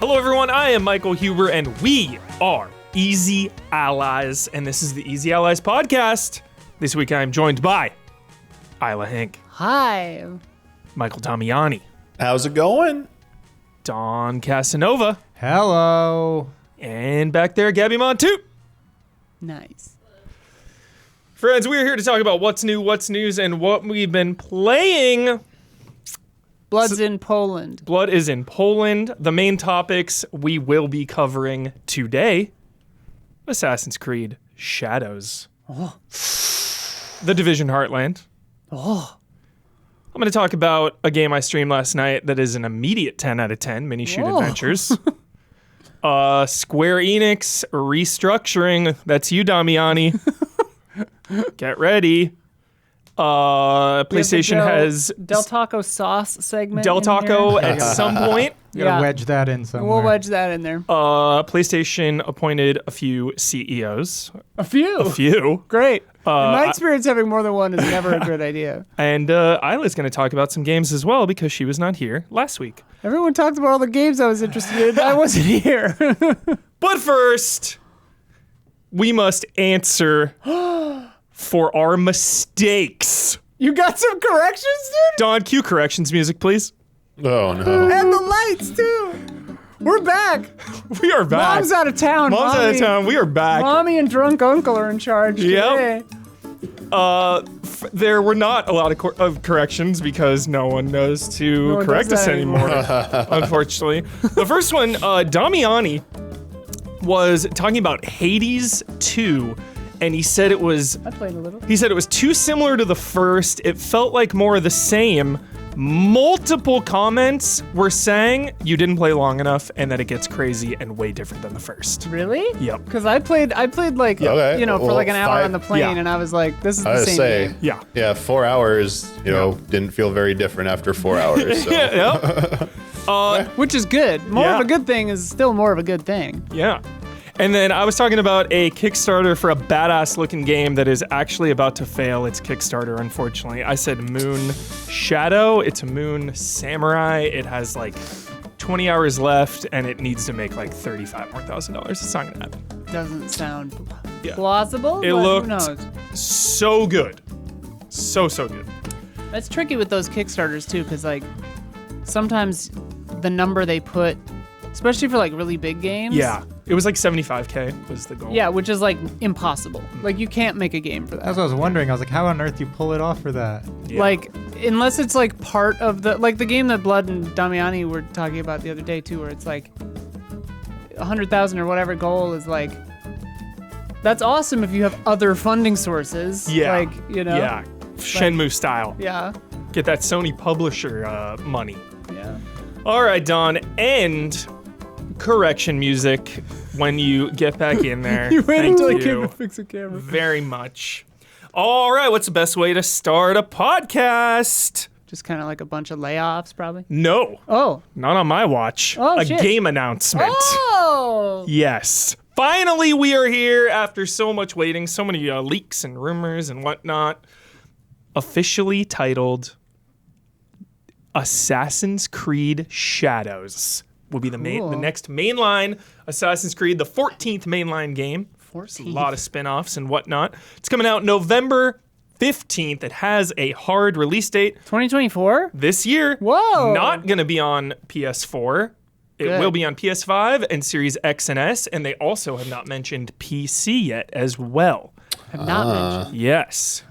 Hello, everyone. I am Michael Huber, and we are Easy Allies, and this is the Easy Allies podcast. This week, I am joined by Isla Hank. Hi. Michael Damiani. How's it going? Don Casanova. Hello. And back there, Gabby Montoot. Nice. Friends, we're here to talk about what's new, what's news, and what we've been playing. Blood's in Poland. Blood is in Poland. The main topics we will be covering today: Assassin's Creed Shadows. Oh. The Division Heartland. Oh. I'm going to talk about a game I streamed last night that is an immediate 10 out of 10, Minishoot Adventures. Square Enix restructuring. That's you, Damiani. Get ready. PlayStation has Del Taco sauce segment. Del Taco in here. at some point. You gotta wedge that in somewhere. We'll wedge that in there. PlayStation appointed a few CEOs. A few. Great. In my experience, having more than one is never a good idea. And Isla's going to talk about some games as well because she was not here last week. Everyone talked about all the games I was interested in. I wasn't here. But first, we must answer for our mistakes. You got some corrections, dude? Don, cue corrections music, please. Oh, no. And the lights, too. We're back. We are back. Mom's out of town. Mom's out of town. We are back. Mommy and drunk uncle are in charge today. There were not a lot of corrections because no one knows to correct us anymore, unfortunately. The first one, Damiani was talking about Hades 2, and he said it was... I played a little. He said it was too similar to the first. It felt like more of the same. Multiple comments were saying you didn't play long enough and that it gets crazy and way different than the first. Really? Yep. Because I played like, Okay. for like an hour on the plane, yeah. and I was like, this is I the would same say, game. Yeah. Yeah, 4 hours, didn't feel very different after 4 hours. So. Yep. Which is good. More Yeah. of a good thing is still more of a good thing. Yeah. And then I was talking about a Kickstarter for a badass looking game that is actually about to fail its Kickstarter, unfortunately. I said Moon Shadow. It's a Moon Samurai. It has like 20 hours left and it needs to make like $35,000 more. It's not gonna happen. Doesn't sound Yeah. plausible, It but looked who knows? so good. So good. That's tricky with those Kickstarters too, because like sometimes the number they put, especially for like really big games. Yeah. It was like 75K was the goal. Yeah, which is like impossible. Like you can't make a game for that. That's what I was wondering. I was like, how on earth do you pull it off for that? Yeah. Like, unless it's like part of the game that Blood and Damiani were talking about the other day too, where it's like 100,000 or whatever goal is like. That's awesome if you have other funding sources. Yeah. Like, Yeah. Shenmue style. Yeah. Get that Sony publisher money. Yeah. All right, Don. End correction music when you get back in there. You waited Thank until I you came to fix a camera. very much. All right, what's the best way to start a podcast? Just kind of like a bunch of layoffs, probably. No, Oh. not on my watch. Oh, a shit. game announcement. Oh. Yes. Finally, we are here after so much waiting, so many leaks and rumors and whatnot. Officially titled Assassin's Creed Shadows will be the next mainline Assassin's Creed, the 14th mainline game. 14th. A lot of spin-offs and whatnot. It's coming out November 15th. It has a hard release date 2024? this year. Whoa. Not going to be on PS4. It Good. will be on PS5 and Series X and S, and they also have not mentioned PC yet as well. Have not mentioned. Yes.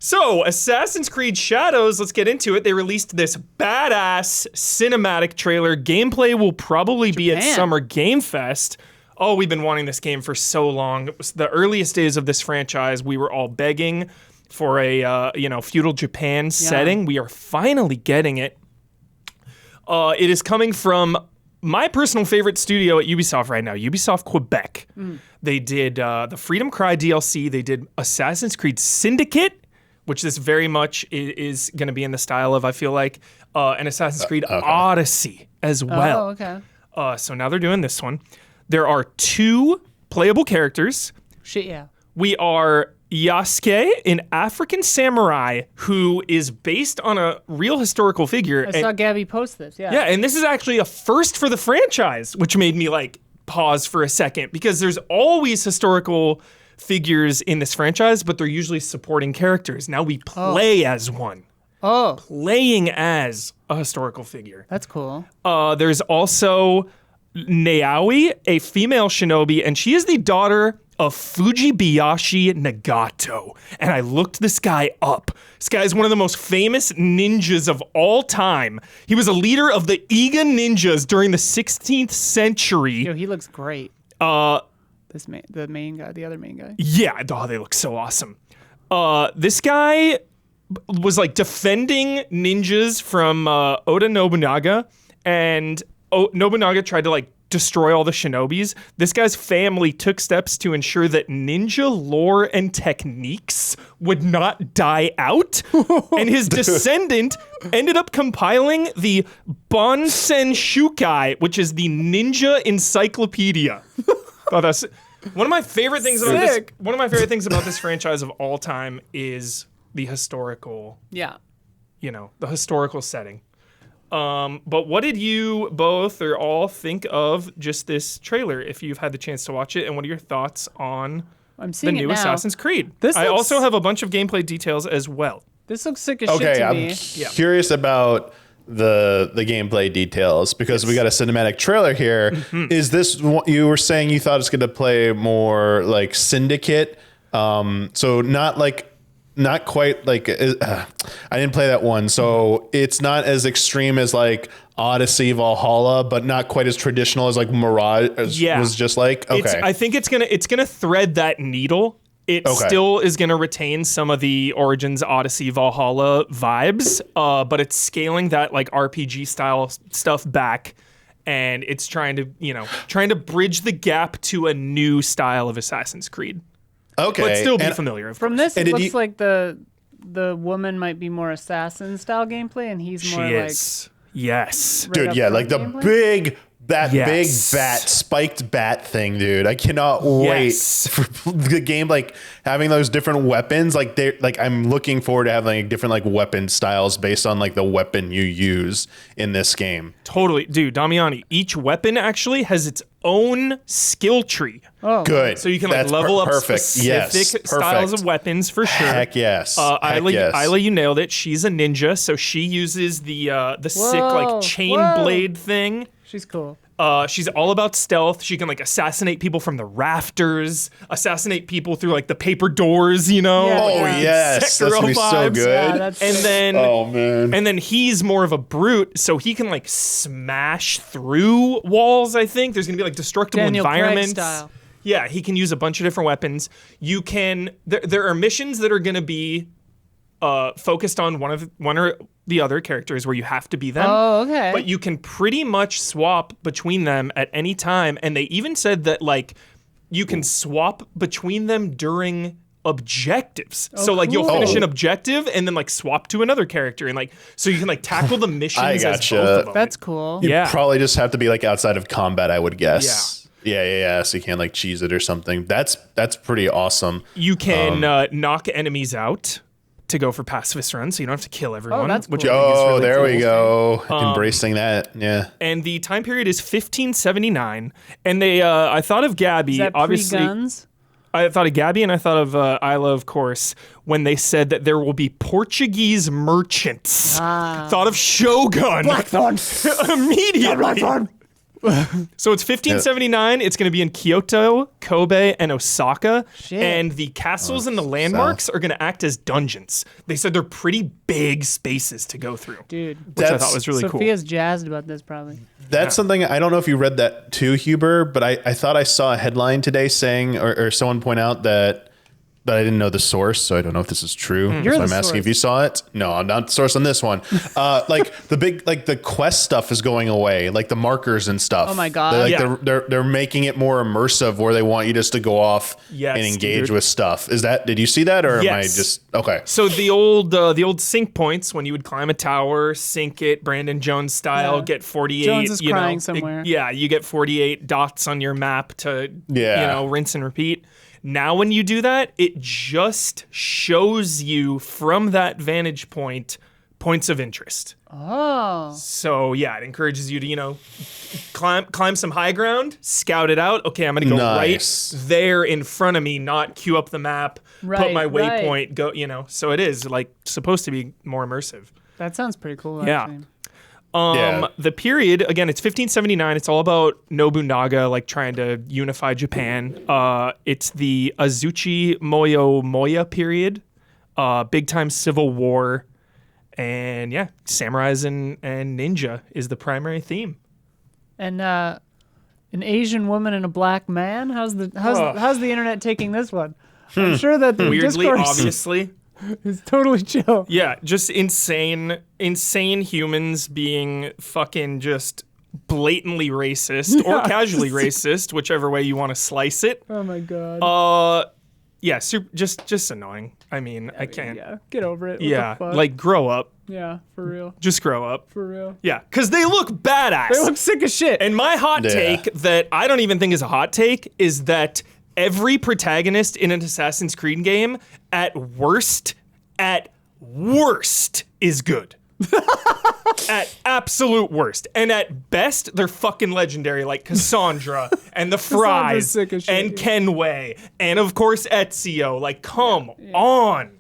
So, Assassin's Creed Shadows, let's get into it. They released this badass cinematic trailer. Gameplay will probably be at Japan. Summer Game Fest. Oh, we've been wanting this game for so long. It was the earliest days of this franchise. We were all begging for a feudal Japan setting. We are finally getting it. It is coming from my personal favorite studio at Ubisoft right now, Ubisoft Quebec. They did the Freedom Cry DLC. They did Assassin's Creed Syndicate, which this very much is going to be in the style of, I feel like, an Assassin's Creed Odyssey as well. Oh, okay. So now they're doing this one. There are 2 playable characters. Shit, yeah. We are Yasuke, an African samurai who is based on a real historical figure. I saw Gabby post this. Yeah. Yeah, and this is actually a first for the franchise, which made me like pause for a second because there's always historical figures in this franchise, but they're usually supporting characters. Now we play as one. Oh, Playing as a historical figure. that's cool. There's also Naoi, a female shinobi, and she is the daughter of Fujibayashi Nagato. And I looked this guy up. This guy is one of the most famous ninjas of all time. He was a leader of the Iga ninjas during the 16th century. Yo, he looks great. The main guy, the other main guy. Yeah, they look so awesome. This guy was like defending ninjas from Oda Nobunaga, and Nobunaga tried to like destroy all the shinobis. This guy's family took steps to ensure that ninja lore and techniques would not die out, and his descendant ended up compiling the Bonsen Shukai, which is the ninja encyclopedia. Oh, that's one of my favorite things about this. One of my favorite things about this franchise of all time is the historical, the historical setting. But what did you both or all think of just this trailer, if you've had the chance to watch it, and what are your thoughts on the new Assassin's Creed? I also have a bunch of gameplay details as well. This looks sick as shit to me. I'm curious about the gameplay details because we got a cinematic trailer here. Is this what you were saying you thought it's going to play more like Syndicate? So not quite like I didn't play that one, so it's not as extreme as like Odyssey, Valhalla, but not quite as traditional as like Mirage was just like. Okay, I think it's gonna thread that needle. It still is gonna retain some of the Origins, Odyssey, Valhalla vibes, but it's scaling that like RPG style stuff back, and it's trying to bridge the gap to a new style of Assassin's Creed. Okay, but still be familiar. From this, it looks like the woman might be more assassin style gameplay, and he's more like yes, dude, yeah, like the gameplay? big bat spiked bat thing, dude. I cannot wait for the game, like having those different weapons. Like I'm looking forward to having like different like weapon styles based on like the weapon you use in this game. Totally, dude. Damiani, each weapon actually has its own skill tree. Oh, good. So you can like level up specific styles of weapons for sure. Heck yes. Isla, you nailed it. She's a ninja, so she uses the sick like chain blade thing. She's cool. She's all about stealth. She can like assassinate people from the rafters, assassinate people through like the paper doors, Yeah, yes, that's gonna be so good. Yeah, and then he's more of a brute, so he can like smash through walls. I think there's gonna be like destructible environments. Craig style. Yeah, he can use a bunch of different weapons. You can. There are missions that are gonna be focused on one or the other characters where you have to be them. Oh, okay. But you can pretty much swap between them at any time. And they even said that like you can swap between them during objectives. So like you'll finish an objective and then like swap to another character, and like so you can like tackle the missions as both of them. That's cool. You probably just have to be like outside of combat, I would guess. Yeah. So you can't like cheese it or something. That's pretty awesome. You can knock enemies out to go for pacifist runs, so you don't have to kill everyone. Oh, that's cool. Which I think is really there cool. we go. Embracing that, yeah. And the time period is 1579. And they, I thought of Gabby, Is that obviously. pre-guns? I thought of Gabby, and I thought of Isla, of course, when they said that there will be Portuguese merchants. Thought of Shogun. Blackthorn. Immediately. Blackthorn. So it's 1579. It's going to be in Kyoto, Kobe, and Osaka. Shit. And the castles and the landmarks are going to act as dungeons. They said they're pretty big spaces to go through. Dude. Which I thought was really cool. Sophia's jazzed about this probably. That's something, I don't know if you read that too, Huber, but I thought I saw a headline today saying, or someone point out that I didn't know the source, so I don't know if this is true. You're so I'm the asking source. if you saw it. No, I'm not the source on this one. Like the big, like the quest stuff is going away, like the markers and stuff. Oh my God. They're making it more immersive, where they want you just to go off and engage with stuff. Did you see that, or am I just okay? So the old sync points, when you would climb a tower, sync it, Brandon Jones style, get 48. Jones is crying somewhere. You get 48 dots on your map to rinse and repeat. Now when you do that, it just shows you from that vantage point points of interest. Oh. So yeah, it encourages you to, climb some high ground, scout it out. Okay, I'm gonna go Nice. right there in front of me, not queue up the map, put Right, my right. waypoint, go, So it is like supposed to be more immersive. That sounds pretty cool, Yeah. actually. Yeah. The period, again, it's 1579. It's all about Nobunaga, like trying to unify Japan. It's the Azuchi Moya period, big time civil war. And yeah, samurais and ninja is the primary theme. And an Asian woman and a black man? How's the internet taking this one? I'm sure that the Weirdly, discourse obviously. is totally chill. Yeah, just insane humans being fucking just blatantly racist or Yeah, casually racist, whichever way you want to slice it. Oh my god. Yeah, just annoying. I mean, I can't. Yeah, get over it. What Yeah, the fuck? like grow up. Yeah, for real. Just grow up. For real. Yeah, because they look badass. They look sick as shit. And my hot Yeah. take that I don't even think is a hot take is that every protagonist in an Assassin's Creed game at worst is good. At absolute worst. And at best, they're fucking legendary, like Cassandra and the Fries sick as shit, and yeah. Kenway and of course Ezio. Like, come on.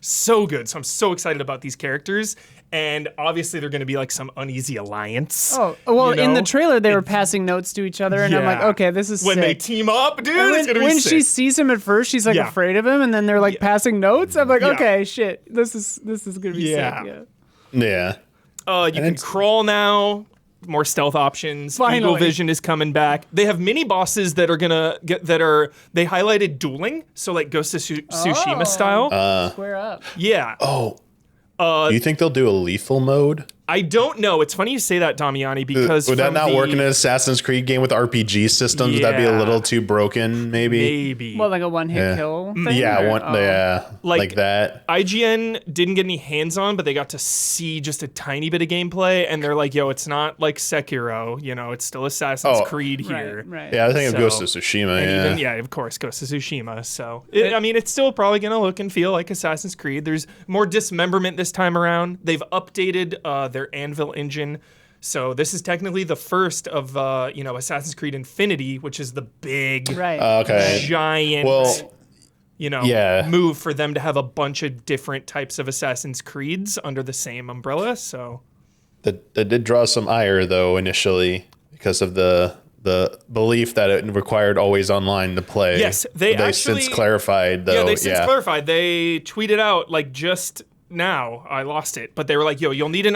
So good. So I'm so excited about these characters. And obviously they're going to be like some uneasy alliance. Oh, well, you in the know? trailer, they were passing notes to each other, and I'm like, Yeah. okay, this is When sick. they team up, dude, And it's going to be when sick. she sees him at first, she's like Yeah. afraid of him, and then they're like passing notes. I'm like, Yeah. okay, shit, this is gonna be Yeah. sick. Yeah. You can crawl now. More stealth options. Finally. Eagle Vision is coming back. They have mini bosses that are gonna get they highlighted dueling, so like Ghost of Tsushima style. Square up. Yeah. Oh. Do you think they'll do a lethal mode? I don't know. It's funny you say that, Damiani, because Would that from not work in the- an Assassin's Creed game with RPG systems? Would that be a Yeah. little too broken, maybe? maybe. Well, like a one-hit Yeah. kill thing? Yeah, or- yeah, Like- like that. IGN didn't get any hands on, but they got to see just a tiny bit of gameplay, and they're like, "Yo, it's not like Sekiro. It's still Assassin's Oh. Creed here." Right. Yeah, I think of So- Ghost of Tsushima. And Yeah. even, yeah, of course, Ghost of Tsushima. So, I mean, it's still probably going to look and feel like Assassin's Creed. There's more dismemberment this time around. They've updated their Anvil engine. So this is technically the first of, Assassin's Creed Infinity, which is the big, Right. Okay. giant, Well, yeah. move for them to have a bunch of different types of Assassin's Creeds under the same umbrella. So, that did draw some ire though initially because of the belief that it required always online to play. Yes, they since actually- clarified though. yeah, they since clarified. They tweeted out like just now. I lost it, but they were like, "Yo, you'll need an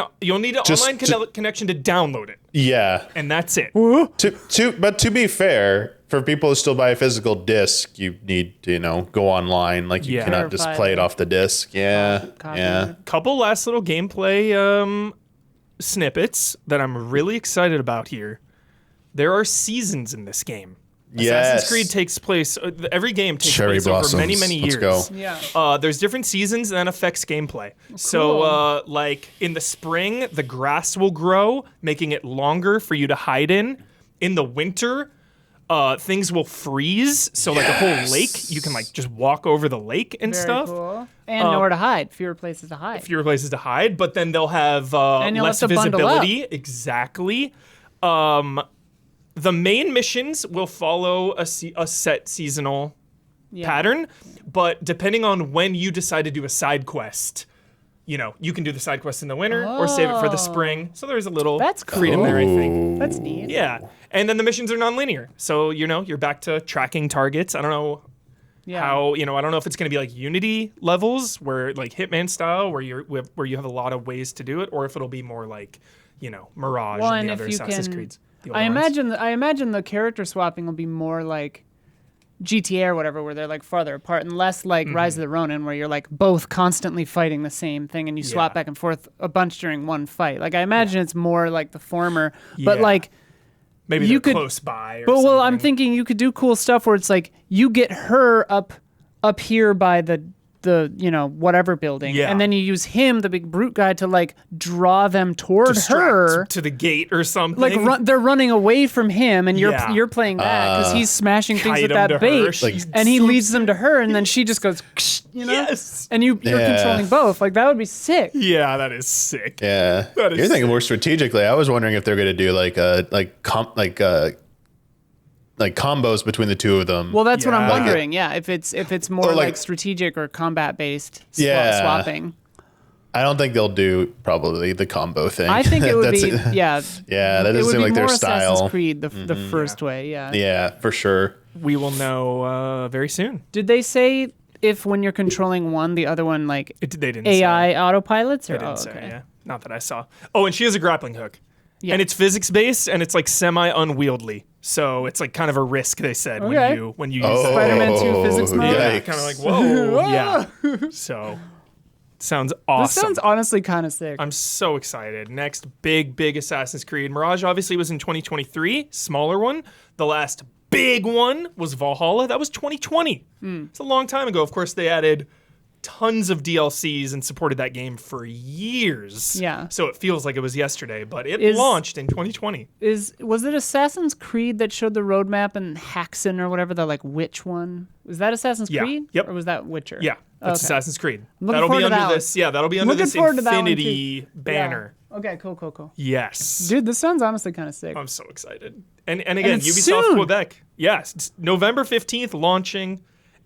Just online to- connection to download it, Yeah. and that's it." But to be fair, for people who still buy a physical disc, you need to go online. Like you Yeah. cannot just Verify play it. it off the disc. Yeah. Copy Yeah. it. Couple last little gameplay snippets that I'm really excited about here. There are seasons in this game. Assassin's Yes. Creed takes place. Every game takes Cherry place over blossoms. many, many Let's years. go. Yeah. There's different seasons and that affects gameplay. So, like in the spring, the grass will grow, making it longer for you to hide in. In the winter, things will freeze. So, like a whole lake, you can like just walk over the lake and Very stuff. cool. And nowhere to hide. Fewer places to hide. Fewer places to hide, but then they'll have And you'll less have to bundle up. visibility. Exactly. The main missions will follow a set seasonal pattern, but depending on when you decide to do a side quest, you can do the side quest in the winter or save it for the spring. So there's a little That's cool. freedom there, I think. That's neat. Yeah. And then the missions are non-linear. So, you're back to tracking targets. I don't know Yeah. how, I don't know if it's going to be like Unity levels where like Hitman style where you have a lot of ways to do it, or if it'll be more like, Mirage Well, and and the if other you Assassin's can, Creeds. the old I ones. imagine the character swapping will be more like GTA or whatever, where they're like farther apart, and less like Rise of the Ronin, where you're like both constantly fighting the same thing, and you swap Yeah. back and forth a bunch during one fight. Like I imagine it's more like the former, but Yeah. like. Maybe you they're could- close by. Or But well, I'm something. thinking you could do cool stuff where it's like you get her up here by the whatever building, Yeah. and then you use him, the big brute guy, to like draw them toward her. to the gate or something. Like they're running away from him, and Yeah. you're playing that because he's smashing things with Kite 'em to that her. bait, Like, and he leads them to her, and then she just goes, Yes. and you're controlling both. Like that would be sick. Yeah, that is sick. Yeah, That is you're thinking sick. more strategically. I was wondering if they're going to do like combos between the two of them. Well, that's what I'm Yeah. wondering. Yeah, if it's more Or, like- like strategic or combat based Yeah. swapping. I don't think they'll do probably the combo thing. I think it would That's be yeah. Yeah, that It doesn't would seem be like their more style. Assassin's Creed the first way. Yeah. Yeah, for sure. We will know very soon. Did they say if when you're controlling one, the other one like They didn't AI say. autopilots? Or They didn't say, okay. yeah. Not that I saw. Oh, and she has a grappling hook. Yeah. And it's physics based and it's like semi unwieldy. So it's like kind of a risk, they said, Okay. when you use Oh, it. Spider-Man 2 physics mode? Yeah, yikes. kind of like, whoa. yeah. So sounds awesome. This sounds honestly kind of sick. I'm so excited. Next big Assassin's Creed. Mirage obviously was in 2023, smaller one. The last big one was Valhalla. That was 2020. It's a long time ago. Of course, they added tons of DLCs and supported that game for years. Yeah. So it feels like it was yesterday, but it Is- launched in 2020. Was it Assassin's Creed that showed the roadmap and Haxon or whatever, the like witch one? Was that Assassin's Yeah. Creed? Yep. Or was that Witcher? Yeah, that's Okay. Assassin's Creed. looking That'll forward be to under that one. this. Yeah, that'll be under Looking this forward to that one, Infinity too. banner. Yeah. Okay, cool. Yes. Dude, this sounds honestly kind of sick. I'm so excited. And again, it's Ubisoft soon. Quebec. Yes, it's November 15th launching,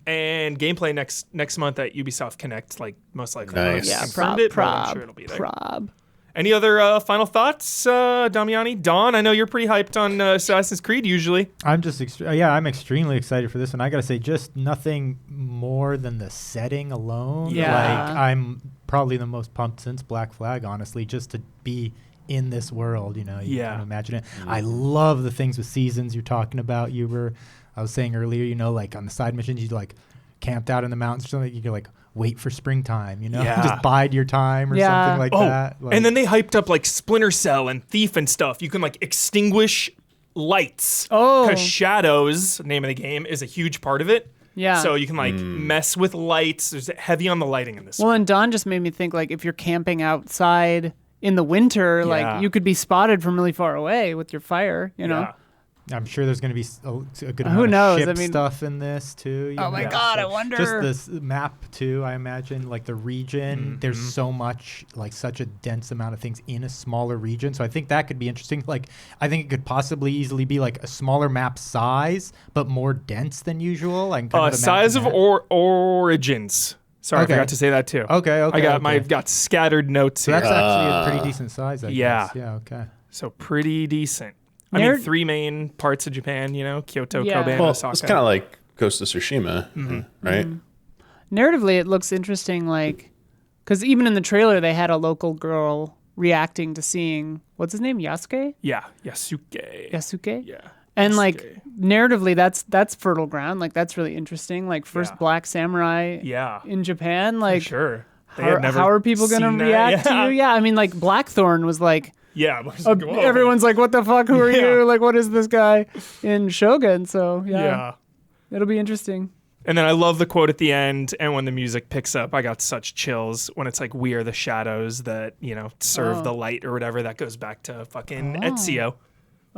and gameplay next month at Ubisoft Connect, like most likely. Nice. Yeah, Confirmed prob, it, but I'm sure it'll be there. prob. Any other final thoughts, Damiani? Don, I know you're pretty hyped on Assassin's Creed usually. I'm I'm extremely excited for this one. I gotta say, just nothing more than the setting alone. Yeah. Like I'm probably the most pumped since Black Flag, honestly, just to be in this world. You Yeah. can imagine it. I love the things with seasons you're talking about, Uber. I was saying earlier, like on the side missions, you like camped out in the mountains or something. You could like wait for springtime, Yeah. just bide your time or Yeah. something like that. Like, and then they hyped up like Splinter Cell and Thief and stuff. You can like extinguish lights. Oh. Because Shadows, name of the game, is a huge part of it. Yeah. So you can like mess with lights. There's heavy on the lighting in this. Well, and Don just made me think like if you're camping outside in the winter, Yeah. like you could be spotted from really far away with your fire, you know? Yeah. I'm sure there's going to be a good Who amount knows? of I ship mean- stuff in this too. Oh my know, God, I so wonder. Just this map too, I imagine, like the region. There's so much, like such a dense amount of things in a smaller region. So I think that could be interesting. Like I think it could possibly easily be like a smaller map size, but more dense than usual. I can kind of Size imagine of that. origins. Sorry, Okay. I forgot to say that too. Okay, I got scattered notes So here. that's actually a pretty decent size, I yeah. guess. Yeah, okay. So pretty decent. I mean, Nerd- 3 main parts of Japan, Kyoto, Yeah. Kobe, and Well, Osaka. it's kind of like Ghost of Tsushima, right? Narratively, it looks interesting, like, because even in the trailer, they had a local girl reacting to seeing, what's his name? Yasuke? Yeah, Yasuke. Yasuke? Yeah. And Yasuke. like narratively, that's fertile ground. Like that's really interesting. Like first Yeah. black samurai Yeah, in Japan. Like sure. They how, had never how are people gonna seen that. react Yeah. to you? Yeah, I mean like Blackthorn was like Yeah. but it's like, whoa. everyone's like, what the fuck? Who are Yeah. you? Like what is this guy in Shogun? So Yeah. it'll be interesting. And then I love the quote at the end, and when the music picks up, I got such chills when it's like, "We are the shadows that serve Oh. the light" or whatever. That goes back to fucking Ezio.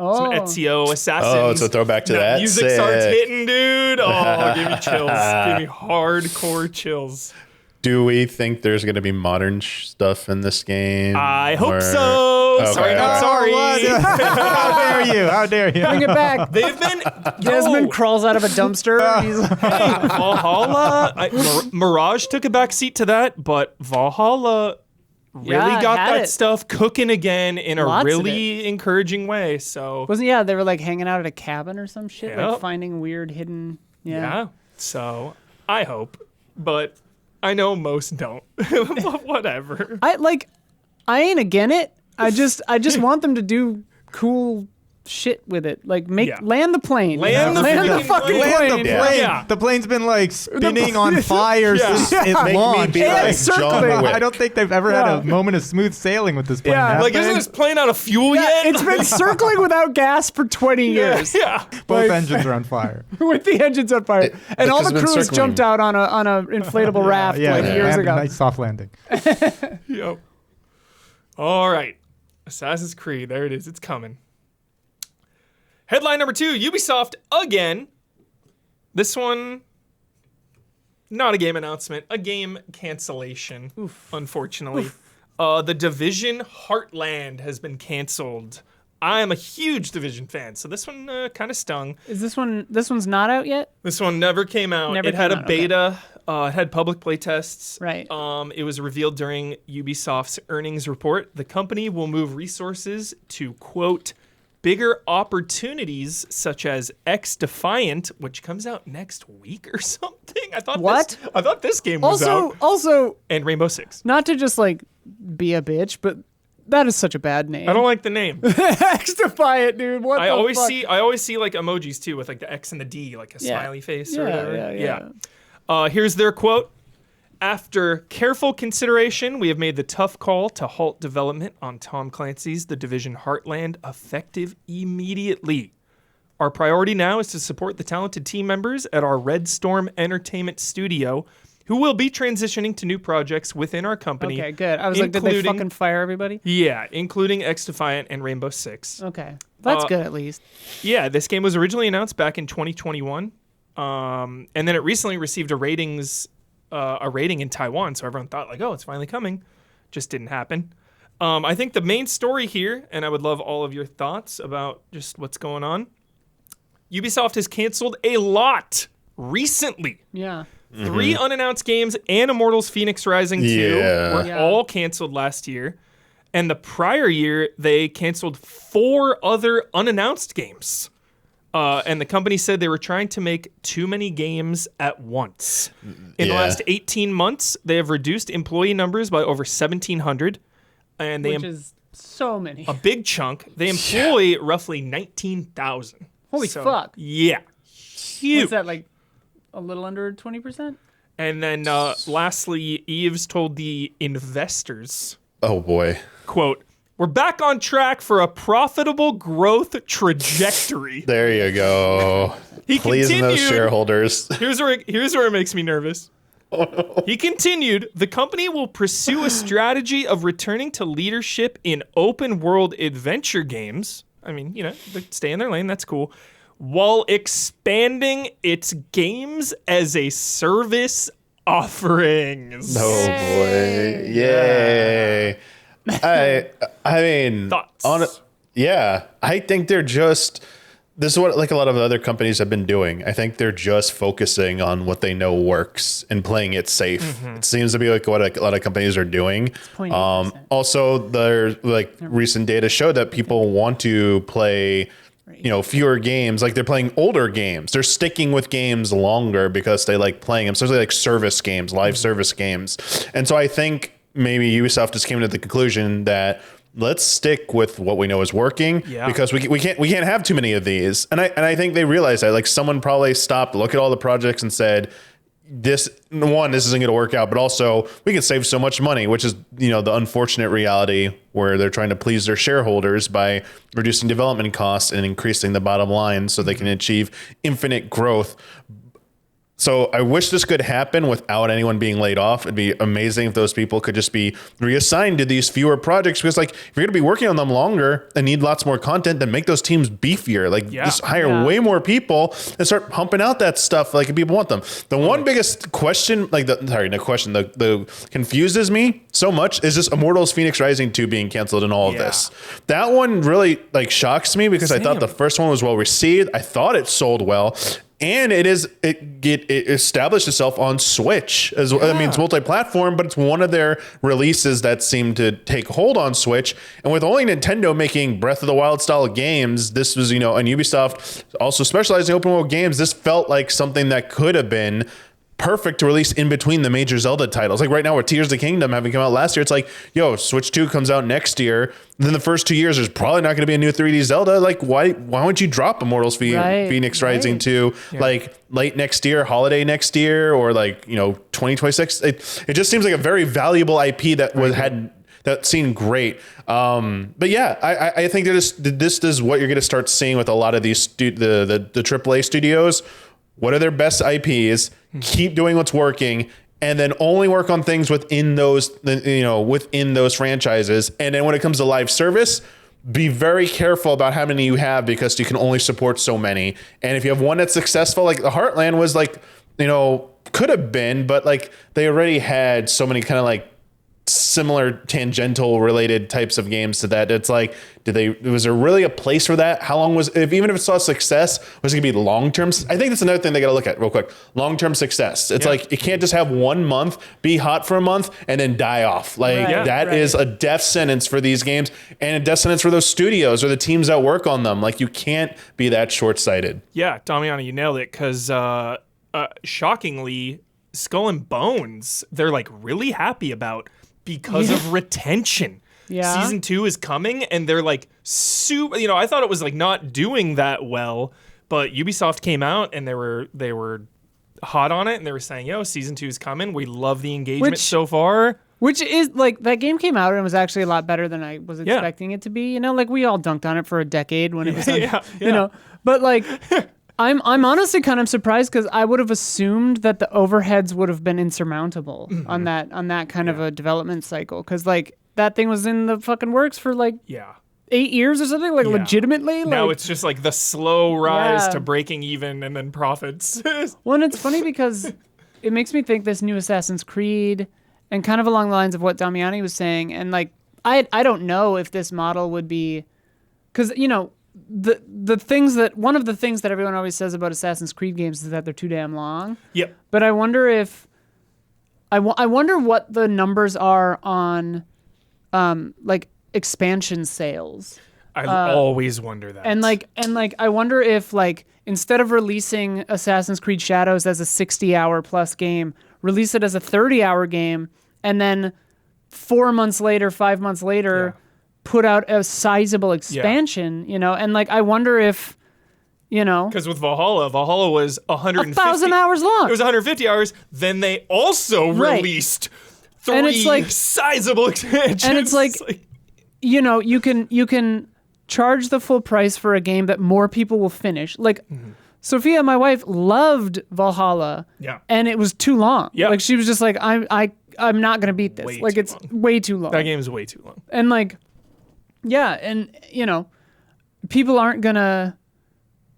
Oh, Some Ezio assassins. Oh, it's a throwback to that. Music starts Sick. hitting, dude. Oh, give me chills. Give me hardcore chills. Do we think there's going to be modern stuff in this game? I hope Or- so. Okay, Sorry, not okay. sorry. How dare you? How dare you? bring it back. They've been Desmond crawls out of a dumpster. He's like, Valhalla. Mirage took a back seat to that, but Valhalla really Yeah, got had that it. stuff cooking again in Lots a of really encouraging way. So wasn't they were like hanging out at a cabin or some shit, like Yep. finding weird hidden. yeah. So I hope, but I know most don't. But whatever. I ain't again it. I just want them to do cool shit with it. Like Yeah. land the plane. Land the freaking fucking plane. plane. Land the plane. Yeah. The plane's been like spinning on fire since it Make me launched. be And like circling. John Wick. I don't think they've ever had a moment of smooth sailing with this plane. Yeah. have Like, they? isn't this plane out of fuel Yeah, yet? it's been circling without gas for 20 years. Yeah. Both engines are on fire. With the engines on fire, and all because the it's been crews circling. jumped out on a inflatable raft years and ago. a nice soft landing. Yep. All right. Assassin's Creed. There it is. It's coming. Headline number 2. Ubisoft again. This one, not a game announcement. A game cancellation, unfortunately. The Division Heartland has been canceled. I am a huge Division fan, so this one kind of stung. Is this one? This one's not out yet. This one never came out. Never It had came a out, okay. beta. It had public playtests. Right. It was revealed during Ubisoft's earnings report. The company will move resources to, quote, bigger opportunities such as X Defiant, which comes out next week or something. I thought What? I thought this game was out. Also, And Rainbow Six. not to just like be a bitch, but that is such a bad name. I don't like the name. X Defiant, dude. What I the always fuck? see like emojis too with like the X and the D, like a Yeah. smiley face or Yeah, whatever. yeah. Here's their quote. After careful consideration, we have made the tough call to halt development on Tom Clancy's The Division Heartland effective immediately. Our priority now is to support the talented team members at our Red Storm Entertainment studio who will be transitioning to new projects within our company. Okay, good. I was like, did they including- fucking fire everybody? Yeah, including X Defiant and Rainbow Six. Okay, that's good at least. Yeah, this game was originally announced back in 2021, and then it recently received a rating in Taiwan. So everyone thought like, oh, it's finally coming. Just didn't happen. I think the main story here, and I would love all of your thoughts about just what's going on. Ubisoft has canceled a lot recently. Yeah. 3 unannounced games and Immortals Phoenix Rising 2 Yeah. were Yeah. all canceled last year. And the prior year, they canceled 4 other unannounced games. And the company said they were trying to make too many games at once. In the Yeah. last 18 months, they have reduced employee numbers by over 1,700. And they Which is so many. a big chunk. They employ roughly 19,000. Holy fuck. Yeah. Huge. What's that, like a little under 20%? And then lastly, Eves told the investors, Oh boy. quote, we're back on track for a profitable growth trajectory. There you go. He Pleasing those continued- shareholders. Here's where it makes me nervous. He continued, the company will pursue a strategy of returning to leadership in open world adventure games. I mean, they stay in their lane, that's cool. While expanding its games as a service offerings. Oh boy. Yay. I mean, Thoughts? yeah, I think they're just, this is what like a lot of other companies have been doing. I think they're just focusing on what they know works and playing it safe. It seems to be like what a lot of companies are doing. 0.8%. Also, their like recent data show that people want to play fewer games. Like they're playing older games. They're sticking with games longer because they like playing them, especially like service games, live service games. And so I think maybe Ubisoft just came to the conclusion that let's stick with what we know is working because we can't have too many of these. And I think they realized that like someone probably stopped, look at all the projects and said, this isn't going to work out, but also we can save so much money, which is, the unfortunate reality where they're trying to please their shareholders by reducing development costs and increasing the bottom line so they can achieve infinite growth. So I wish this could happen without anyone being laid off. It'd be amazing if those people could just be reassigned to these fewer projects, because like if you're going to be working on them longer and need lots more content, then make those teams beefier. Like just hire way more people and start pumping out that stuff like if people want them. The one biggest question, the confuses me so much is this Immortals Phoenix Rising 2 being canceled in all of this. That one really like shocks me because I thought the first one was well received. I thought it sold well. And it established itself on Switch as well. I mean, it's multi-platform, but it's one of their releases that seemed to take hold on Switch. And with only Nintendo making Breath of the Wild style games, this was, and Ubisoft also specializing in open world games. This felt like something that could have been perfect to release in between the major Zelda titles. Like right now with Tears of the Kingdom having come out last year, it's like, yo, Switch 2 comes out next year. Then the first 2 years, there's probably not going to be a new 3D Zelda. Like, why wouldn't you drop Immortals Phoenix Rising 2 like late next year, holiday next year, or like, 2026? It just seems like a very valuable IP that seemed great. But yeah, I think this is what you're going to start seeing with a lot of these the AAA studios. What are their best IPs? Keep doing what's working, and then only work on things within those franchises. And then when it comes to live service, be very careful about how many you have, because you can only support so many. And if you have one that's successful, like the Heartland was like, could have been, but like they already had so many kind of like similar tangential related types of games to that. It's like, was there really a place for that? How long even if it saw success, was it gonna be long-term? I think that's another thing they gotta look at real quick. Long-term success. It's like, you can't just have 1 month be hot for a month and then die off. Like that is a death sentence for these games, and a death sentence for those studios or the teams that work on them. Like, you can't be that short-sighted. Yeah, Damiani, you nailed it, because shockingly, Skull and Bones, they're like really happy about, because of retention. Yeah. Season 2 is coming, and they're like super. I thought it was like not doing that well, but Ubisoft came out and they were hot on it, and they were saying, "Yo, season 2 is coming. We love the engagement so far." Which is like, that game came out and it was actually a lot better than I was expecting it to be. Like, we all dunked on it for a decade when it was but like. I'm honestly kind of surprised, because I would have assumed that the overheads would have been insurmountable on that kind of a development cycle, because like that thing was in the fucking works for like 8 years or something, like legitimately. Now like, it's just like the slow rise to breaking even and then profits. Well, and it's funny because it makes me think this new Assassin's Creed, and kind of along the lines of what Damiani was saying, and like I don't know if this model would be, because the things that one of the things that everyone always says about Assassin's Creed games is that they're too damn long. Yep. But I wonder if I wonder what the numbers are on like expansion sales. I always wonder that. And like I wonder if, like, instead of releasing Assassin's Creed Shadows as a 60-hour plus game, release it as a 30-hour game, and then 4 months later, 5 months later, put out a sizable expansion, and like I wonder if, because with Valhalla was 150 1,000 hours long. It was 150 hours. Then they also released 3 and it's like, sizable expansions. And it's like, you can charge the full price for a game that more people will finish. Like, Sophia, my wife, loved Valhalla. Yeah. And it was too long. Yeah. Like, she was just like, I'm not gonna beat this. It's way too long. That game is way too long. And like, yeah, and people aren't gonna,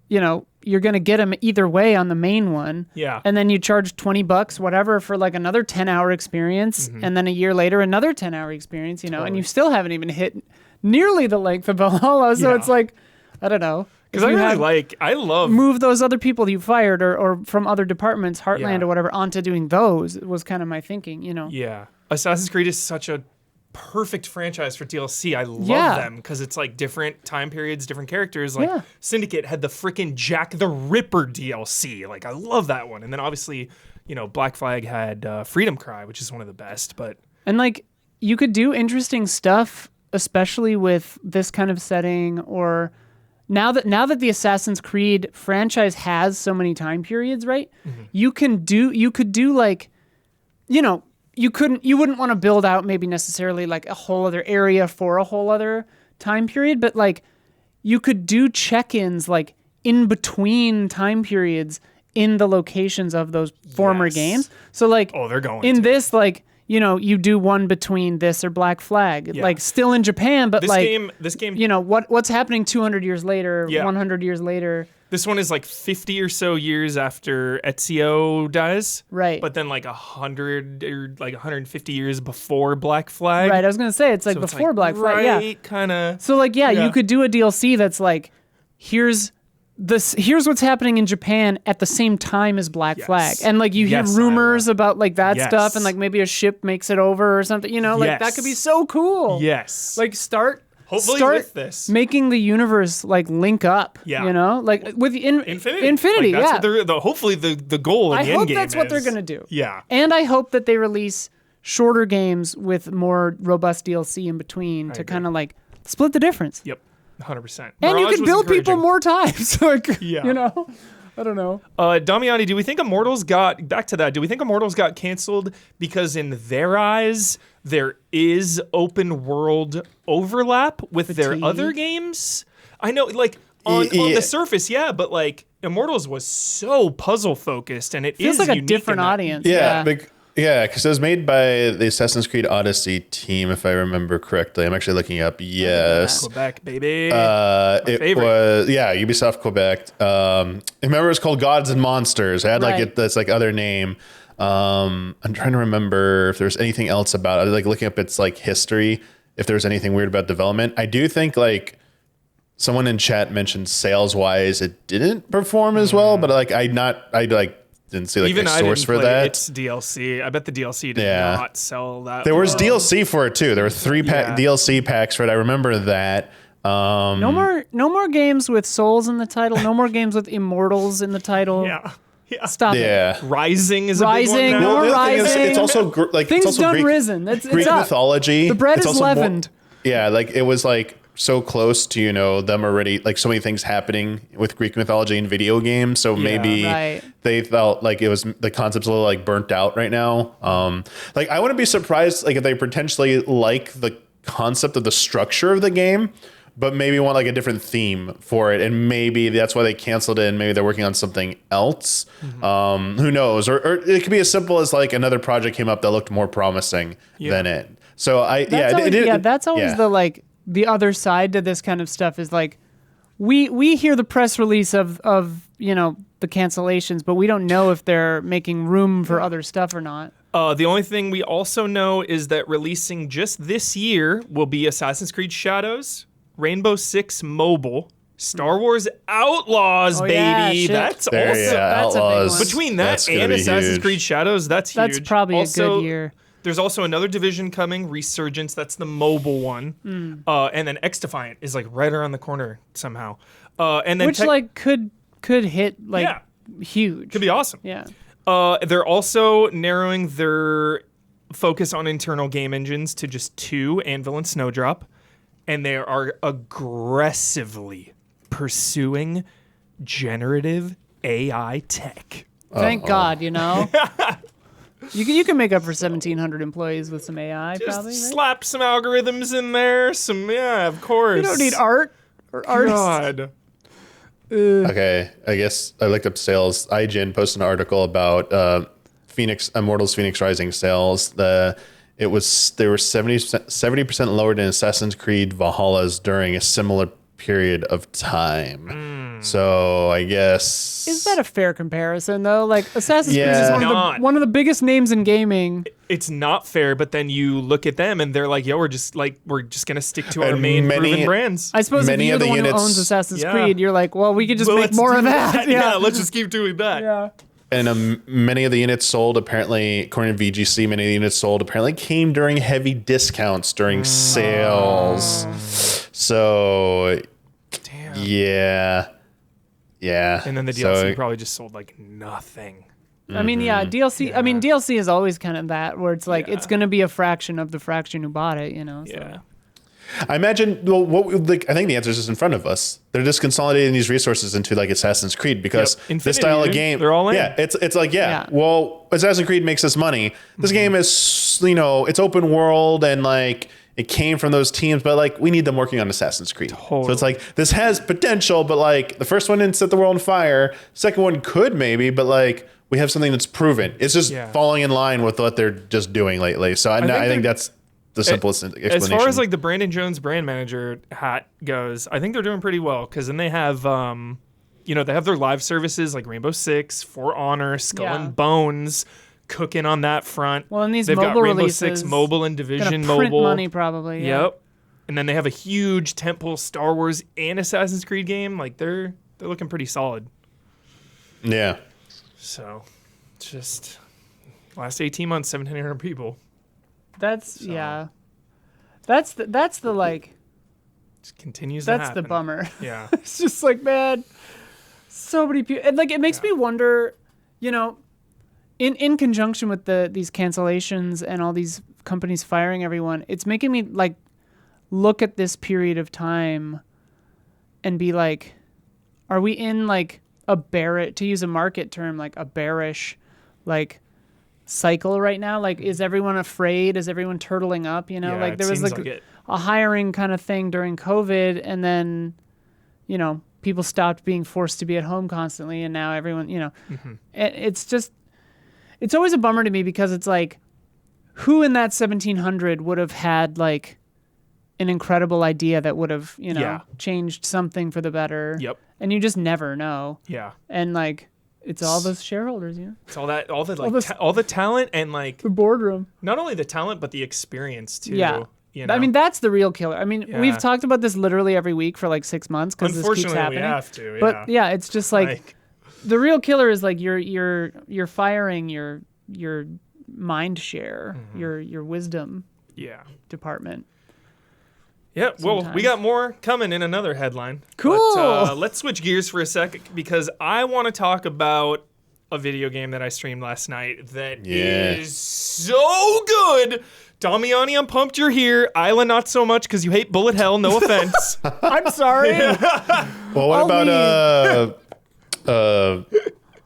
you're gonna get them either way on the main one. Yeah. And then you charge $20, whatever, for like another 10-hour experience, and then a year later another 10-hour experience. And you still haven't even hit nearly the length of Valhalla. So it's like, I don't know. Because I love move those other people you fired or from other departments, Heartland or whatever, onto doing those. Was kind of my thinking. Yeah. Assassin's Creed is such a perfect franchise for DLC. I love them because it's like different time periods, different characters. Like Syndicate had the freaking Jack the Ripper DLC. Like, I love that one. And then obviously, Black Flag had Freedom Cry, which is one of the best. And like, you could do interesting stuff, especially with this kind of setting, or now that the Assassin's Creed franchise has so many time periods, right? You could do like, you wouldn't want to build out maybe necessarily like a whole other area for a whole other time period, but like you could do check-ins like in between time periods in the locations of those former games. So like, they're going in this, like, you do one between this or Black Flag, like still in Japan, but this game, what's happening 200 years later, 100 years later. This one is like 50 or so years after Ezio dies. Right. But then like 100 or like 150 years before Black Flag. Right. I was going to say, it's like before Black Flag. Right, kind of. So like, you could do a DLC that's like, here's what's happening in Japan at the same time as Black Flag. And like, you hear rumors about like that stuff, and like maybe a ship makes it over or something, like that could be so cool. Yes. Like, start Hopefully start with this. making the universe like link up. Yeah. You know, like with Infinity. Like, that's yeah. what hopefully the goal in I the hope end game that's what they're is. gonna do. Yeah. And I hope that they release shorter games with more robust DLC in between to agree. kind of like split the difference. Yep. 100%. And you Mirage can was build people encouraging. more times. Like, Yeah. you know, I don't know. Damiani, do we think Immortals got back to that? Do we think Immortals got canceled because in their eyes there is open world overlap with their Fatigue. other games? I know, like on the surface, yeah, but like Immortals was so puzzle focused, and it Feels is like a unique different in that- audience. Yeah, because it was made by the Assassin's Creed Odyssey team, if I remember correctly. I'm actually looking up. Yes. Quebec, baby. It favorite. was Ubisoft Quebec. I remember it was called Gods and Monsters. It had Right. that's like other name. I'm trying to remember if there's anything else about it. Like looking up its like history, if there's anything weird about development. I do think like someone in chat mentioned sales wise it didn't perform as well, but like I didn't see like Even a I source didn't for play that. its DLC. I bet the DLC did Yeah. not sell that. There was well. DLC for it too. There were 3 Yeah. DLC packs for it. I remember that. No more games with souls in the title. No more games with immortals in the title. Yeah. Yeah. Stop it. Yeah. Rising is a Rising, big one no now. The other thing is, Rising. it's also Things it's also done Greek, risen. It's Greek up. mythology. The bread It's is also more- leavened. yeah, like it was like so close to them already, like so many things happening with Greek mythology in video games. So maybe Right. they felt like it was the concept's a little like burnt out right now. Like I wouldn't be surprised like if they potentially like the concept of the structure of the game, but maybe want like a different theme for it, and maybe that's why they canceled it, and maybe they're working on something else. Who knows? Or it could be as simple as like another project came up that looked more promising than it. So That's always the like the other side to this kind of stuff is like we hear the press release of the cancellations, but we don't know if they're making room for other stuff or not. The only thing we also know is that releasing just this year will be Assassin's Creed Shadows, Rainbow Six Mobile, Star Wars Outlaws, Oh, yeah, baby. shit. That's There, also that's a big Outlaws. one. between that That's gonna and be Assassin's huge. Creed Shadows. That's huge. That's probably Also, a good year. There's also another division coming, Resurgence. That's the mobile one, and then X Defiant is like right around the corner somehow. And then Which like could hit like Yeah. huge. could be awesome. Yeah. They're also narrowing their focus on internal game engines to just 2, Anvil and Snowdrop, and they are aggressively pursuing generative AI tech. Thank God, you know. You can make up for 1,700 employees with some AI, Just probably. Right? slap some algorithms in there. Of course. You don't need art or artists. God. Okay, I guess I looked up sales. IGN posted an article about Immortals Phoenix Rising sales. They were 70% lower than Assassin's Creed Valhalla's during a similar period of time. So I guess Is that a fair comparison though? Like Assassin's Creed Yeah. is Not. one of the biggest names in gaming. It's not fair, but then you look at them and they're like, yo, we're just gonna stick to our And main many- proven brands. I suppose if Many you're of the the one who units- owns Assassin's Yeah. Creed, you're like, well, we could just Well, make let's more do of that. Yeah, let's just keep doing that. Yeah. and many of the units sold apparently, according to VGC, many of the units sold apparently came during heavy discounts during sales. So Damn. yeah. And then the DLC probably just sold like nothing. I mean, yeah, DLC. I mean, DLC is always kind of that, where it's like it's going to be a fraction of the fraction who bought it, you know. So. Yeah. I imagine. Well, I think the answer is just in front of us. They're just consolidating these resources into like Assassin's Creed because Yep. this Infinity, style of dude. game. They're all in. Yeah, it's like Yeah. Well, Assassin's Creed makes us money. This game is it's open world and like it came from those teams, but like we need them working on Assassin's Creed. So it's like this has potential, but like the first one didn't set the world on fire. Second one could maybe, but like we have something that's proven. It's just falling in line with what they're just doing lately. So I think that's the simplest explanation. As far as like the Brandon Jones brand manager hat goes, I think they're doing pretty well because then they have, they have their live services like Rainbow Six, For Honor, Skull and Bones, cooking on that front. Well, and these they've mobile got Rainbow releases, Six Mobile and Division gonna print Mobile. money probably. Yeah. Yep. And then they have a huge tentpole Star Wars and Assassin's Creed game. Like they're looking pretty solid. Yeah. So, just last 18 months, 1,700 people. That's That's the like. Just continues That's to the happen. bummer. Yeah. It's just like, man, so many people. And like, it makes me wonder, you know, in conjunction with these cancellations and all these companies firing everyone, it's making me like look at this period of time and be like, are we in like a bearish, to use a market term, like a bearish, like cycle right now? Like, is everyone afraid? Is everyone turtling up? You know, Yeah, like it there was seems like, it. a hiring kind of thing during COVID, and then, you know, people stopped being forced to be at home constantly, and now everyone, you know, it's just, it's always a bummer to me because it's like, who in that 1700 would have had like an incredible idea that would have, you know, Yeah. changed something for the better. Yep. And you just never know. Yeah. And like, it's all those shareholders, you know, It's all the this- all the talent and like the boardroom. not only the talent but the experience too. Yeah. You know? I mean, that's the real killer. I mean, Yeah. we've talked about this literally every week for like 6 months because this keeps unfortunately we happening. have to. But yeah, it's just like the real killer is like you're firing your mind share, your wisdom yeah. department. Yeah, well, we Sometimes. got more coming in another headline. Cool. But, let's switch gears for a sec because I want to talk about a video game that I streamed last night that is so good. Damiani, I'm pumped you're here. Isla, not so much because you hate bullet hell. No offense. I'm sorry. Well, what I'll about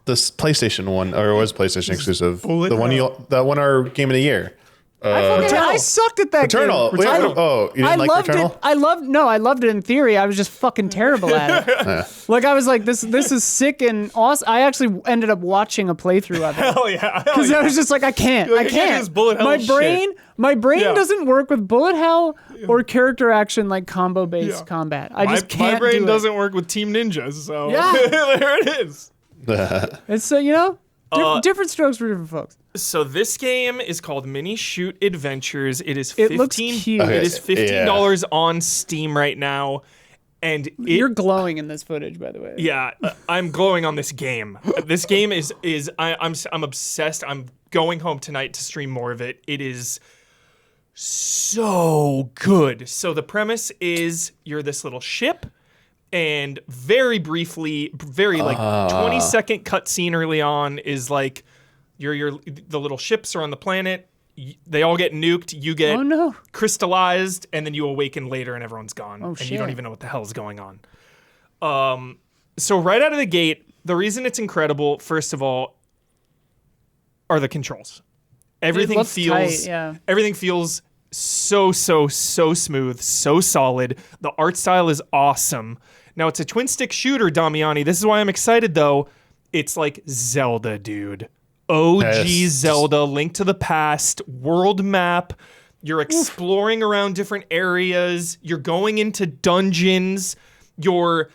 this PlayStation one, or was PlayStation exclusive? Bullet The one hell. that won our game of the year. I sucked at that Returnal. game. Wait, oh, you didn't like loved Returnal? it. I loved it in theory. I was just fucking terrible at it. Like I was like, this is sick and awesome. I actually ended up watching a playthrough of it. Hell yeah. Because I was just like, I can't. You're I like, I can't do can't. this bullet hell shit. My brain Yeah. doesn't work with bullet hell or character action like combo based Yeah. combat. I just My can't. brain do doesn't work with Team Ninjas, so Yeah. there it is. It. It's you know, different strokes for different folks. So this game is called Minishoot Adventures. It is It looks 15. cute. It is Okay, $15 on Steam right now, and You're glowing in this footage, by the way. yeah, I'm glowing on this game. This game I'm obsessed. I'm going home tonight to stream more of it. It is so good. So the premise is you're this little ship, and very briefly, very like 20-second cutscene early on is like the little ships are on the planet. They all get nuked. You get Oh no. crystallized, and then you awaken later, and everyone's gone, and you don't shit. even know what the hell is going on. So right out of the gate, the reason it's incredible, first of all, are the controls. Everything looks feels tight, yeah. everything feels so smooth, so solid. The art style is awesome. Now it's a twin stick shooter, Damiani. This is why I'm excited though. It's like Zelda, dude. OG Yes. Zelda, Link to the Past, world map. You're exploring around different areas. You're going into dungeons. You're,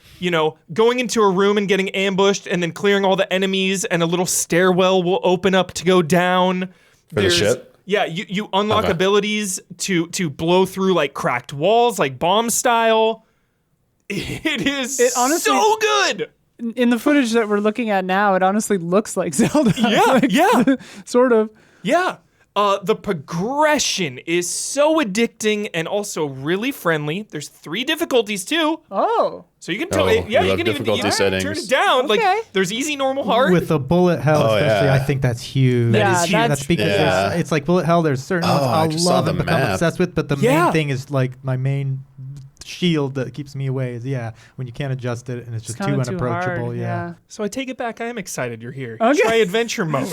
going into a room and getting ambushed and then clearing all the enemies, and a little stairwell will open up to go down. For the ship? Yeah, you unlock Okay. abilities to blow through like cracked walls, like bomb style. It is honestly- so good. In the footage that we're looking at now, it honestly looks like Zelda. Yeah, yeah. Sort of. Yeah. The progression is so addicting and also really friendly. There's 3 difficulties too. Oh. So you can tell Oh, it. Yeah, you you love can even difficulty settings. turn it down. Okay. Like there's easy, normal, hard. With the bullet hell, Oh, especially, yeah. I think that's huge. Yeah, is huge. That's because Yeah. it's like bullet hell. There's certain ones I I'll just saw love the and become map. obsessed with, but the Yeah. main thing is like my main shield that keeps me away is when you can't adjust it and it's just too kinda too unapproachable. hard, yeah. So I take it back. I am excited you're here. Okay. Try adventure mode.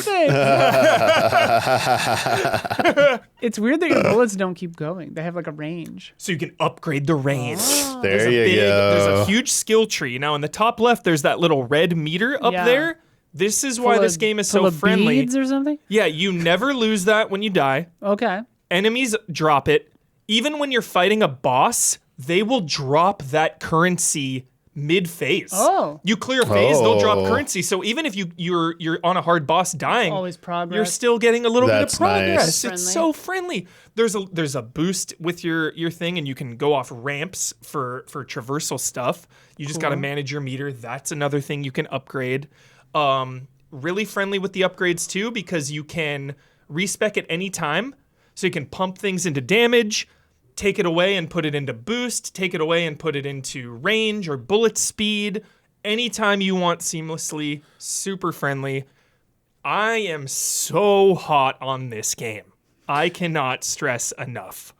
It's weird that your bullets don't keep going. They have like a range. So you can upgrade the range. There you There's go. a huge skill tree. Now in the top left, there's that little red meter up Yeah. there. This is why Full this of- game is full so of friendly. beads or something? Yeah, you never lose that when you die. Okay. Enemies drop it. Even when you're fighting a boss, they will drop that currency mid-phase. Oh. You clear a phase, they'll drop Oh. currency. So even if you're on a hard boss dying, Always progress. you're still getting a little That's bit of progress. nice. It's Friendly. so friendly. There's a boost with your thing, and you can go off ramps for traversal stuff. You just got to manage your meter. That's another thing you can upgrade. Really friendly with the upgrades too, because you can respec at any time. So you can pump things into damage. take it away and put it into boost, take it away and put it into range or bullet speed. Anytime you want seamlessly, super friendly. I am so hot on this game. I cannot stress enough.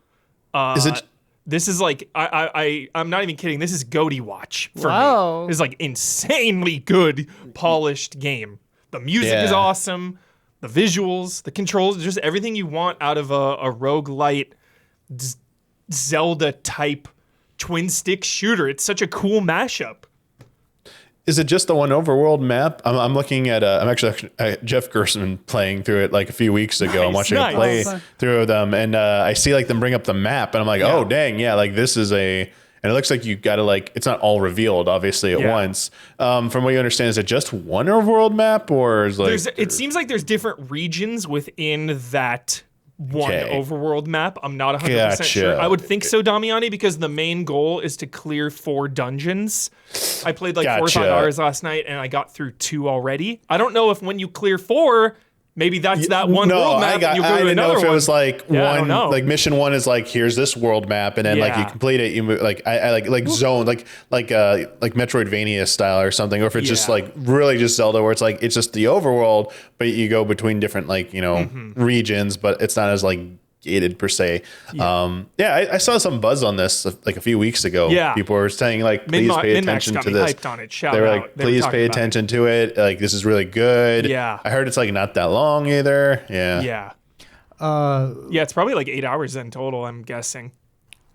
Is it? This is like I'm not even kidding. This is Goaty Watch for Wow. me. It's like insanely good, polished game. The music is Yeah. awesome. The visuals, the controls, just everything you want out of a roguelite Zelda type twin stick shooter. It's such a cool mashup. Is it just the one overworld map? I'm looking at I'm actually Jeff Gerstmann playing through it like a few weeks ago. I'm watching him play through them, and I see like them bring up the map, and I'm like, oh dang, yeah, like this is and it looks like you got to like it's not all revealed obviously at once. From what you understand, is it just one overworld map, or is like it seems like there's different regions within that one overworld map. I'm not 100% sure. I would think so, Damiani, because the main goal is to clear 4 dungeons. I played like 4 or 5 hours last night, and I got through 2 already. I don't know if when you clear 4, maybe that's that one world map. And you'll go I to didn't know if one. it was like I don't know. like mission 1 is like here's this world map, and then like you complete it, you move like I like zone like Metroidvania style or something, or if it's just like really just Zelda where it's like it's just the overworld, but you go between different like regions, but it's not as like gated per se. I saw some buzz on this like a few weeks ago. People were saying like please pay attention to this. Hyped on it. They were like please pay attention to it. Like this is really good. I heard it's like not that long either. It's probably like 8 hours in total, I'm guessing.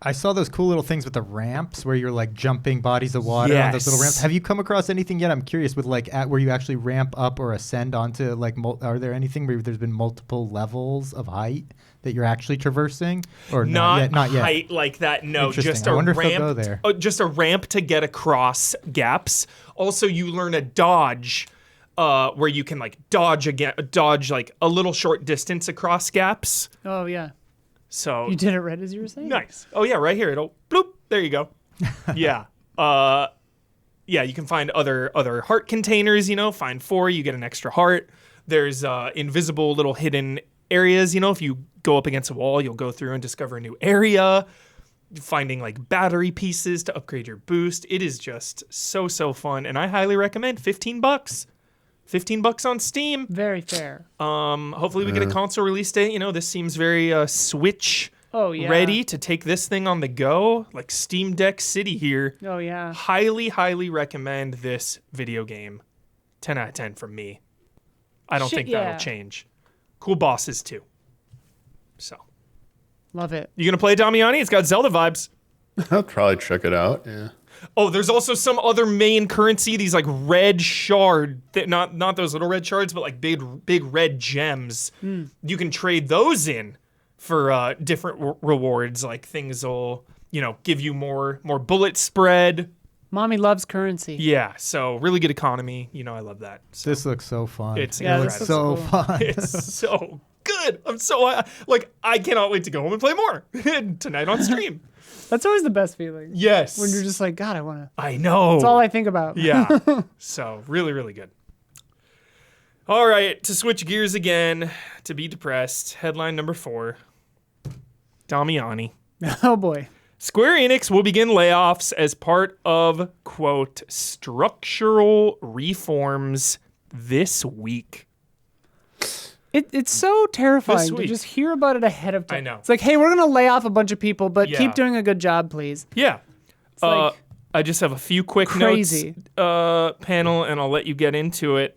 I saw those cool little things with the ramps where you're like jumping bodies of water on those little ramps. Have you come across anything yet? I'm curious with like where you actually ramp up or ascend onto like, are there anything where there's been multiple levels of height that you're actually traversing? Or not yet. Height like that. No, just I a wonder if they'll ramp. go there. Just a ramp to get across gaps. Also, you learn a dodge where you can like dodge like a little short distance across gaps. Oh, yeah. So you did it right as you were saying. Nice. Oh yeah, right here. It'll bloop. There you go. Yeah. You can find other heart containers. Find 4, you get an extra heart. There's invisible little hidden areas. If you go up against a wall, you'll go through and discover a new area. Finding like battery pieces to upgrade your boost. It is just so fun, and I highly recommend. $15. $15 on Steam. Very fair. Hopefully we get a console release date. This seems very Switch ready to take this thing on the go. Like Steam Deck City here. Oh, yeah. Highly recommend this video game. 10 out of 10 from me. I don't think that'll change. Cool bosses too. So. Love it. You gonna play Damiani? It's got Zelda vibes. I'll probably check it out. Yeah. Oh, there's also some other main currency, these like red shard, not those little red shards, but like big red gems. You can trade those in for different rewards, like things will, give you more bullet spread. Mommy loves currency. Yeah, so really good economy. I love that. So this looks so fun. It's incredible. so fun. It's so good. I'm so I cannot wait to go home and play more tonight on stream. That's always the best feeling. Yes. When you're just like, God, I want to. I know. That's all I think about. Yeah. So really good. All right, to switch gears again, to be depressed. Headline number 4. Damiani. Oh boy. Square Enix will begin layoffs as part of, quote, structural reforms this week. It's so terrifying to just hear about it ahead of time. I know. It's like, hey, we're going to lay off a bunch of people, but Yeah. keep doing a good job, please. Yeah. It's like I just have a few quick crazy. notes, panel, and I'll let you get into it.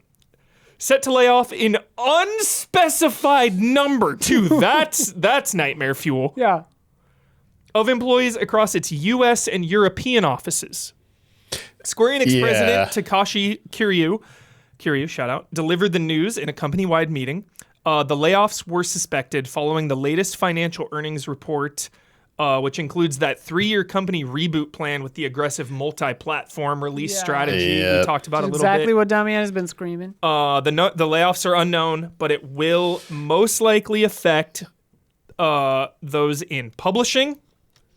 Set to lay off an unspecified number, too. That's nightmare fuel. Yeah. Of employees across its U.S. and European offices. Square Enix president Takashi Kiryu, shout out, delivered the news in a company-wide meeting. The layoffs were suspected following the latest financial earnings report, which includes that 3-year company reboot plan with the aggressive multi-platform release strategy we talked about a little bit. Exactly what Damian has been screaming. The layoffs are unknown, but it will most likely affect those in publishing,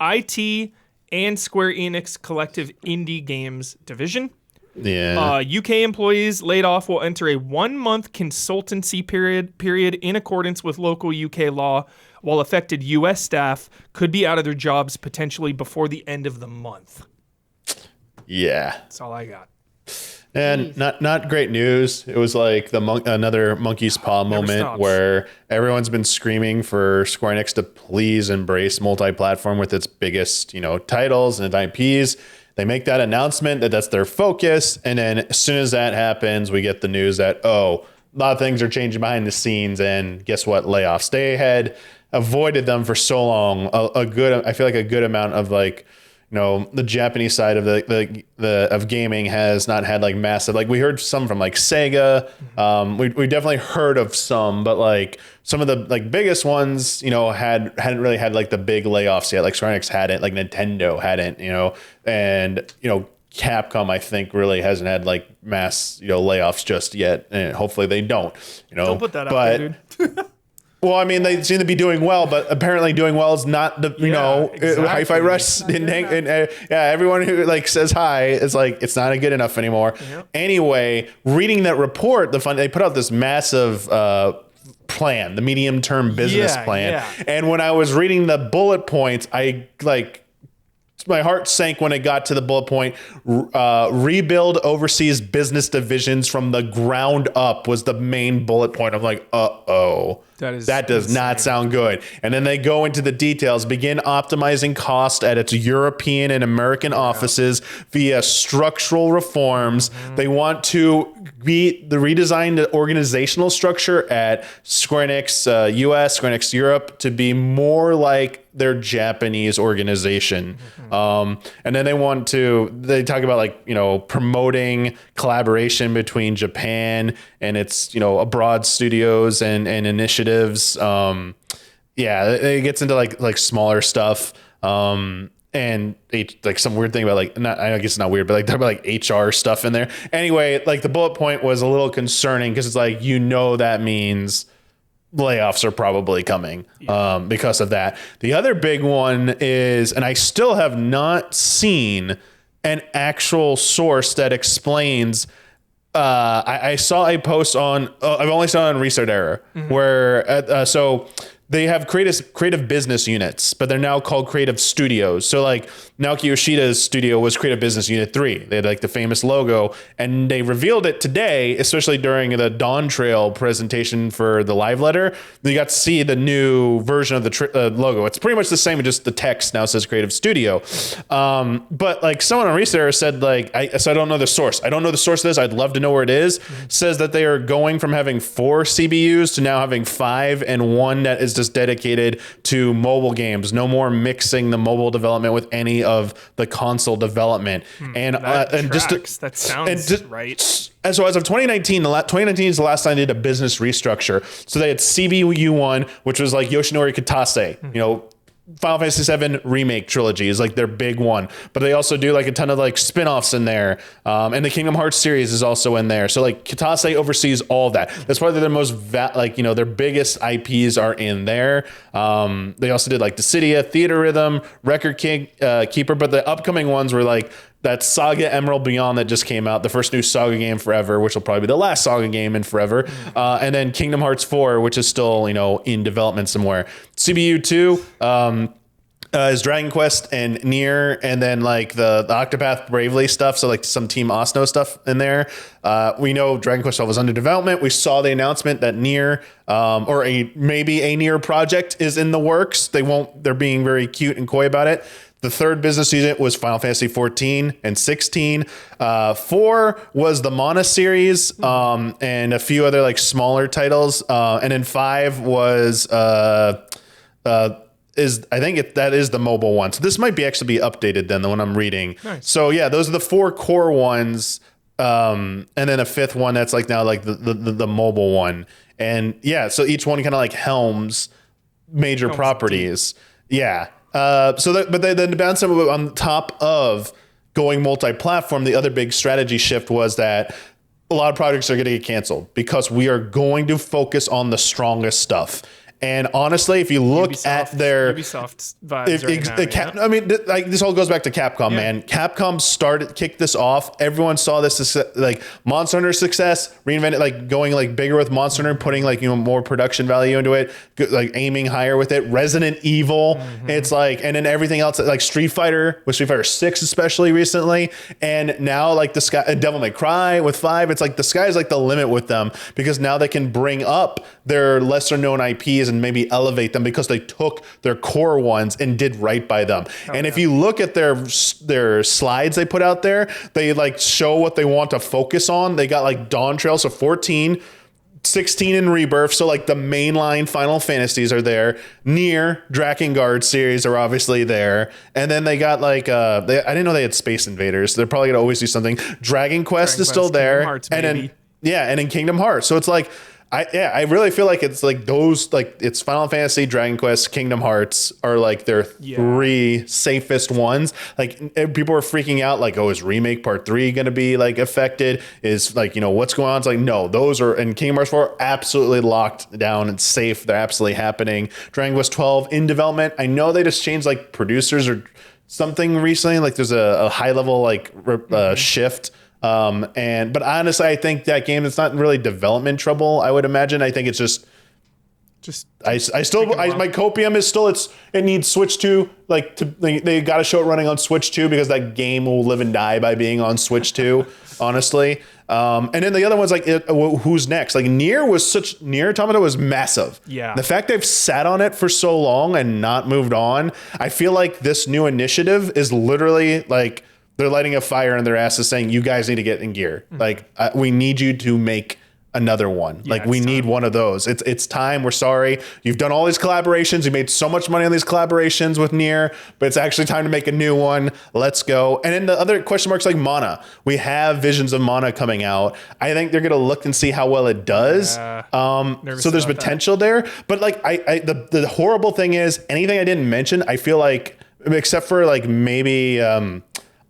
IT, and Square Enix collective indie games division. Yeah. UK employees laid off will enter a 1-month consultancy period in accordance with local UK law. while affected U.S. staff could be out of their jobs potentially before the end of the month. Yeah. That's all I got. And not great news. It was like another monkey's paw moment stops. where everyone's been screaming for Square Enix to please embrace multi-platform with its biggest, titles and IPs. They make that announcement that that's their focus, and then as soon as that happens, we get the news that a lot of things are changing behind the scenes, and guess what? Layoffs. They had avoided them for so long. I feel like a good amount of the Japanese side of the gaming has not had like massive, like we heard some from like Sega. We definitely heard of some, but like some of the like biggest ones, hadn't really had like the big layoffs yet. Like Square Enix hadn't, like Nintendo hadn't, and Capcom I think really hasn't had like mass layoffs just yet, and hopefully they don't. Don't put that out there, dude. Well, I mean, they seem to be doing well, but apparently doing well is not the, exactly. Hi-Fi Rush. Everyone who like says hi is like, it's not good enough anymore. Yep. Anyway, reading that report, they put out this massive plan, the medium-term business plan. Yeah. And when I was reading the bullet points, my heart sank when it got to the bullet point. Rebuild overseas business divisions from the ground up was the main bullet point. I'm like, that does not sound good. And then they go into the details, begin optimizing cost at its European and American offices via structural reforms. They want to redesign the organizational structure at Square Enix US, Square Enix Europe to be more like their Japanese organization. And then they talk about promoting collaboration between Japan and its, abroad studios and initiatives. It gets into like smaller stuff. And like some weird thing about I guess it's not weird, but like talk about like HR stuff in there. Anyway, like the bullet point was a little concerning because it's like, that means layoffs are probably coming because of that. The other big one is, and I still have not seen an actual source that explains. I saw a post on. I've only saw it on Reset Error where they have creative business units, but they're now called creative studios. So like Naoki Yoshida's studio was Creative Business Unit 3. They had like the famous logo, and they revealed it today, especially during the Dawn Trail presentation for the live letter. You got to see the new version of the logo. It's pretty much the same, just the text now says Creative Studio. But like someone on Research said, I don't know the source. I don't know the source of this. I'd love to know where it is. Says that they are going from having 4 CBUs to now having 5, and one that is just dedicated to mobile games. No more mixing the mobile development with any of the console development. That sounds right. And so as of 2019, 2019 is the last time they did a business restructure. So they had CBU1, which was like Yoshinori Kitase, Final Fantasy VII Remake trilogy is like their big one, but they also do like a ton of like spin-offs in there. And the Kingdom Hearts series is also in there. So like Kitase oversees all of that. That's probably their most their biggest IPs are in there. They also did like Dissidia, Theater Rhythm, Record Keeper, but the upcoming ones were like that Saga Emerald Beyond that just came out, the first new Saga game forever, which will probably be the last Saga game in forever. And then Kingdom Hearts 4, which is still, in development somewhere. CBU 2 is Dragon Quest and Nier, and then like the Octopath Bravely stuff. So like some Team Osno stuff in there. We know Dragon Quest 12 was under development. We saw the announcement that Nier, maybe a Nier project is in the works. They're being very cute and coy about it. The third business unit was Final Fantasy 14 and 16. 4 was the Mana series, and a few other like smaller titles. And then 5 was that is the mobile one. So this might actually be updated than the one I'm reading. Nice. So yeah, those are the 4 core ones. And then a 5th one that's like now like the mobile one. And yeah, so each one kind of like helms major properties. Deep. Yeah. But then to bounce on top of going multi-platform, the other big strategy shift was that a lot of projects are going to get canceled because we are going to focus on the strongest stuff. And honestly, if you look at their Ubisoft vibes I mean, like this all goes back to Capcom, man. Capcom kicked this off. Everyone saw this like Monster Hunter success, reinvented, like going like bigger with Monster Hunter, putting like more production value into it, like aiming higher with it. Resident Evil, it's like, and then everything else like Street Fighter with Street Fighter 6 especially recently, and now like the sky, Devil May Cry with 5. It's like the sky's like the limit with them because now they can bring up their lesser known IPs and maybe elevate them because they took their core ones and did right by them. If you look at their slides they put out there, they like show what they want to focus on. They got like Dawn Trail, so 14, 16 in Rebirth, so like the mainline Final Fantasies are there. Nier, Drakengard series are obviously there, and then they got like I didn't know they had Space Invaders. They're probably gonna always do something. Dragon Quest is still there, Hearts, and maybe. then Kingdom Hearts. So it's like I really feel like it's like those, like it's Final Fantasy, Dragon Quest, Kingdom Hearts are like their three safest ones. Like people are freaking out like, oh, is Remake Part 3 going to be like affected? Is like, what's going on? It's like, no, those are, and Kingdom Hearts 4 absolutely locked down and safe. They're absolutely happening. Dragon Quest 12 in development. I know they just changed like producers or something recently. Like there's a high level like shift. But honestly, I think that game, it's not really development trouble. I would imagine. I think it's just my copium is still, it needs Switch 2. Like they got to show it running on Switch 2 because that game will live and die by being on Switch 2, honestly. And then the other one's like, who's next? Like Nier Automata was massive. Yeah. The fact they've sat on it for so long and not moved on, I feel like this new initiative is literally like, they're lighting a fire in their asses saying, you guys need to get in gear. Like, we need you to make another one. Like, we need one of those. It's time. We're sorry. You've done all these collaborations. You made so much money on these collaborations with Nier, but it's actually time to make a new one. Let's go. And then the other question marks like Mana. We have visions of Mana coming out. I think they're going to look and see how well it does. So there's potential there. But like, the horrible thing is, anything I didn't mention, I feel like, except for like maybe,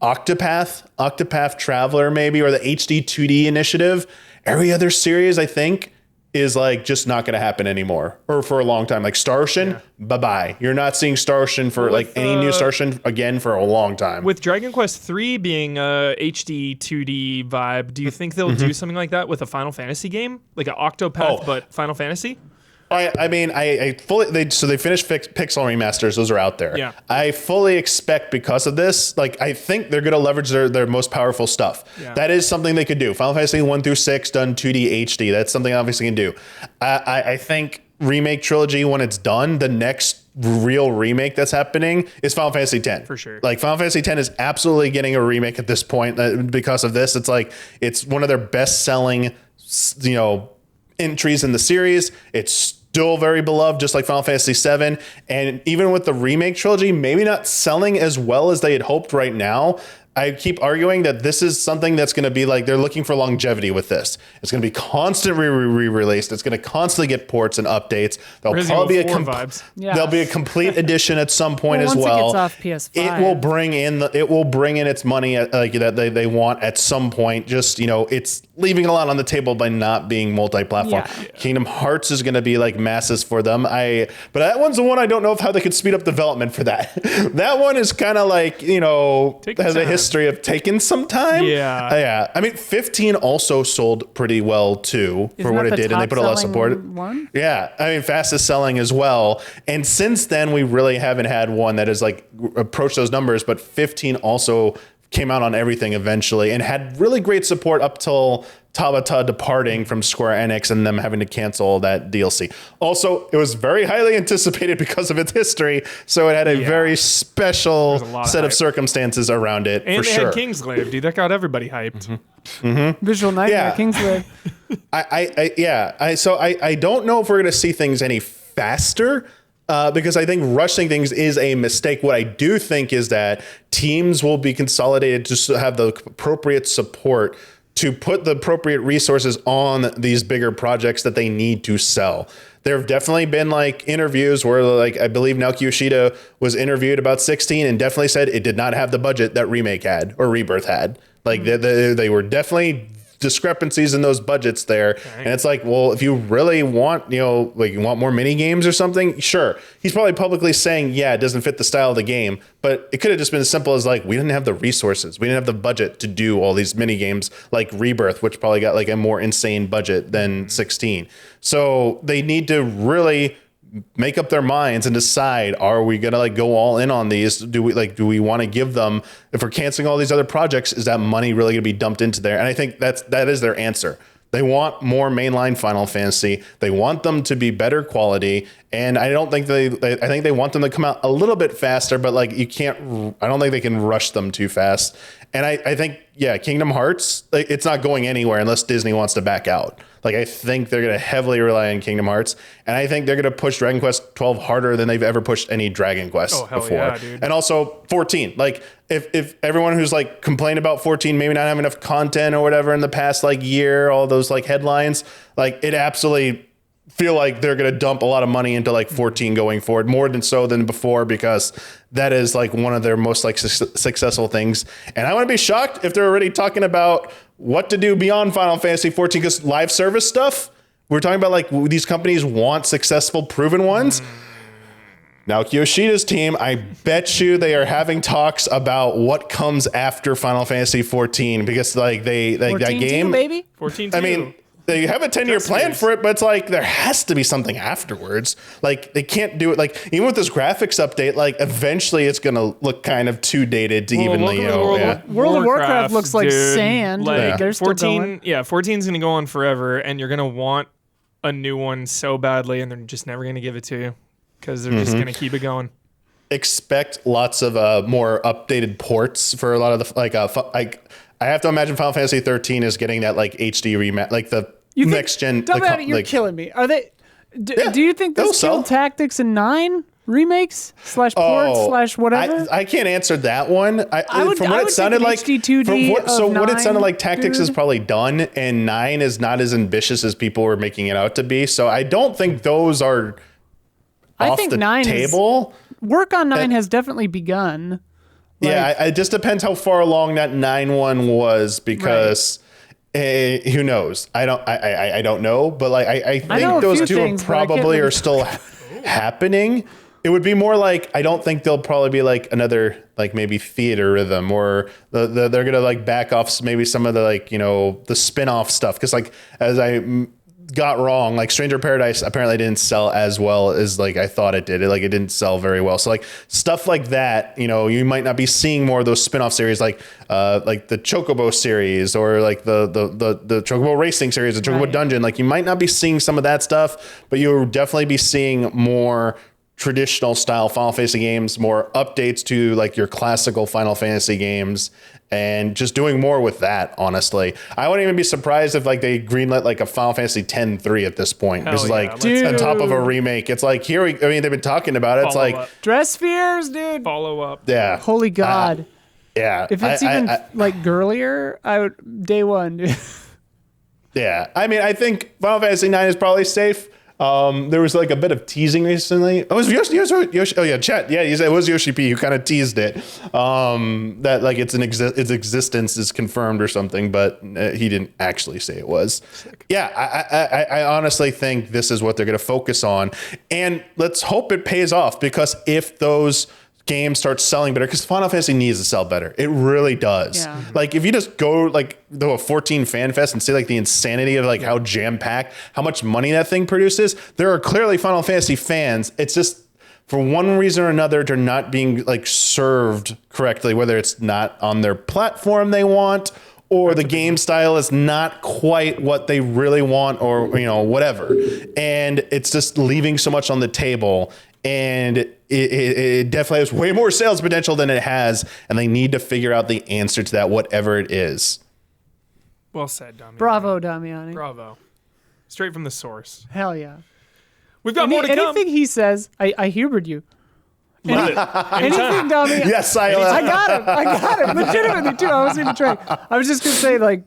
Octopath Traveler maybe, or the HD 2D initiative, every other series I think is like just not going to happen anymore, or for a long time. Like Star Ocean, bye-bye. You're not seeing Star Ocean for like any new Star Ocean again for a long time. With Dragon Quest 3 being a HD 2D vibe, do you think they'll do something like that with a Final Fantasy game? Like an Octopath, but Final Fantasy? I fully, they finished Pixel remasters. Those are out there. Yeah. I fully expect because of this, like, I think they're going to leverage their most powerful stuff. Yeah. That is something they could do. Final Fantasy 1 through 6 done 2D HD. That's something obviously can do. I think Remake Trilogy, when it's done, the next real remake that's happening is Final Fantasy X. For sure. Like Final Fantasy X is absolutely getting a remake at this point because of this. It's like, it's one of their best selling, entries in the series. It's still very beloved, just like Final Fantasy VII. And even with the remake trilogy, maybe not selling as well as they had hoped right now. I keep arguing that this is something that's going to be like, they're looking for longevity with this. It's going to be constantly re-released. It's going to constantly get ports and updates. There'll probably be there'll be a complete edition at some point as well. Once it gets off PS5, it will bring in its money that they want at some point. Just, it's leaving a lot on the table by not being multi-platform. Yeah. Kingdom Hearts is going to be like masses for them. But that one's the one I don't know how they could speed up development for that. That one is kind of like, has a history of taking some time. Yeah. I mean, 15 also sold pretty well too for what it did, and they put a lot of support. One? Yeah. I mean, fastest selling as well. And since then, we really haven't had one that has like approached those numbers, but 15 also came out on everything eventually and had really great support up till Tabata departing from Square Enix and them having to cancel that DLC. Also, it was very highly anticipated because of its history, so it had a very special set of circumstances around it, and for sure. And Kingsglaive, dude, that got everybody hyped. Visual Nightmare, Kingsglaive. So I don't know if we're going to see things any faster, because I think rushing things is a mistake. What I do think is that teams will be consolidated to have the appropriate support to put the appropriate resources on these bigger projects that they need to sell. There have definitely been like interviews where like, I believe Naoki Yoshida was interviewed about 16 and definitely said it did not have the budget that Remake had or Rebirth had. Like they were definitely discrepancies in those budgets there. And it's like, well, if you really want, like you want more mini games or something, sure. He's probably publicly saying, yeah, it doesn't fit the style of the game, but it could have just been as simple as like, we didn't have the resources. We didn't have the budget to do all these mini games like Rebirth, which probably got like a more insane budget than 16. So they need to really make up their minds and decide, are we going to like go all in on these? Do we want to give them, if we're canceling all these other projects, is that money really going to be dumped into there? And I think that is their answer. They want more mainline Final Fantasy. They want them to be better quality. And I think they want them to come out a little bit faster, but like I don't think they can rush them too fast. And I think, Kingdom Hearts, like, it's not going anywhere unless Disney wants to back out. Like, I think they're going to heavily rely on Kingdom Hearts, and I think they're going to push Dragon Quest 12 harder than they've ever pushed any Dragon Quest before. Yeah, dude. And also 14. Like, if everyone who's like complained about 14 maybe not having enough content or whatever in the past like year, all those like headlines, like it absolutely feel like they're going to dump a lot of money into like 14 going forward, more than before, because that is like one of their most like successful things. And I wouldn't be shocked if they're already talking about what to do beyond Final Fantasy 14, because live service stuff, we're talking about like these companies want successful proven ones. Naoki Yoshida's team, I bet you they are having talks about what comes after Final Fantasy 14, because like that game, baby. 14. I mean, they have a 10-year plan for it, but it's like there has to be something afterwards. Like they can't do it. Like even with this graphics update, like eventually it's gonna look kind of too dated to evenly, World of Warcraft looks like sand. Like they're still 14, going. yeah, 14 is gonna go on forever, and you're gonna want a new one so badly, and they're just never gonna give it to you because they're just gonna keep it going. Expect lots of more updated ports for a lot of the I have to imagine Final Fantasy 13 is getting that like HD rematch, like the next gen. You're killing me. Are they? Do you think this killed Tactics and 9 remakes / ports / whatever? I can't answer that one. From what it sounded like, what it sounded like, Tactics is probably done, and 9 is not as ambitious as people were making it out to be. So I don't think those are off the table. Work on 9 has definitely begun. It just depends how far along that 9.1 was, because who knows? I don't know, but like I think those two probably are still happening. It would be more like, I don't think there'll probably be like another like maybe theater rhythm, or they're gonna like back off maybe some of the like the spin-off stuff, because like as I got wrong, like Stranger Paradise apparently didn't sell as well as like I thought it did. It didn't sell very well. So like stuff like that, you might not be seeing more of those spin-off series like the Chocobo series, or like the Chocobo Racing series, the Chocobo Dungeon. Like you might not be seeing some of that stuff, but you'll definitely be seeing more traditional style Final Fantasy games, more updates to like your classical Final Fantasy games, and just doing more with that. Honestly, I wouldn't even be surprised if like they greenlit like a Final Fantasy X-3 at this point. This is like on top of a remake. It's like they've been talking about it. It's like Dress Spheres, dude. Follow up. Yeah. Holy God. Yeah. If it's like girlier, I would day one, dude. Yeah. I mean, I think Final Fantasy IX is probably safe. There was like a bit of teasing recently. Oh, it was Yoshi. Oh yeah, chat. Yeah, it was Yoshi P who kind of teased it. That like its existence is confirmed or something, but he didn't actually say it was. Sick. Yeah, I honestly think this is what they're going to focus on, and let's hope it pays off, because if those game starts selling better, because Final Fantasy needs to sell better. It really does. Yeah. Like if you just go like to a 14 fan fest and see like the insanity of like how jam-packed, how much money that thing produces, there are clearly Final Fantasy fans. It's just for one reason or another, they're not being like served correctly, whether it's not on their platform they want, or the game style is not quite what they really want, or whatever. And it's just leaving so much on the table. And it definitely has way more sales potential than it has, and they need to figure out the answer to that, whatever it is. Well said, Damiani. Bravo, Damiani. Bravo. Straight from the source. Hell yeah. We've got more to come. Anything he says, I humored you. Anything, Damiani. Yes, I got him. Legitimately, too. I wasn't even trying. I was just going to say, like,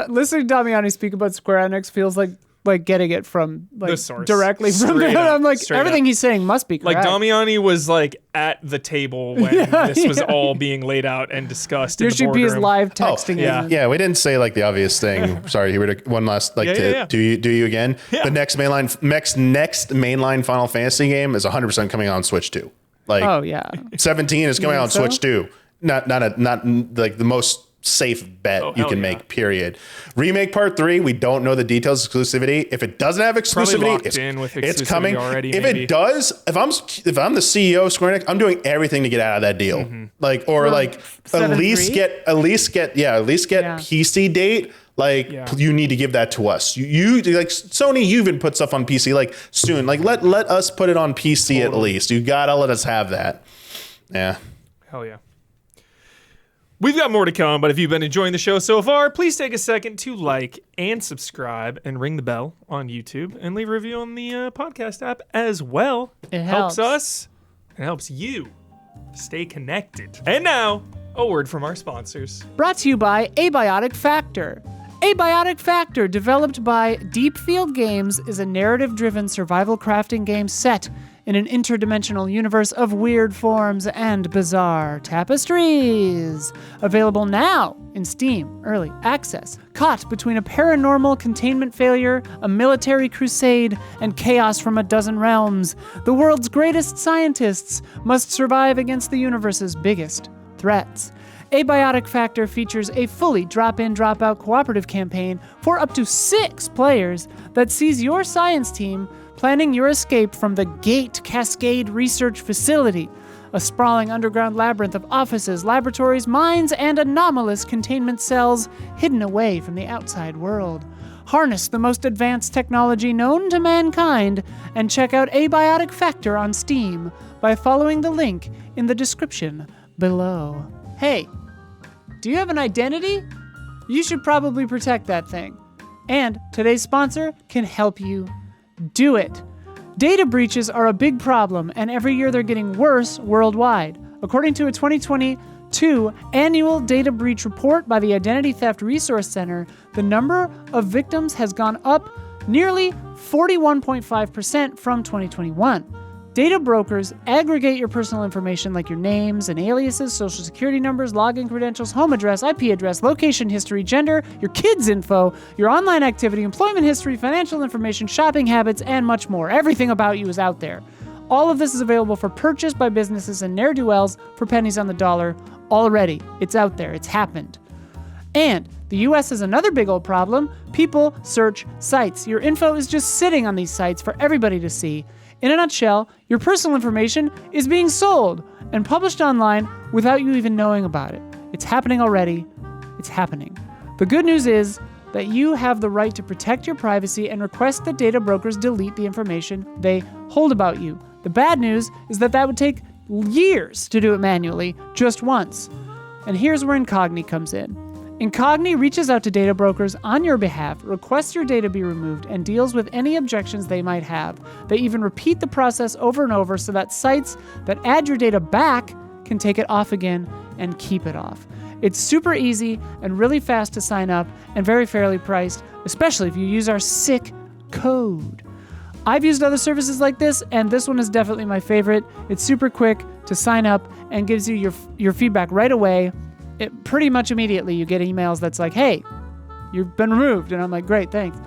listening to Damiani speak about Square Enix feels like like getting it from like The source. directly from Straight there. up. I'm like, Straight everything up. he's saying must be Like correct. Damiani was like at the table when this was all being laid out and discussed. There in the should be his boardroom. live texting. yeah. him. Yeah, we didn't say like the obvious thing. Sorry, Hubert. One last like Yeah. do you again? Yeah. The next mainline Final Fantasy game is 100% coming out on Switch 2. Like Oh yeah. 17 is coming out on so? Switch 2. Not like the most safe bet you hell can yeah. make, period. Remake Part 3, we don't know the details of exclusivity. If it doesn't have exclusivity, locked in with it's exclusivity coming. already, If maybe. it does, if I'm the CEO of Square Enix, I'm doing everything to get out of that deal. Mm-hmm. Like or like at 7.3? least get PC date. Like you need to give that to us. You like Sony, you even put stuff on PC like soon. Like let us put it on PC at least. You gotta let us have that. Yeah. Hell yeah. We've got more to come, but if you've been enjoying the show so far, please take a second to like and subscribe and ring the bell on YouTube and leave a review on the podcast app as well. It helps helps. us and helps you stay connected. And now, a word from our sponsors. Brought to you by Abiotic Factor. Abiotic Factor, developed by Deep Field Games, is a narrative-driven survival crafting game set in an interdimensional universe of weird forms and bizarre tapestries. Available now in Steam Early Access. Caught between a paranormal containment failure, a military crusade, and chaos from a dozen realms, the world's greatest scientists must survive against the universe's biggest threats. Abiotic Factor features a fully drop-in, drop-out cooperative campaign for up to 6 players that sees your science team planning your escape from the Gate Cascade Research Facility, a sprawling underground labyrinth of offices, laboratories, mines, and anomalous containment cells hidden away from the outside world. Harness the most advanced technology known to mankind and check out Abiotic Factor on Steam by following the link in the description below. Hey, do you have an identity? You should probably protect that thing. And today's sponsor can help you do it. Data breaches are a big problem, and every year they're getting worse worldwide. According to a 2022 annual data breach report by the Identity Theft Resource Center, the number of victims has gone up nearly 41.5% from 2021. Data brokers aggregate your personal information like your names and aliases, social security numbers, login credentials, home address, IP address, location history, gender, your kids' info, your online activity, employment history, financial information, shopping habits, and much more. Everything about you is out there. All of this is available for purchase by businesses and ne'er-do-wells for pennies on the dollar already. It's out there. It's happened. And the US has another big old problem. People search sites. Your info is just sitting on these sites for everybody to see. In a nutshell, your personal information is being sold and published online without you even knowing about it. It's happening already. It's happening. The good news is that you have the right to protect your privacy and request that data brokers delete the information they hold about you. The bad news is that would take years to do it manually, just once. And here's where Incogni comes in. Incogni reaches out to data brokers on your behalf, requests your data be removed, and deals with any objections they might have. They even repeat the process over and over so that sites that add your data back can take it off again and keep it off. It's super easy and really fast to sign up and very fairly priced, especially if you use our sick code. I've used other services like this, and this one is definitely my favorite. It's super quick to sign up and gives you your feedback right away. Pretty much immediately you get emails that's like, hey, you've been removed. And I'm like, great, thanks.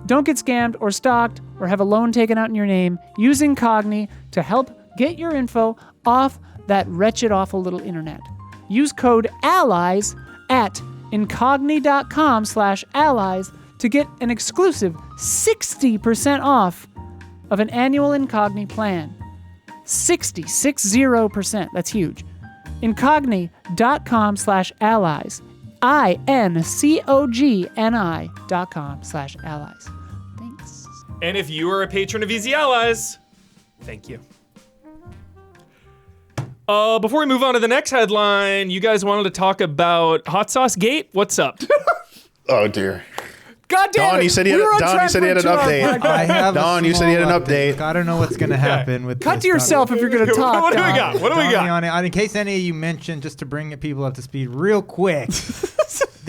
Don't get scammed or stalked or have a loan taken out in your name. Use Incogni to help get your info off that wretched, awful little internet. Use code ALLIES at incogni.com/allies to get an exclusive 60% off of an annual Incogni plan. 60%. That's huge. Incogni.com/allies. INCOGNI.com/allies. Thanks. And if you are a patron of Easy Allies, thank you. Before we move on to the next headline, you guys wanted to talk about Hot Sauce Gate? What's up? Oh dear. God damn Don, it. you said he had, Don, you said he had an update. I have Don, you said he had an update. I don't know what's going to happen with Cut this to yourself if you're going to talk. What do we Don. got? What do we got? In case any of you mentioned, just to bring people up to speed real quick,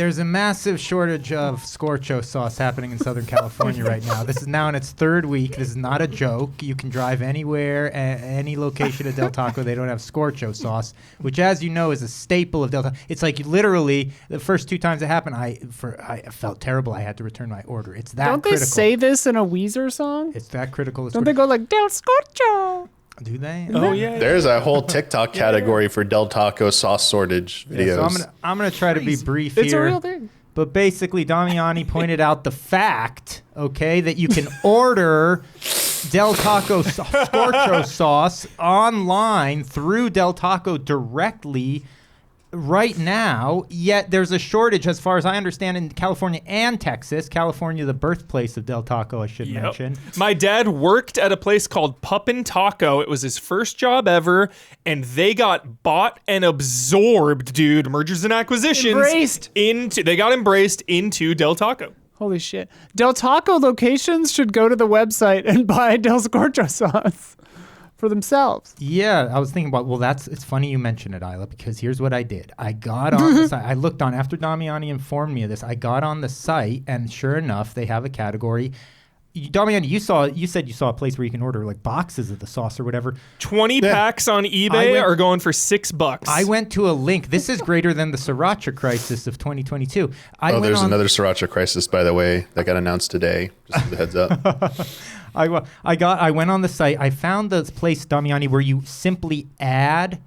There's a massive shortage of scorcho sauce happening in Southern California right now. This is now in its third week. This is not a joke. You can drive anywhere, any location at Del Taco. They don't have scorcho sauce, which, as you know, is a staple of Del Taco. It's like literally the first 2 times it happened, I felt terrible. I had to return my order. It's that Don't critical. they say this in a Weezer song? It's that critical. Don't they go like Del Scorcho? Do they? Oh yeah. There's a whole TikTok category for Del Taco sauce shortage videos. So I'm gonna try to be brief It's here. a real thing. But basically, Damiani pointed out the fact, okay, that you can order Del Taco scorcho sauce online through Del Taco directly right now, yet there's a shortage, as far as I understand, in California and Texas. California, the birthplace of Del Taco, I should mention. My dad worked at a place called Puppin' Taco. It was his first job ever, and they got bought and absorbed, dude. Mergers and acquisitions. They got embraced into Del Taco. Holy shit. Del Taco locations should go to the website and buy Del Scorcho sauce for themselves. Yeah, I was thinking about, it's funny you mention it, Isla, because here's what I did. I got on the site. I looked on, after Damiani informed me of this, I got on the site, and sure enough, they have a category. Damiani, you said you saw a place where you can order like boxes of the sauce or whatever. 20 packs on eBay are going for $6. I went to a link. This is greater than the sriracha crisis of 2022. There's another sriracha crisis, by the way, that got announced today. Just as a heads up. I went on the site. I found this place, Damiani, where you simply add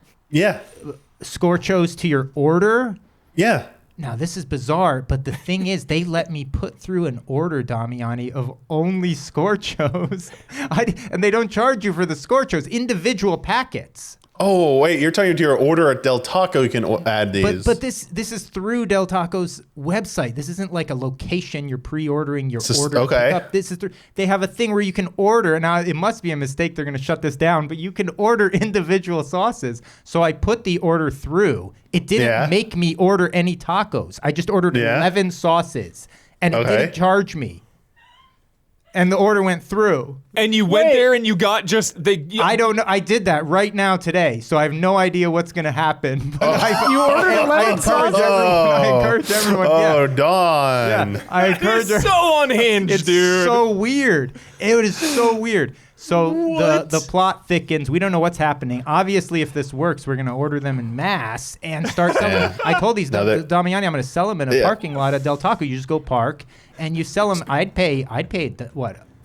scorchos to your order. Yeah. Now, this is bizarre, but the thing is, they let me put through an order, Damiani, of only scorchos. And they don't charge you for the scorchos, individual packets. Oh, wait, you're talking to your order at Del Taco, you can add these. But this is through Del Taco's website. This isn't like a location you're pre-ordering your order. Okay. Up. This is they have a thing where you can order. Now, it must be a mistake. They're going to shut this down, but you can order individual sauces. So I put the order through. It didn't make me order any tacos. I just ordered 11 sauces, and it didn't charge me. And the order went through. And you went there and you got I don't know. I did that right now today, so I have no idea what's going to happen. But You ordered 11 sauces? I encourage everyone. Oh, Dawn. Yeah, I encourage It's so unhinged, It's dude. so weird. It is so weird. So the plot thickens. We don't know what's happening. Obviously, if this works, we're going to order them in mass and start selling them. I told these Damiani, I'm going to sell them in a parking lot at Del Taco. You just go park and you sell them. I'd pay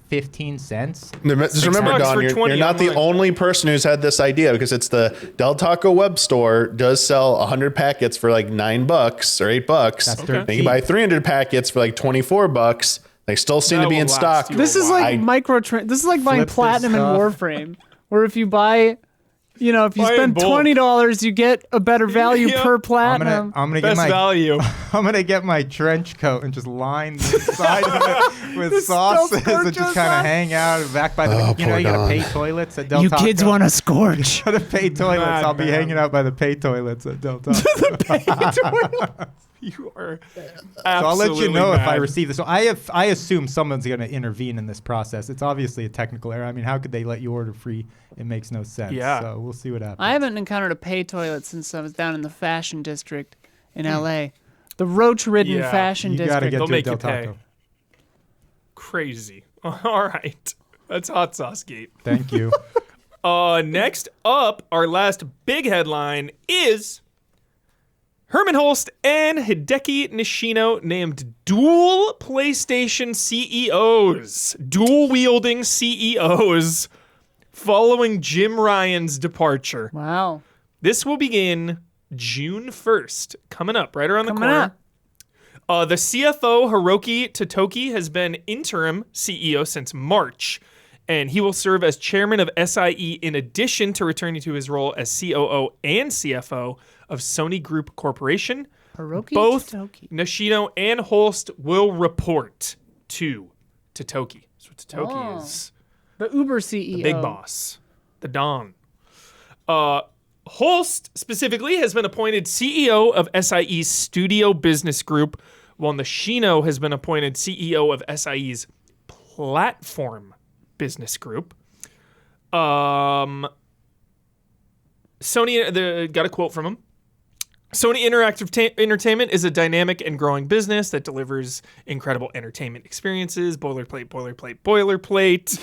15 cents. Just remember, Don, you're not the only person who's had this idea, because it's the Del Taco web store does sell 100 packets for like $9 or $8. That's They can buy 300 packets for like $24. They still seem to be in stock. This is like this is like buying Flip this platinum in stuff. Warframe, where if you buy, if you Buy in spend bulk. $20, you get a better value Yeah. per platinum. I'm gonna Best value. I'm gonna get my trench coat and just line the side of it with sauces and just kind of hang out back by the. You poor gotta pay Don. toilets at Del Taco. want to scorch. Gotta pay toilets. Mad I'll be man. hanging out by the pay toilets at Del Taco. You are So I'll let you know if I mad. receive this. So I assume someone's going to intervene in this process. It's obviously a technical error. I mean, how could they let you order free? It makes no sense. Yeah. So we'll see what happens. I haven't encountered a pay toilet since I was down in the fashion district in LA. The roach-ridden Yeah. fashion You gotta district. get They'll to make Del you pay. Taco. Crazy. All right. That's Hot Sauce Gate. Thank you. Next up, our last big headline is Herman Holst and Hideki Nishino named dual PlayStation CEOs, dual-wielding CEOs, following Jim Ryan's departure. Wow. This will begin June 1st, coming up right around the Coming corner. up. The CFO, Hiroki Totoki, has been interim CEO since March, and he will serve as chairman of SIE in addition to returning to his role as COO and CFO of Sony Group Corporation. Hiroki Both Totoki. Nishino and Holst will report to Totoki. So Totoki is The Uber CEO. the big boss, the Don. Holst specifically has been appointed CEO of SIE's Studio Business Group, while Nishino has been appointed CEO of SIE's Platform Business Group. Sony got a quote from him. Sony Interactive Entertainment is a dynamic and growing business that delivers incredible entertainment experiences. Boilerplate, boilerplate, boilerplate.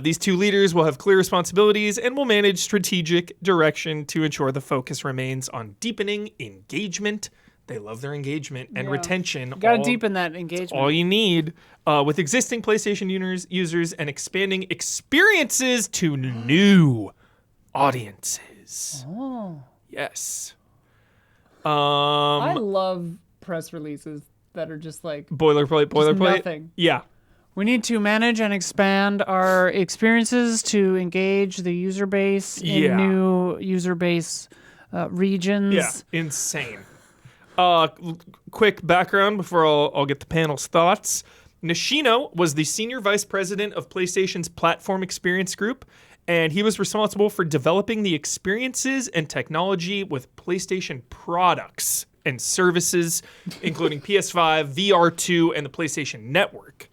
These two leaders will have clear responsibilities and will manage strategic direction to ensure the focus remains on deepening engagement. They love their engagement and retention. Got to deepen that engagement. All you need with existing PlayStation users and expanding experiences to new audiences. Oh. Yes. I love press releases that are just like Boilerplate. nothing. Yeah. We need to manage and expand our experiences to engage the user base in new user base regions. Yeah. Insane. Quick background before I'll get the panel's thoughts. Nishino was the senior vice president of PlayStation's Platform Experience Group, and he was responsible for developing the experiences and technology with PlayStation products and services, including PS5, VR2, and the PlayStation Network.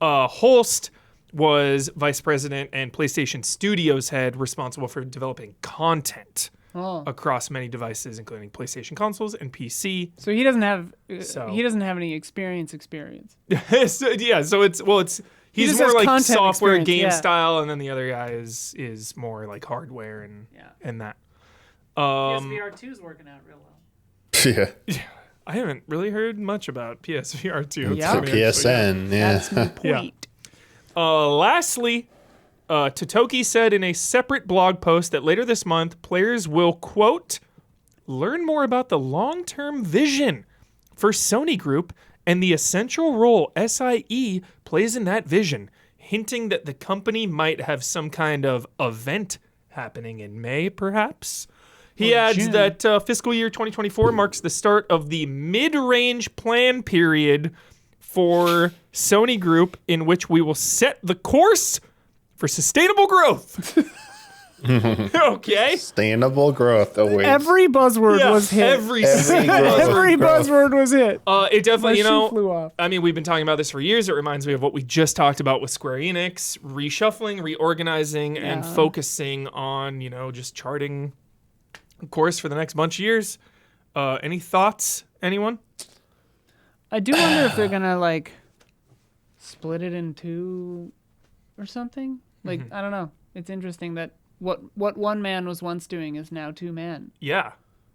Holst was vice president and PlayStation Studios head, responsible for developing content across many devices, including PlayStation consoles and PC. So he doesn't have any experience. So he's just more has like content software experience, game yeah. style, and then the other guy is more like hardware and that. PSVR 2 is working out real well. Yeah. I haven't really heard much about PSVR 2. Yeah. The PSN. Yeah. That's my point. Lastly, Totoki said in a separate blog post that later this month, players will, quote, learn more about the long-term vision for Sony Group and the essential role SIE plays in that vision, hinting that the company might have some kind of event happening in May, perhaps. He adds June. that fiscal year 2024 marks the start of the mid-range plan period for Sony Group, in which we will set the course for sustainable growth. Okay. Sustainable growth awaits. Every buzzword was hit. Every Buzzword was hit. It definitely, My shoe flew off. I mean, we've been talking about this for years. It reminds me of what we just talked about with Square Enix, reshuffling, reorganizing, and focusing on, just charting a course for the next bunch of years. Any thoughts, anyone? I do wonder if they're gonna split it in two or something. I don't know. It's interesting that what one man was once doing is now two men. Yeah.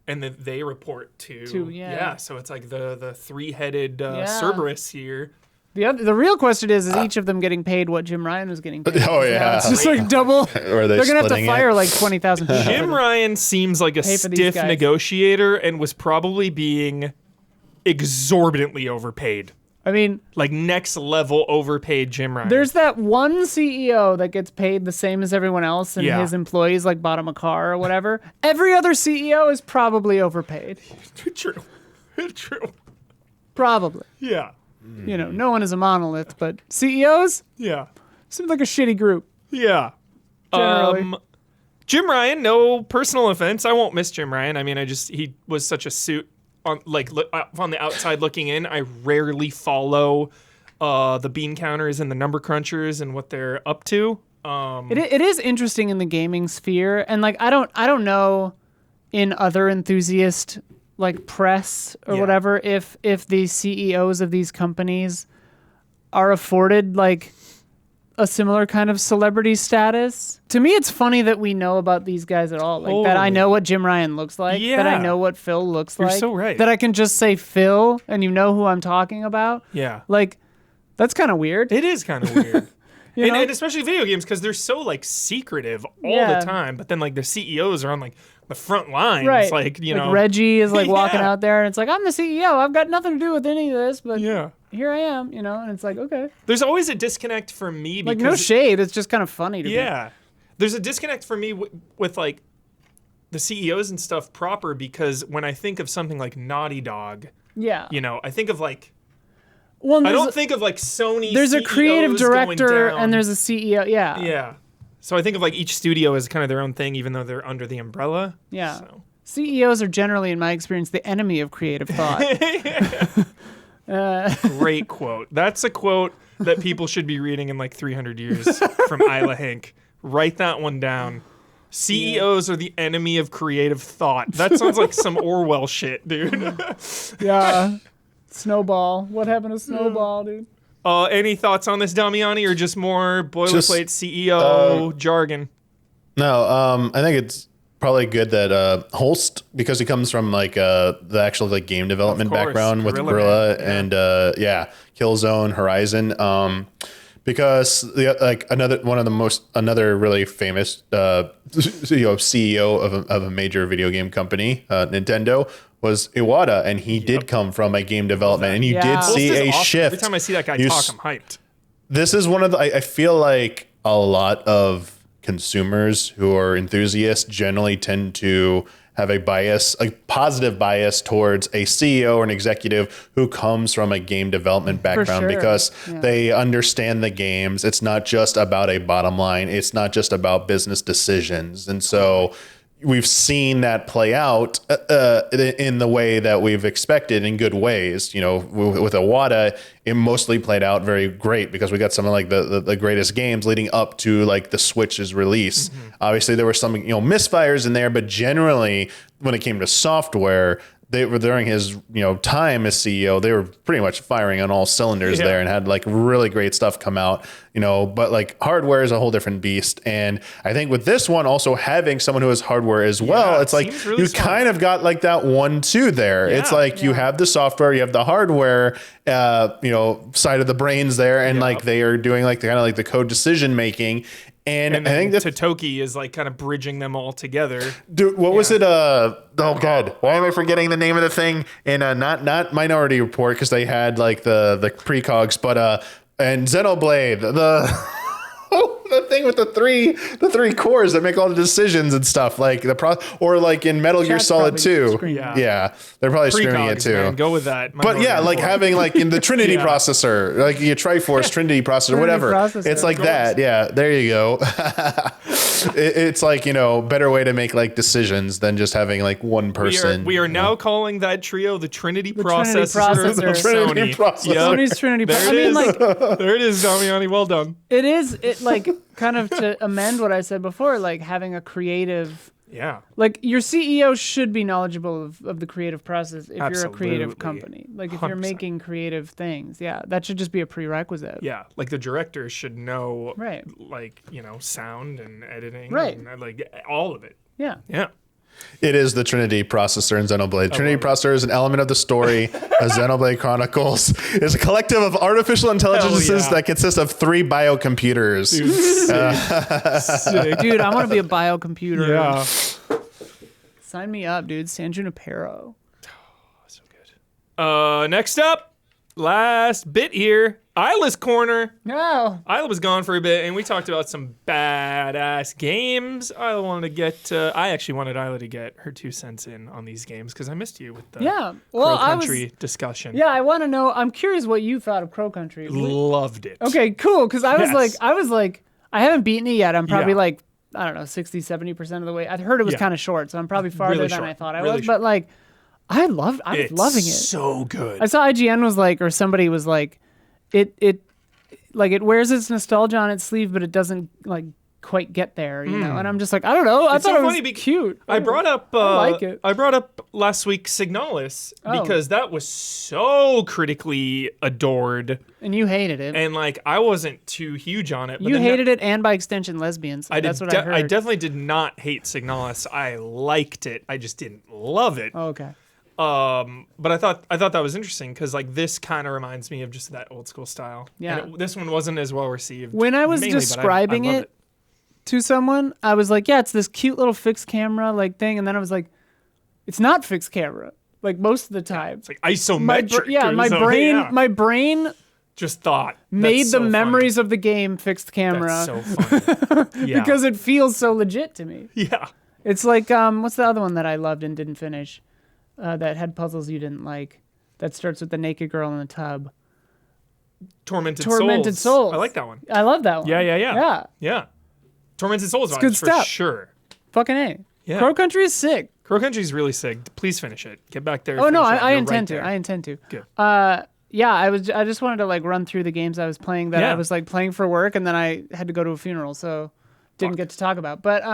And then they report to yeah. So it's like the three-headed Cerberus here. The real question is each of them getting paid what Jim Ryan was getting paid? Oh, yeah. It's just like double. Or They're gonna have to splitting fire it? 20,000 people. Jim Ryan seems like a Pay for these stiff guys. negotiator and was probably being exorbitantly overpaid. I mean, Like next level overpaid Jim Ryan. there's that one CEO that gets paid the same as everyone else, and Yeah. his employees bought him a car or whatever. Every other CEO is probably overpaid. True. True. Probably. Yeah. No one is a monolith, but CEOs Yeah. seems like a shitty group. Yeah. Generally. Jim Ryan, no personal offense. I won't miss Jim Ryan. I mean, he was such a suit on on the outside looking in. I rarely follow the bean counters and the number crunchers and what they're up to. It is interesting in the gaming sphere, and I don't know in other enthusiast press or whatever if the CEOs of these companies are afforded a similar kind of celebrity status. To me, it's funny that we know about these guys at all. That I know what Jim Ryan looks like. That I Yeah. know what Phil looks You're like. so right. That I can just say Phil and you know who I'm talking about. Yeah. That's kind of weird. It is kind of weird. You know? And especially video games because they're so secretive all Yeah. the time. But then their CEOs are on the front lines. Right. Like Reggie is walking Yeah. out there and it's I'm the CEO. I've got nothing to do with any of this, but Yeah. here I am, and it's okay. There's always a disconnect for me because No shade. It's just kind of funny to me. yeah. There's a disconnect for me with the CEOs and stuff proper because when I think of something like Naughty Dog, Yeah. I think of Well, I don't think of Sony. there's a CEOs creative going director down. and there's a CEO. Yeah. Yeah. So I think of each studio as kind of their own thing, even though they're under the umbrella. Yeah. So. CEOs are generally, in my experience, the enemy of creative thought. Great quote. That's a quote that people should be reading in 300 years from Isla Hank. Write that one down. CEOs are the enemy of creative thought. That sounds like some Orwell shit, dude. Yeah. Snowball. What happened to Snowball, dude? Any thoughts on this, Damiani, or just more boilerplate CEO jargon? No, I think it's probably good that Holst, because he comes from like the actual like game development background with Guerrilla and Killzone, Horizon. Because another really famous CEO of a major video game company, Nintendo, was Iwata, and he did come from a game development, and you did see a shift. Every time I see that guy talk, I'm hyped. This is one of the. I feel like a lot of consumers who are enthusiasts generally tend to have a positive bias towards a CEO or an executive who comes from a game development background because they understand the games. It's not just about a bottom line. It's not just about business decisions. And so we've seen that play out in the way that we've expected in good ways. With Iwata, it mostly played out very great because we got some of like the greatest games leading up to like the Switch's release. Mm-hmm. Obviously, there were some misfires in there, but generally, when it came to software, they were during his time as CEO, they were pretty much firing on all cylinders there and had like really great stuff come out. But like hardware is a whole different beast, and I think with this one also having someone who has hardware as well, it's like really kind of got like that 1-2 there. Yeah, it's like you have the software, you have the hardware, side of the brains there, and like they are doing like the kind of like the code decision making. And I think that Totoki is like kind of bridging them all together. Dude, what was it? Oh God, why am I forgetting the name of the thing? And not Minority Report, because they had like the precogs, but and Xenoblade, the thing with the three cores that make all the decisions and stuff, like or like in Metal Gear Solid 2. Yeah, they're probably screaming it too. Man, go with that. But yeah, like having like in the Trinity processor, like your Triforce Trinity processor, whatever. It's like that. Yeah, there you go. It's like, better way to make like decisions than just having like one person. We are now calling that trio the Trinity processor. Trinity processor. Sony's Trinity processor. There it is, Damiani. Well done. It is like kind of to amend what I said before, like having a creative. Yeah. Like your CEO should be knowledgeable of the creative process if you're a creative company. Like if 100%. You're making creative things, that should just be a prerequisite. Yeah. Like the director should know like, sound and editing and like all of it. Yeah. Yeah. It is the Trinity processor in Xenoblade. Trinity processor is an element of the story. Xenoblade Chronicles is a collective of artificial intelligences that consist of 3 biocomputers. Dude, dude, I want to be a biocomputer. Yeah. Sign me up, dude. San Junipero. Oh, so good. Next up, last bit here. Isla's Corner. No. Isla was gone for a bit, and we talked about some badass games. Isla wanted to get. I actually wanted Isla to get her 2 cents in on these games because I missed you with the Crow Country discussion. Yeah, I want to know. I'm curious what you thought of Crow Country. Loved it. Okay, cool. Because I was like, I haven't beaten it yet. I'm probably like, I don't know, 60, 70% of the way. I heard it was kind of short, so I'm probably farther than I thought I was. But like, I was loving it. So good. I saw IGN was like, or somebody was like, it wears its nostalgia on its sleeve, but it doesn't like quite get there, And I'm just like, I don't know. I thought it was cute. I brought up I like it. I brought up last week Signalis because that was so critically adored, and you hated it. And like I wasn't too huge on it. But you hated it, and by extension, lesbians. That's what I heard. I definitely did not hate Signalis. I liked it. I just didn't love it. Oh, okay. But I thought that was interesting because like this kind of reminds me of just that old school style. Yeah. And this one wasn't as well received. When I was describing it to someone, I was like, yeah, it's this cute little fixed camera like thing, and then I was like, it's not fixed camera. Like most of the time, it's like isometric. My brain just thought made the memories of the game fixed camera. That's so funny. Because it feels so legit to me. Yeah. It's like what's the other one that I loved and didn't finish? That had puzzles you didn't like. That starts with the naked girl in the tub. Tormented Souls. I like that one. I love that one. Yeah. Tormented Souls. It's good stuff. For sure. Fucking A. Yeah. Crow Country is sick. Crow Country is really sick. Please finish it. Get back there. Oh no, I intend to. I intend to. Good. Yeah, I just wanted to like run through the games I was playing that I was like playing for work, and then I had to go to a funeral, so didn't get to talk about. But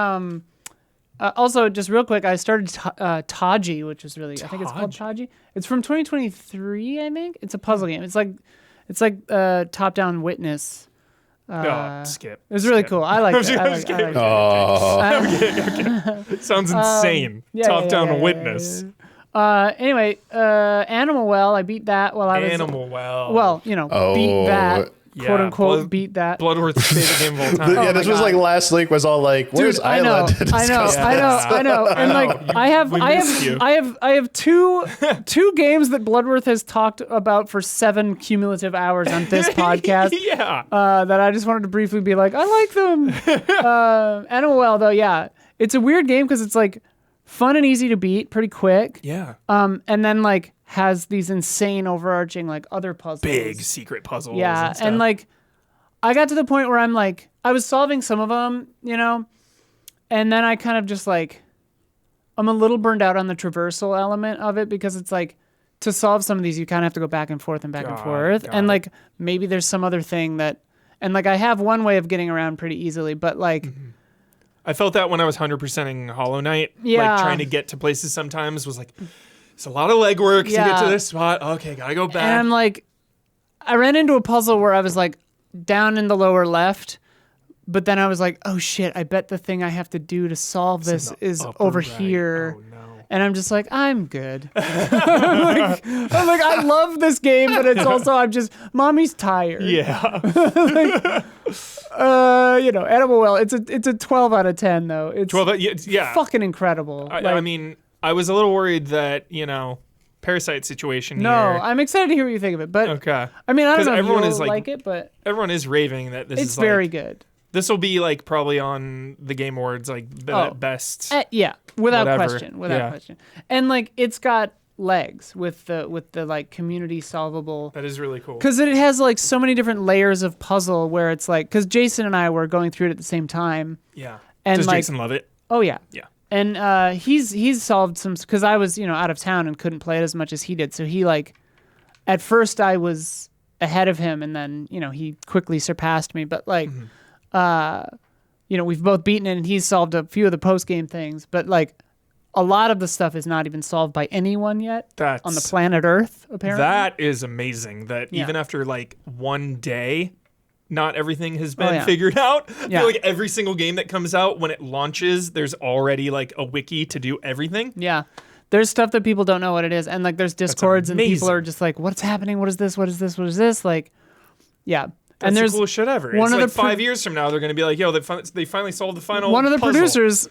Also, just real quick, I started Taiji, which is really, I think it's called Taiji. It's from 2023, I think. It's a puzzle game. It's like top-down Witness. Skip. It was really cool. I like it. Okay. Sounds insane. Top-down Witness. Anyway, Animal Well, I beat that while I was... Animal Well. Well, beat that. Yeah, quote unquote beat that. Bloodworth's favorite game of all time. This was like last week was all like, where's Isla to discuss this? I know. And like I have two games that Bloodworth has talked about for 7 cumulative hours on this podcast. Yeah. That I just wanted to briefly be like, I like them. Animal Well though, yeah. It's a weird game because it's like fun and easy to beat pretty quick. Yeah. And then like has these insane overarching like other puzzles. Big secret puzzles. Yeah. And like I got to the point where I'm like, I was solving some of them, and then I kind of just like, I'm a little burned out on the traversal element of it because it's like to solve some of these, you kind of have to go back and forth and back and forth. And like maybe there's some other thing that, and like I have one way of getting around pretty easily, but like, I felt that when I was 100%ing Hollow Knight. Yeah. Like trying to get to places sometimes was like, it's a lot of legwork to get to this spot. Okay, gotta go back. And I'm like, I ran into a puzzle where I was like down in the lower left, but then I was like, oh shit, I bet the thing I have to do to solve this is over here. Oh, no. And I'm just like, I'm good. I'm like, I love this game, but it's also, mommy's tired. Yeah. Animal Well, it's a 12 out of 10 though. It's 12, yeah. fucking incredible. I mean, I was a little worried that, Parasite situation no, here. I'm excited to hear what you think of it. But Okay. I mean, I don't know if everyone you'll is like it, but everyone is raving that this it's is very like, good. This will be like probably on the Game Awards, like the best. Yeah, without whatever. question. And like it's got legs with the like community solvable. That is really cool. Because it has like so many different layers of puzzle where it's like, because Jason and I were going through it at the same time. Yeah. And Does like, Jason love it? Oh yeah. Yeah. And he's solved some, because I was out of town and couldn't play it as much as he did. So he like, at first I was ahead of him, and then he quickly surpassed me. But like, we've both beaten it, and he's solved a few of the post game things. But like, a lot of the stuff is not even solved by anyone yet on the planet Earth. Apparently, that is amazing. That even after like one day, not everything has been figured out. I feel like every single game that comes out, when it launches, there's already like a wiki to do everything. Yeah. There's stuff that people don't know what it is. And like there's Discords and people are just like, what's happening? What is this? What is this? What is this? Like, yeah. That's and there's the coolest shit ever. One it's of like the 5 years from now, they're going to be like, yo, they finally solved the final One of the puzzle. producers,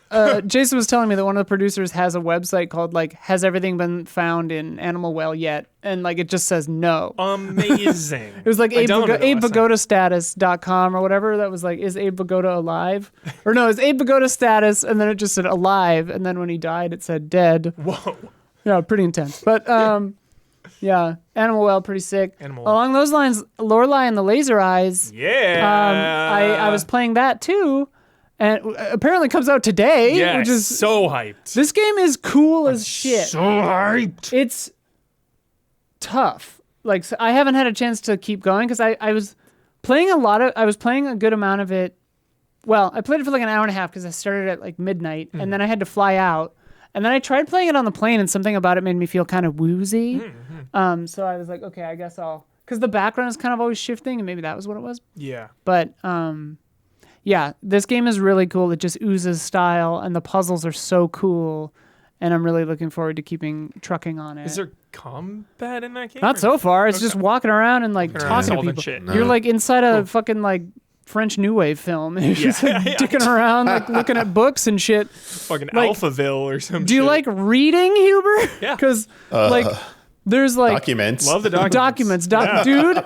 Jason was telling me that one of the producers has a website called like, has everything been found in Animal Well yet? And like, it just says no. Amazing. It was like AbeVagodaStatus.com or whatever. That was like, is Abe Vigoda alive? Or no, it's Abe Vigoda status. And then it just said alive. And then when he died, it said dead. Whoa. Yeah, pretty intense. But yeah, Animal Well, pretty sick. Animal Along those lines, Lorelei and the Laser Eyes. Yeah. I was playing that too, and apparently comes out today. Yeah, which is so hyped. This game is cool as shit. So hyped. It's tough. Like so I haven't had a chance to keep going because I was playing a good amount of it. Well, I played it for like an hour and a half because I started at like midnight, and then I had to fly out. And then I tried playing it on the plane, and something about it made me feel kind of woozy. So I was like, okay, I guess because the background is kind of always shifting, and maybe that was what it was. Yeah. But yeah, this game is really cool. It just oozes style, and the puzzles are so cool, and I'm really looking forward to keeping trucking on it. Is there combat in that game? Not so far. It's just walking around and like talking to people. Shit. No. You're like inside a fucking like French New Wave film. You're just like dicking around, like looking at books and shit. Fucking like, Alphaville or something. Do you like reading, Huber? Yeah. Because like there's like documents. Love the documents. Dude,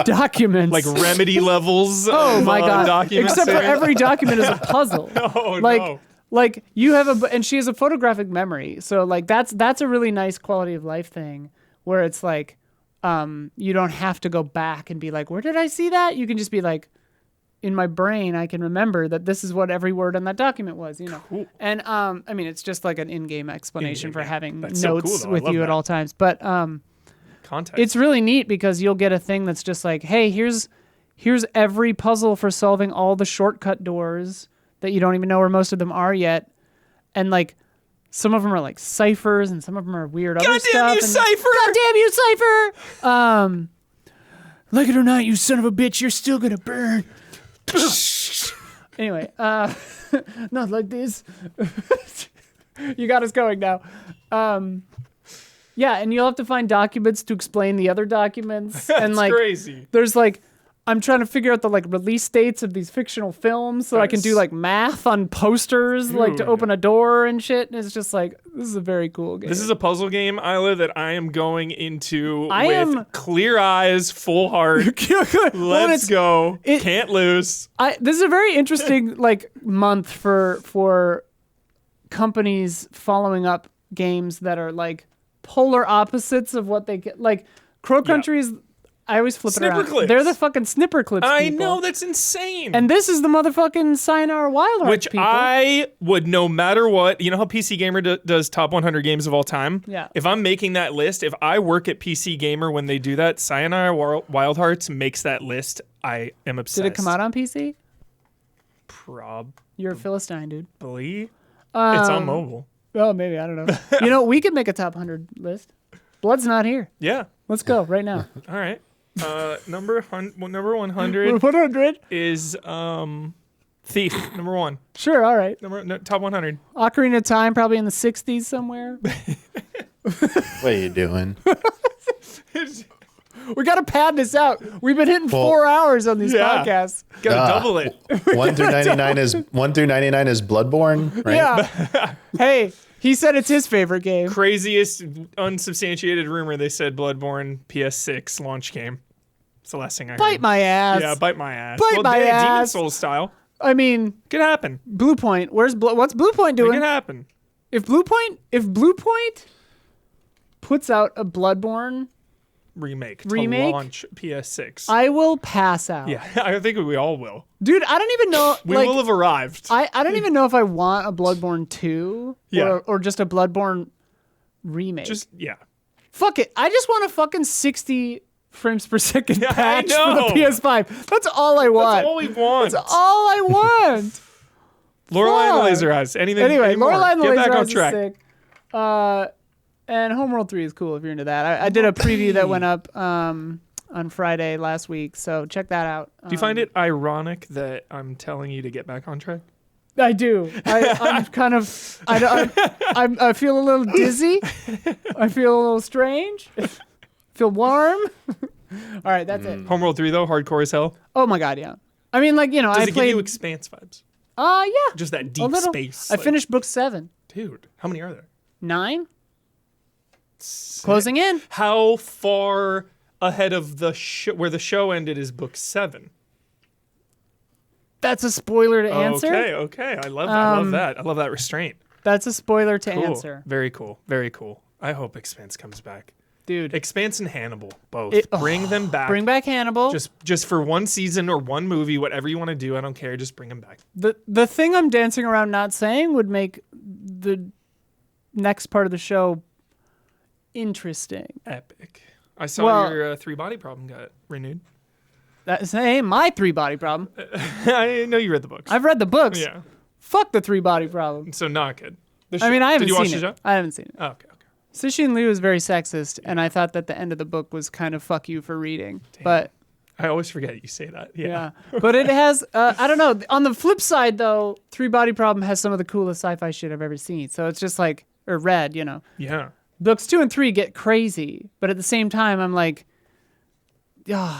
documents. Like remedy levels. Oh my god! Documents. Except for every document is a puzzle. No. Like you have and she has a photographic memory, so like that's a really nice quality of life thing where it's like you don't have to go back and be like, where did I see that? You can just be like, in my brain, I can remember that this is what every word on that document was, Cool. And I mean, it's just like an in-game explanation for having That's notes so cool, with you at all times. But Context. it's really neat because you'll get a thing that's just like, hey, here's every puzzle for solving all the shortcut doors that you don't even know where most of them are yet. and like some of them are like ciphers and some of them are weird other stuff. Goddamn you, Cypher! Goddamn you, Cypher! Like it or not, you son of a bitch, you're still gonna burn. Anyway, not like this. You got us going now. Yeah, and you'll have to find documents to explain the other documents. And like, crazy. There's like, I'm trying to figure out the like release dates of these fictional films so I can do like math on posters, like to open a door and shit. And it's just like, this is a very cool game. This is a puzzle game, Isla, that I am going into with clear eyes, full heart. Let's go. Can't lose. This is a very interesting like month for companies following up games that are like polar opposites of what they get. Like Crow Country's. I always flip it around. Clips. They're the fucking snipper clips I people. know, that's insane. And this is the motherfucking Sayonara Wild Hearts Which people. I would, no matter what, you know how PC Gamer does top 100 games of all time? Yeah. If I'm making that list, if I work at PC Gamer when they do that, Sayonara Wild Hearts makes that list. I am obsessed. Did it come out on PC? Probably. You're a Philistine, dude. It's on mobile. Oh, maybe. I don't know. You know, we could make a top 100 list. Blood's not here. Yeah. Let's go right now. All right. Number 100 100? is Thief, number 1. Sure, all right. Top 100. Ocarina of Time, probably in the 60s somewhere. What are you doing? We got to pad this out. We've been hitting 4 hours on these podcasts. Gotta double it. 1 through 99 is Bloodborne, right? Yeah. Hey, he said it's his favorite game. Craziest unsubstantiated rumor, they said Bloodborne PS6 launch game. It's the last thing I heard. Bite my ass. Yeah, bite my ass. Bite my ass. Demon Souls style. I mean, Could happen. Blue Point. What's Blue Point It doing? could happen. If Blue Point puts out a Bloodborne Remake to Remake? launch PS6. I will pass out. Yeah, I think we all will. Dude, I don't even know. We like, will have arrived. I don't even know if I want a Bloodborne 2 or just a Bloodborne remake. Yeah. Fuck it. I just want a fucking 60 frames per second patch for know. the PS5. That's all I want. That's all we want. That's all I want. Lorelei and the Fuck. Laser Eyes. Anyway, Lorelei and the Get Laser back on Eyes is track. sick. And Homeworld 3 is cool if you're into that. I did a preview that went up on Friday last week, so check that out. Do you find it ironic that I'm telling you to get back on track? I do. I'm kind of. I feel a little dizzy. I feel a little strange. Feel warm. All right, that's it. Homeworld 3 though, hardcore as hell. Oh my god, yeah. I mean, like, you know, Does I it played. give you Expanse vibes? Yeah. Just that A deep little. space. I finished book 7. Dude, how many are there? 9. Closing in. How far ahead of the where the show ended is book 7? That's a spoiler to answer. Okay. I love that. I love that. I love that restraint. That's a spoiler to Cool. answer. Very cool. Very cool. I hope Expanse comes back. Dude. Expanse and Hannibal, both. Bring them back. Bring back Hannibal. Just for one season or one movie, whatever you want to do. I don't care. Just bring them back. The thing I'm dancing around not saying would make the next part of the show interesting. Epic. I saw your 3-body problem got renewed. That's my 3-body problem. I know you read the books. I've read the books. Yeah. Fuck the 3-body problem. So not good. I mean, I haven't Did you watch seen the it. show? I haven't seen it. Oh, okay. Cixin Liu is very sexist, and I thought that the end of the book was kind of fuck you for reading. Damn. But I always forget you say that. yeah. But it has, I don't know. On the flip side, though, 3-body problem has some of the coolest sci-fi shit I've ever seen. So it's just like, or read, you know. Yeah. Books 2 and 3 get crazy, but at the same time, I'm like, Damn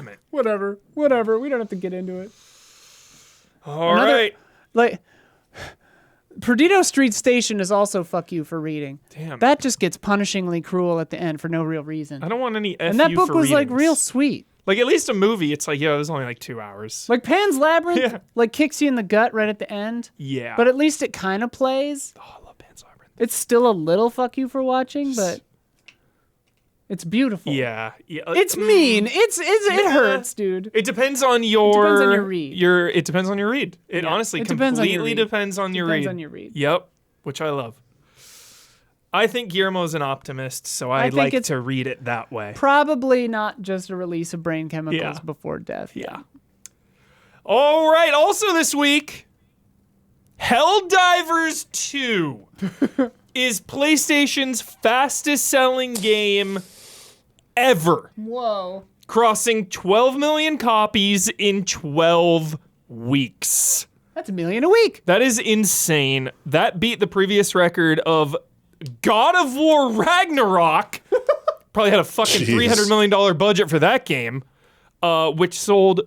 it. whatever. We don't have to get into it. All right. Like, Perdido Street Station is also fuck you for reading. Damn. That just gets punishingly cruel at the end for no real reason. I don't want any F And that you book for was like readings. real sweet. Like at least a movie, it's like, it was only like 2 hours. Like Pan's Labyrinth, Yeah. like kicks you in the gut right at the end. Yeah. But at least it kind of plays. Oh, I love Pan's Labyrinth. It's still a little fuck you for watching, but it's beautiful. Yeah. It's mean. It hurts, dude. It depends on your. depends on your read. It depends on your read. It honestly it depends on your completely read. depends on your Depends read. on your read. Yep, which I love. I think Guillermo's an optimist, so I think like it's to read it that way. Probably not just a release of brain chemicals Yeah. before death. Yeah. All right. Also this week, Helldivers 2 is PlayStation's fastest selling game ever, Whoa. crossing 12 million copies in 12 weeks. That's $1 million a week. That is insane. That beat the previous record of God of War Ragnarok. Probably had a fucking $300 million budget for that game, which sold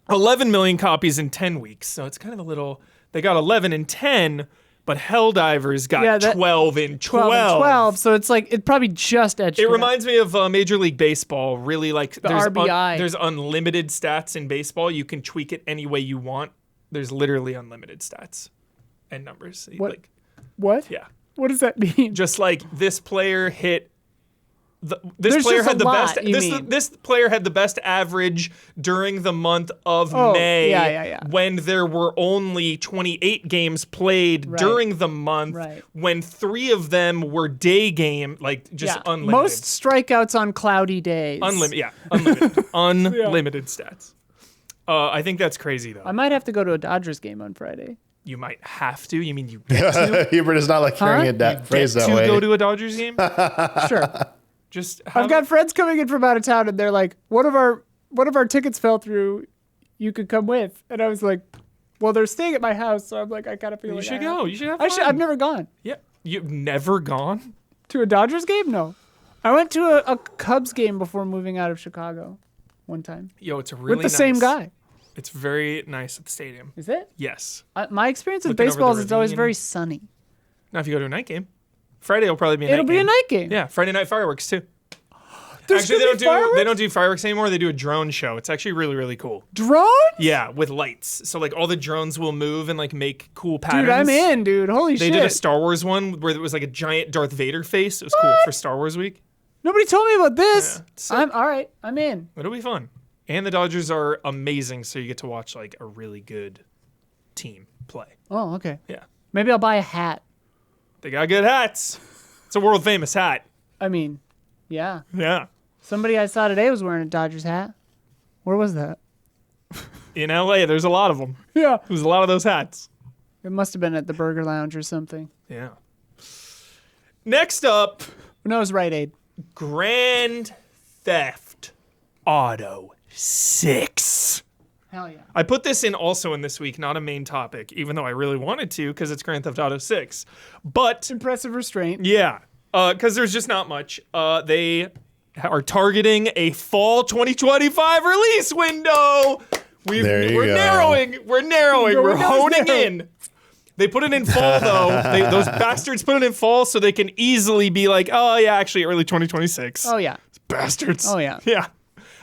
11 million copies in 10 weeks. So it's kind of a little... They got 11 in 10, but Helldivers got 12 in 12. 12 and 12, so it's like, it probably just edged It reminds me of Major League Baseball. Really, like, The RBI. There's unlimited stats in baseball. You can tweak it any way you want. There's literally unlimited stats and numbers. What? Like, What? yeah. What does that mean? Just like this player hit... This There's player just had a the lot, best. you mean. This player had the best average during the month of Oh, May, yeah. when there were only 28 games played Right. during the month. Right. When 3 of them were day game, like just unlimited. Most strikeouts on cloudy days. Unlimited, unlimited stats. I think that's crazy though. I might have to go to a Dodgers game on Friday. You might have to. You mean you get to? Hubert is not like hearing Huh? it that phrase that to way. go to a Dodgers game? Sure. Just I've got friends coming in from out of town, and they're like, one of our tickets fell through. You could come with." And I was like, "Well, they're staying at my house, so I'm like, I kind of feel You like should I have go. to." You should have fun. I've never gone Yeah. You've never gone? to a Dodgers game. No, I went to a Cubs game before moving out of Chicago, one time Yo, it's really with the same nice. guy. It's very nice at the stadium. Is it? Yes. My experience with Looking over baseball the is it's always ravine. very sunny. Now, if you go to a night game, Friday will probably be a It'll night be game. a night game. Yeah, Friday night fireworks too. There's Actually, gonna be fireworks? they don't do fireworks anymore. They do a drone show. It's actually really, really cool. Drones? Yeah, with lights. So like all the drones will move and like make cool patterns. Dude, I'm in, dude. Holy They shit. did a Star Wars one where it was like a giant Darth Vader face. It was cool for Star Wars week. Nobody told me about this. Yeah, sick. I'm all right. I'm in. It'll be fun. And the Dodgers are amazing, so you get to watch like a really good team play. Oh, okay. Yeah. Maybe I'll buy a hat. They got good hats. It's a world famous hat. I mean, yeah. Yeah. Somebody I saw today was wearing a Dodgers hat. Where was that? In LA, there's a lot of them. Yeah. There's a lot of those hats. It must have been at the Burger Lounge or something. Yeah. Next up, No, it was Rite Aid. Grand Theft Auto 6. Hell yeah. I put this in also in this week, not a main topic, even though I really wanted to because it's Grand Theft Auto 6. But Impressive restraint. yeah, because there's just not much. They are targeting a fall 2025 release window. There you We're go. narrowing. We're Windows honing narrow. in. They put it in fall though. Those bastards put it in fall so they can easily be like, oh yeah, actually early 2026. Oh yeah. Bastards. Oh, yeah. Yeah.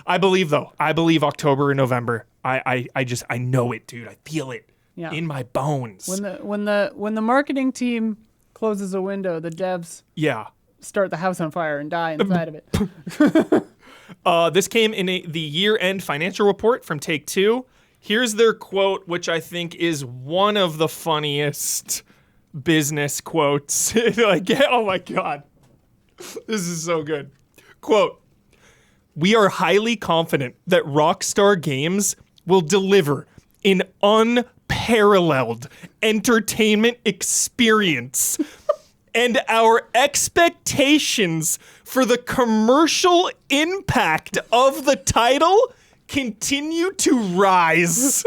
I believe though. I believe October and November. I know it, dude. I feel it Yeah. in my bones. When the marketing team closes a window, the devs Yeah. start the house on fire and die inside of it. This came in the year-end financial report from Take-Two. Here's their quote, which I think is one of the funniest business quotes. Like, oh my God. This is so good. Quote, "We are highly confident that Rockstar Games will deliver an unparalleled entertainment experience, and our expectations for the commercial impact of the title continue to rise."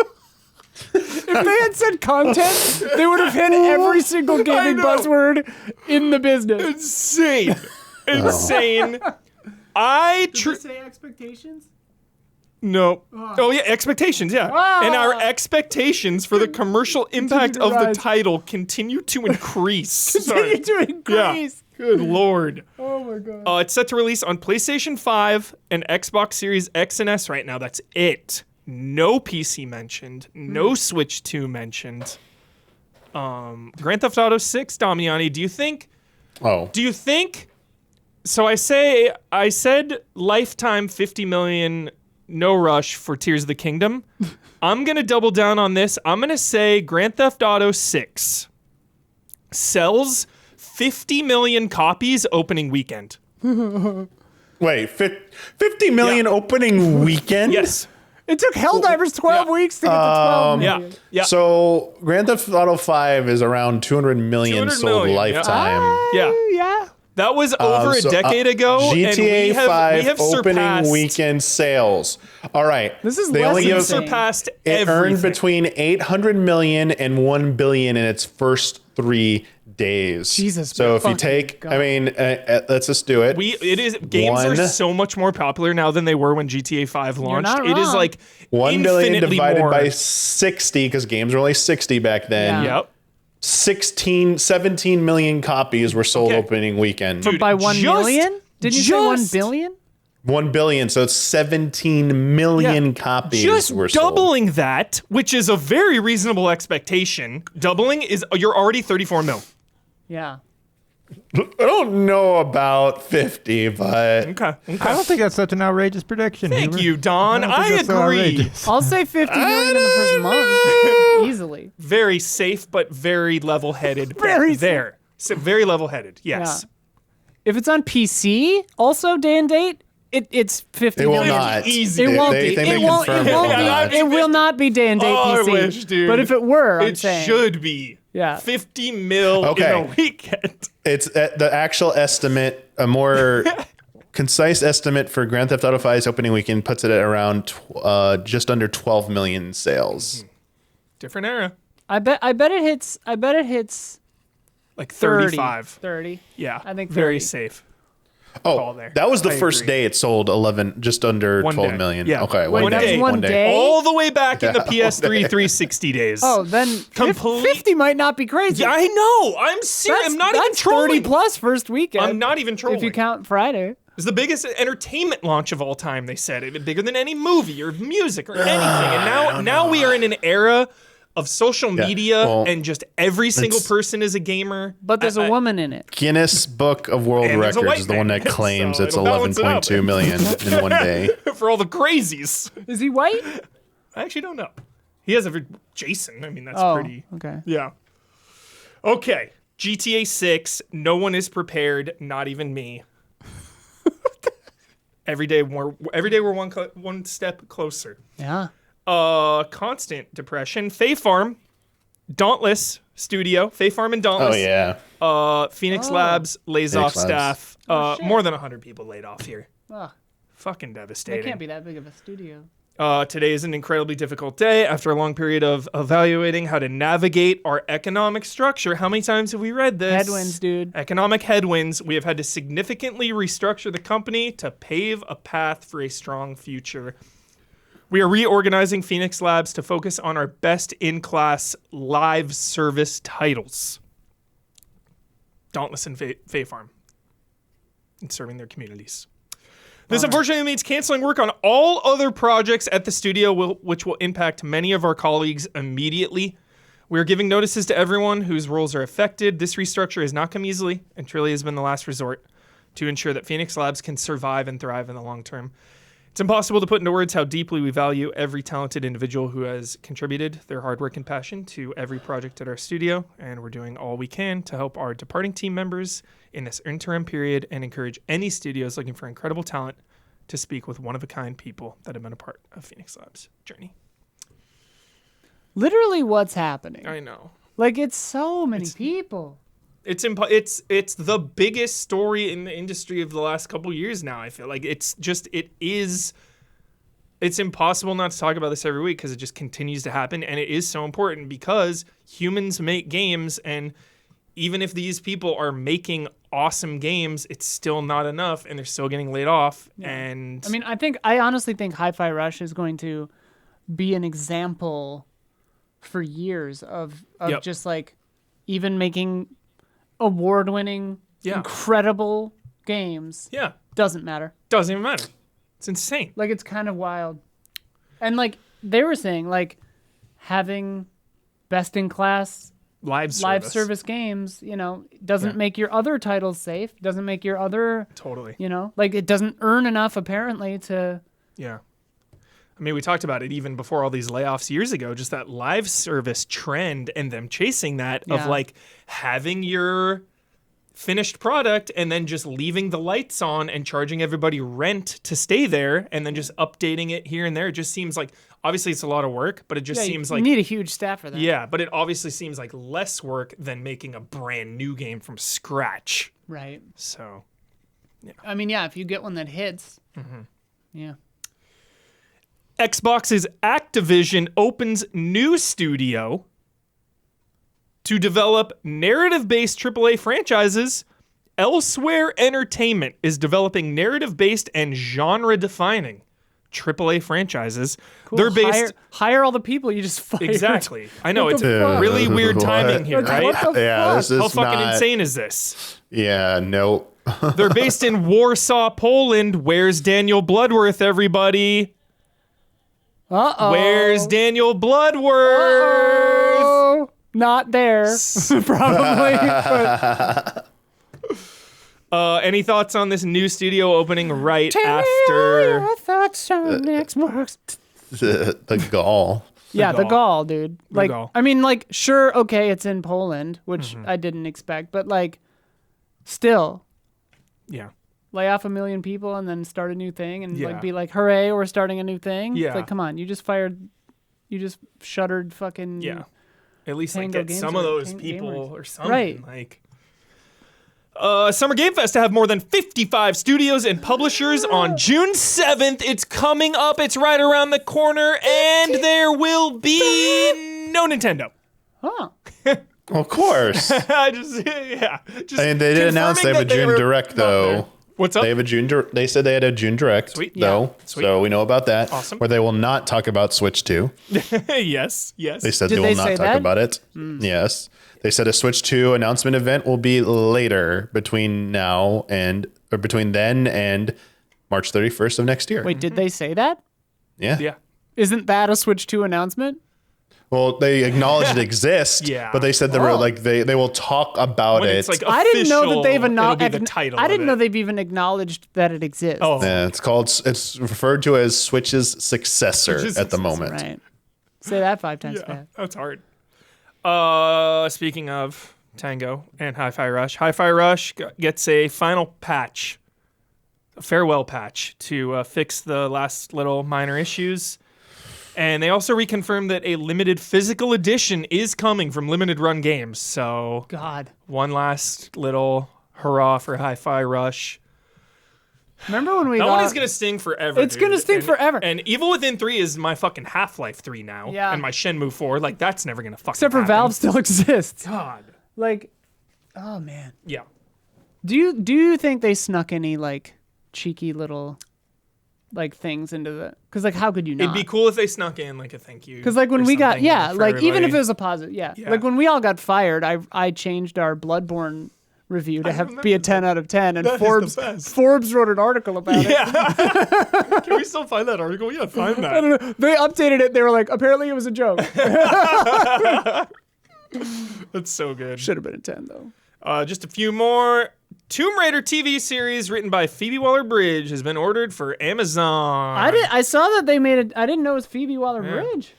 If they had said content, they would have hit every single gaming know. buzzword in the business. Insane. Insane. I Say expectations? No. Oh yeah, expectations, yeah. Ah. And our expectations for the commercial impact to of the rise. title continue to increase. Continue Sorry. to increase. Good lord. Oh my god. It's set to release on PlayStation 5 and Xbox Series X and S right now. That's it. No PC mentioned. No Switch 2 mentioned. Grand Theft Auto 6, Damiani, do you think Oh. so I said lifetime 50 million, no rush for Tears of the Kingdom. I'm going to double down on this. I'm going to say Grand Theft Auto 6 sells 50 million copies opening weekend. Wait, 50 million opening weekend? Yes. It took Helldivers 12 weeks to get to 12 million. Yeah. So Grand Theft Auto 5 is around 200 million 200 sold million, lifetime. Yeah. Yeah. That was over a decade ago. GTA and 5 we have opening surpassed, weekend sales. All right. This is they less only than give insane. surpassed it everything. earned between 800 million and 1 billion in its first 3 days. Jesus, So if you fucking take, God. I mean, let's just do it. Games are One- so much more popular now than they were when GTA 5 launched. not It is wrong. like 1 billion infinitely divided more. by 60, because games were only 60 back then. Yeah. Yep. 17 million copies were sold Okay. opening weekend. Dude, By 1 just- million? Did you say 1 just- billion? 1 billion, so it's 17 million copies Just were sold. doubling that, which is a very reasonable expectation. Doubling is you're already 34 mil. Yeah. I don't know about 50, but Okay. I don't think that's such an outrageous prediction. Thank you, Don. I don't think I that's so agree. outrageous. I'll say 50 million in the first month. Easily. Very safe, but very level-headed. Very there. So very level-headed. Yes. If it's on PC, also day and date, it's 50 they will million. not. Easy. It won't They be. may It won't. confirm It it will won't be. not. It will not be day and date Oh, I PC. wish, dude. But if it were, I'm It saying should be. Yeah. 50 mil in Okay. a weekend. It's the actual estimate, a more concise estimate for Grand Theft Auto 5's opening weekend puts it at around just under 12 million sales. Different era. I bet it hits. Like 30. 35. 30. Yeah. I think very 30. safe. Oh, there. that was the I first agree. day it sold 11, just under One 12 day. million. Yeah. Okay, Wait, one that day. was one day? All the way back in the Yeah, PS3 360 days. Oh, then Complete- 50 might not be crazy. Yeah, I know. I'm serious. I'm not even that's trolling. 30 plus first weekend. I'm not even trolling. If you count Friday. It's the biggest entertainment launch of all time, they said. It bigger than any movie or music or anything. And now we are in an era of social media well, and just every single person is a gamer. But there's a woman in it. Guinness Book of World And there's a Records white is the one man. that claims So it's it'll balance it out. 11.2 million in one day. For all the crazies. Is he white? I actually don't know. He has a Jason. I mean, that's Oh, pretty. okay. Yeah. Okay. GTA 6. No one is prepared. Not even me. Every day we're one step closer. Yeah. Constant depression. Fae Farm, Dauntless Studio, Fae Farm and Oh, Dauntless. yeah. Phoenix Labs lays Phoenix off Labs. staff. Oh, shit. More than 100 people laid off here. Ugh, Fucking they devastating. can't be that big of a studio. Today is an incredibly difficult day after a long period of evaluating how to navigate our economic structure. How many times have we read this? Headwinds, dude. Economic headwinds. We have had to significantly restructure the company to pave a path for a strong future. We are reorganizing Phoenix Labs to focus on our best-in-class live service titles. Dauntless and Fae Farm. And serving their communities. This unfortunately means canceling work on all other projects at the studio, which will impact many of our colleagues immediately. We are giving notices to everyone whose roles are affected. This restructure has not come easily and truly has been the last resort to ensure that Phoenix Labs can survive and thrive in the long term. It's impossible to put into words how deeply we value every talented individual who has contributed their hard work and passion to every project at our studio, and we're doing all we can to help our departing team members in this interim period and encourage any studios looking for incredible talent to speak with one-of-a-kind people that have been a part of Phoenix Labs' journey. Literally, what's happening? I know. Like, it's so many people. It's the biggest story in the industry of the last couple years now, I feel like. It's impossible not to talk about this every week because it just continues to happen, and it is so important because humans make games, and even if these people are making awesome games, it's still not enough, and they're still getting laid off. Yeah. And I mean, I honestly think Hi-Fi Rush is going to be an example for years of Yep. just like even making award-winning, Yeah. incredible games. yeah, Doesn't matter. doesn't even matter. It's insane. Like, it's kind of wild. And like they were saying, like having best-in-class Live service games, doesn't Yeah. make your other titles safe. Doesn't make your other, Totally. like it doesn't earn enough apparently to. Yeah. I mean, we talked about it even before all these layoffs years ago, just that live service trend and them chasing that of Yeah. like having your finished product and then just leaving the lights on and charging everybody rent to stay there and then just updating it here and there. It just seems like, obviously it's a lot of work, but it just seems you like... need a huge staff for that. Yeah, but it obviously seems like less work than making a brand new game from scratch. Right. So, I mean, yeah, if you get one that hits, yeah. Xbox's Activision opens new studio to develop narrative-based AAA franchises. Elsewhere Entertainment is developing narrative-based and genre-defining AAA franchises. Cool. They're based... Hire all the people you just fired. Exactly. I know, What it's the fuck? really weird timing here, right? What the Yeah, fuck? this is How fucking not, insane is this? Yeah, nope. They're based in Warsaw, Poland. Where's Daniel Bloodworth, everybody? Uh-oh. Where's Daniel Bloodworth? Oh, not there, probably. But Any thoughts on this new studio opening right tell me all after? your thoughts on Xbox. The gall. Yeah, the gall. gall, dude. Like, gall. I mean, like, sure, okay, it's in Poland, which I didn't expect, but like, still, Yeah. lay off 1 million people and then start a new thing and Yeah. like be like, hooray, we're starting a new thing. Yeah. It's like, come on, you just shuttered fucking. Yeah. At least like Tango get Games some or of those Tango people Gamers. or something. Right. Like Summer Game Fest to have more than 55 studios and publishers on June 7th. It's coming up. It's right around the corner, and there will be no Nintendo. Huh. Of course. Just And they did announce they have a June Direct, though. What's up? They have a They said they had a June Direct, Sweet. though. Yeah. Sweet. So we know about that. Awesome. Where they will not talk about Switch 2. Yes. They said Did they they will not say talk that? about it. Yes. They said a Switch 2 announcement event will be later between then and March 31st of next year. Wait, did they say that? Yeah. Yeah. Isn't that a Switch 2 announcement? Well, they acknowledge it exists, Yeah. but they said they were like they will talk about When it. it's like I didn't know that they've it'll be the acknowledged. title. I didn't of know it. they've even acknowledged that it exists. Oh, Yeah, it's referred to as Switch's successor Switch's at the successor. moment. Right. Say that 5 times yeah, fast. that's hard. Speaking of Tango and Hi-Fi Rush, Hi-Fi Rush gets a final patch, a farewell patch to fix the last little minor issues. And they also reconfirmed that a limited physical edition is coming from Limited Run Games. So God. one last little hurrah for Hi-Fi Rush. Remember when we That got... one is going to sting forever. It's gonna sting forever. And Evil Within 3 is my fucking Half-Life 3 now. Yeah. And my Shenmue 4. Like, that's never going to fucking Except for happen. Valve still exists. God. Like, oh man. Yeah. Do you think they snuck any like cheeky little like things into the? Because like, how could you not? It'd be cool if they snuck in like a thank you. Because like when or we got something for like even if everybody. it was a positive, yeah. Yeah. Like when we all got fired, I changed our Bloodborne review to be a 10 out of 10, and That is the best. Forbes wrote an article about it. Yeah. Can we still find that article? Yeah, find I that. don't know. They updated it. They were like, apparently it was a joke. That's so good. Should have been a 10 though. Just a few more. Tomb Raider TV series written by Phoebe Waller-Bridge has been ordered for Amazon. I saw that they made it. I didn't know it was Phoebe Waller-Bridge.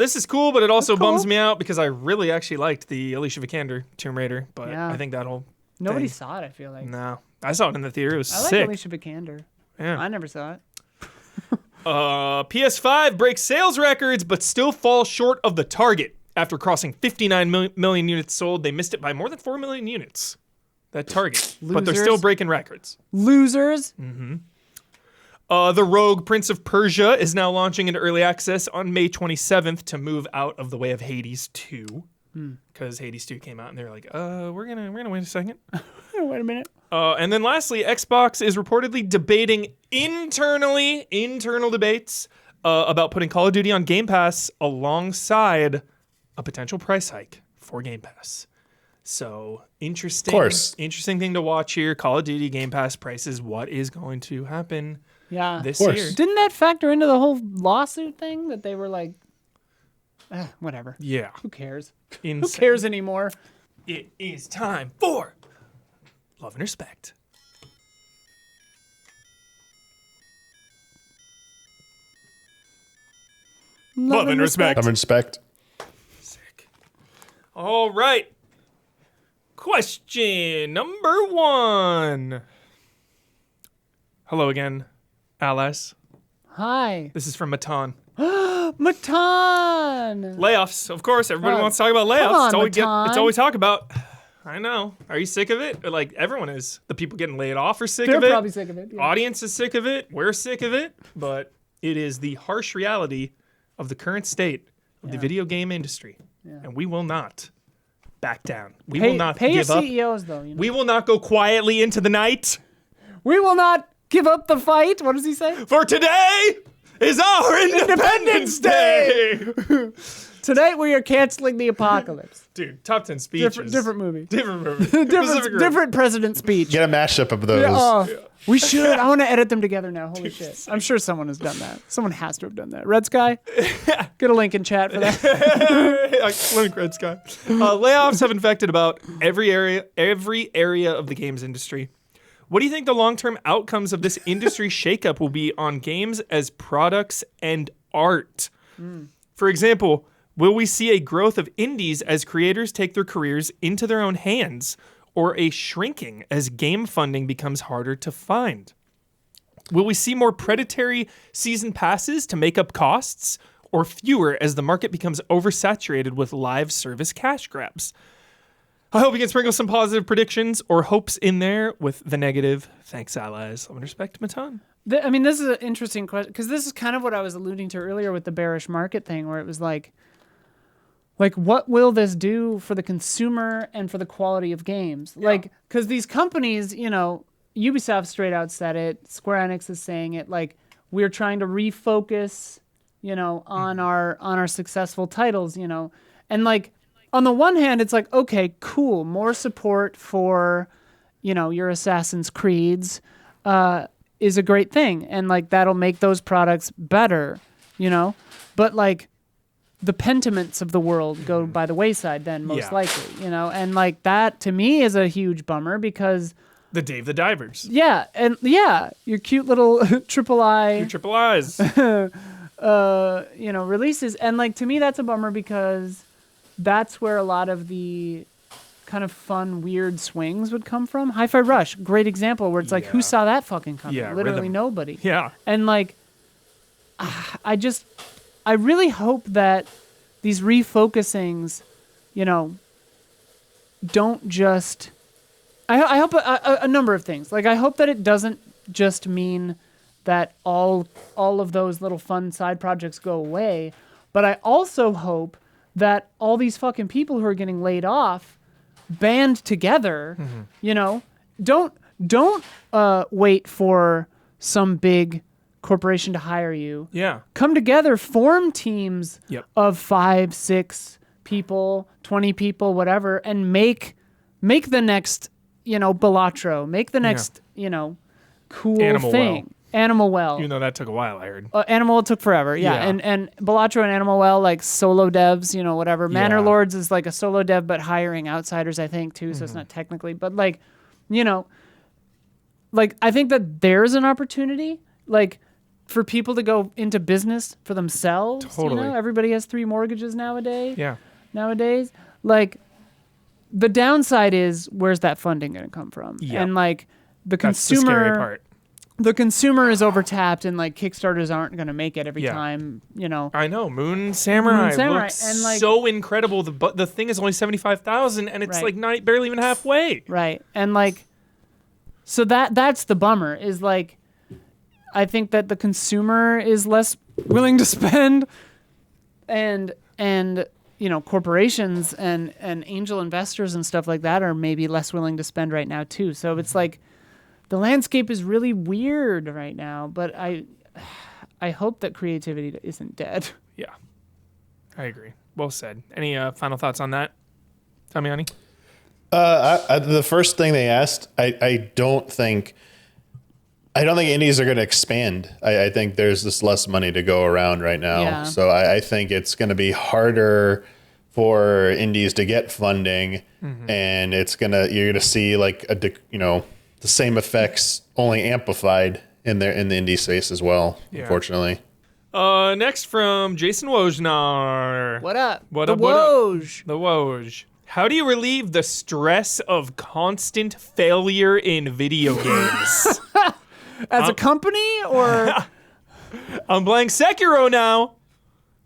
This is cool, but it also That's cool. bums me out because I really actually liked the Alicia Vikander Tomb Raider, but Yeah. I think that whole Nobody thing- saw it. I feel like. No, I saw it in the theater. It was I like sick. Alicia Vikander. Yeah. I never saw it. PS5 breaks sales records, but still falls short of the target. After crossing 59 million units sold, they missed it by more than 4 million units. That target. But they're still Losers. breaking records. Losers. The Rogue Prince of Persia is now launching into early access on May 27th to move out of the way of Hades 2. Because Hades 2 came out and they're like, we're gonna wait a second. Wait a minute. And then lastly, Xbox is reportedly debating internal debates about putting Call of Duty on Game Pass alongside a potential price hike for Game Pass. So interesting. Of course. Interesting thing to watch here. Call of Duty Game Pass prices. What is going to happen Yeah. this course. year? Didn't that factor into the whole lawsuit thing that they were like, whatever. Yeah. Who cares? Insane. Who cares anymore? It is time for Love and Respect. Love and respect. Love and respect. Sick. All right. Question number 1. Hello again, Alice. Hi. This is from Matan. Matan! Layoffs, of course. Everybody Oh, wants to talk about layoffs. come on, it's Matan. all we talk about. I know. Are you sick of it? Like, everyone is. The people getting laid off are sick They're of it. probably sick of it. Yeah. Audience is sick of it. We're sick of it. But it is the harsh reality of the current state of the video game industry. Yeah. And we will not back down. We will not pay your give up. CEOs, though. You know? We will not go quietly into the night. We will not give up the fight. What does he say? For today is our Independence Day. Tonight we are canceling the apocalypse. Dude, top 10 speeches. Different movie. Different movie. different president speech. Get a mashup of those. We should. I want to edit them together now. Holy shit. I'm sure someone has done that. Someone has to have done that. Red Sky? Get a link in chat for that. Link Red Sky. Layoffs have infected about every area of the games industry. What do you think the long-term outcomes of this industry shakeup will be on games as products and art? For example, will we see a growth of indies as creators take their careers into their own hands, or a shrinking as game funding becomes harder to find? Will we see more predatory season passes to make up costs, or fewer as the market becomes oversaturated with live service cash grabs? I hope you can sprinkle some positive predictions or hopes in there with the negative. Thanks, allies. I'm going to respect Matan. I mean, this is an interesting question, because this is kind of what I was alluding to earlier with the bearish market thing, where it was like, what will this do for the consumer and for the quality of games? Yeah. Like, because these companies, Ubisoft straight out said it, Square Enix is saying it, like, we're trying to refocus, on our successful titles, and like, on the one hand, it's like, okay, cool, more support for, your Assassin's Creeds is a great thing, and like that'll make those products better, but like, the Pentiments of the world go by the wayside then, most likely, and like that to me is a huge bummer, because The Dave the Divers. your cute little triple I, Your triple eyes. releases, and like to me that's a bummer, because that's where a lot of the kind of fun, weird swings would come from. Hi-Fi Rush, great example, where it's like, who saw that fucking coming? Yeah, Literally Rhythm. nobody. Yeah. And like, I really hope that these refocusings, don't just. I hope a number of things. Like, I hope that it doesn't just mean that all of those little fun side projects go away, but I also hope that all these fucking people who are getting laid off band together. Don't wait for some big corporation to hire you. Yeah. Come together, form teams Yep. of 5, 6 people, 20 people, whatever, and make the next, Balatro, make the next, cool Animal thing. Animal Well. Even though that took a while, I heard. Animal took forever, yeah. And Balatro and Animal Well, like solo devs, whatever. Manor Lords is like a solo dev, but hiring outsiders, I think, too, so it's not technically. But like, like I think that there's an opportunity, like, for people to go into business for themselves. Totally. Everybody has 3 mortgages nowadays. Yeah. Nowadays, like, the downside is, where's that funding going to come from? Yeah. And like the That's the consumer, scary part. the consumer is overtapped, and like Kickstarters aren't going to make it every Yeah. time. I know. Moon Samurai, looks and, like, so incredible. The thing is only 75,000, and it's Right. like not barely even halfway. Right. And like, so that's the bummer, is like, I think that the consumer is less willing to spend, and corporations and angel investors and stuff like that are maybe less willing to spend right now too. So it's like, the landscape is really weird right now, but I hope that creativity isn't dead. Yeah. I agree. Well said. Any final thoughts on that, Damiani? The first thing they asked, I don't think indies are going to expand. I think there's just less money to go around right now. Yeah. So I think it's going to be harder for indies to get funding, and you're going to see like the same effects only amplified in the indie space as well. Yeah. Unfortunately. Next from Jason Wojnar. What up? What the up, what up? Woj. The Woj. How do you relieve the stress of constant failure in video games? As a company or I'm playing Sekiro now.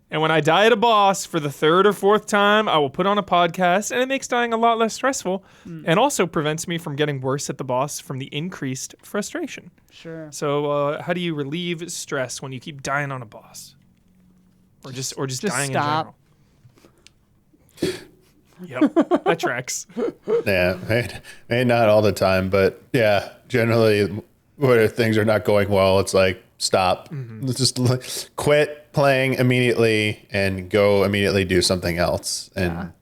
And when I die at a boss for the third or fourth time, I will put on a podcast, and it makes dying a lot less stressful and also prevents me from getting worse at the boss from the increased frustration. sure. So how do you relieve stress when you keep dying on a boss? Or just dying stop. in general? Yep, that tracks. Yeah, maybe not all the time, but yeah, generally where things are not going well, it's like stop. Let's just quit playing immediately and go immediately do something else and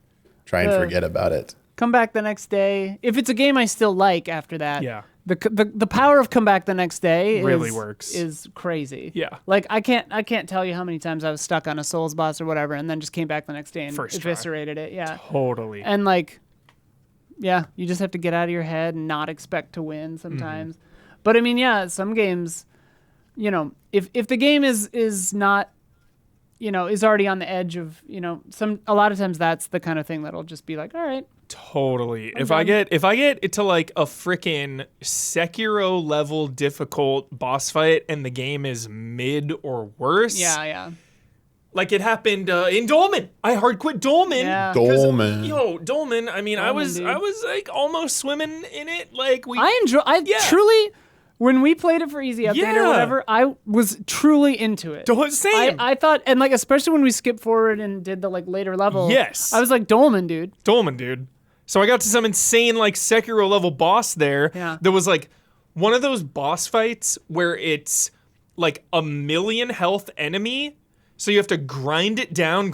try and forget about it. Come back the next day. If it's a game I still like after that, Yeah. The power of come back the next day Really is, works. is crazy. Yeah. Like I can't tell you how many times I was stuck on a Souls boss or whatever, and then just came back the next day and First try. eviscerated it. Yeah. Totally. And like, yeah, you just have to get out of your head and not expect to win sometimes. But I mean, yeah, some games, you know, if the game is not, you know, is already on the edge of, you know, a lot of times that's the kind of thing that'll just be like, all right. Totally. If I get it to like a freaking Sekiro level difficult boss fight and the game is mid or worse. Yeah. Like it happened in Dolmen. I hard quit Dolmen. Yeah. 'cause, Dolmen. Yo, Dolmen. I mean, I was dude. like almost swimming in it. Like I truly, when we played it for Easy Update Yeah. or whatever, I was truly into it. Same. I thought, and like, especially when we skipped forward and did the like later level. Yes. I was like, Dolmen, dude. Dolmen, dude. So I got to some insane like Sekiro level boss there. Yeah. There was like one of those boss fights where it's like a million health enemy. So you have to grind it down,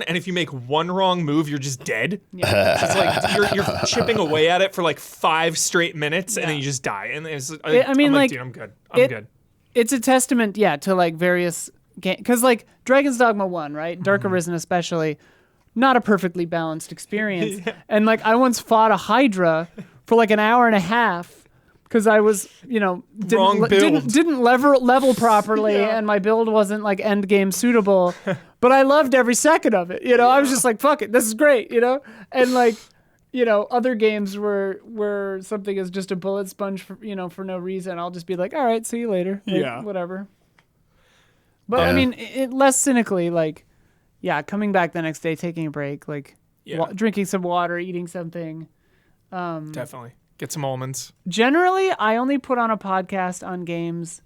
and if you make one wrong move, you're just dead. Yeah. It's like you're chipping away at it for like 5 straight minutes, and then you just die. And it's, I mean, I'm like, dude, I'm good. I'm good. It's a testament, yeah, to like various games. Because like Dragon's Dogma 1, right? Dark Arisen especially, not a perfectly balanced experience. And like I once fought a Hydra for like an hour and a half. Because I was, you know, Wrong build. didn't level properly, and my build wasn't like end game suitable. But I loved every second of it. You know, I was just like, "Fuck it, this is great." You know, and like, you know, other games where something is just a bullet sponge for for no reason, I'll just be like, "All right, see you later." Like, Yeah. whatever. But I mean, less cynically, like, yeah, coming back the next day, taking a break, like, drinking some water, eating something. Definitely. Get some almonds. Generally, I only put on a podcast on games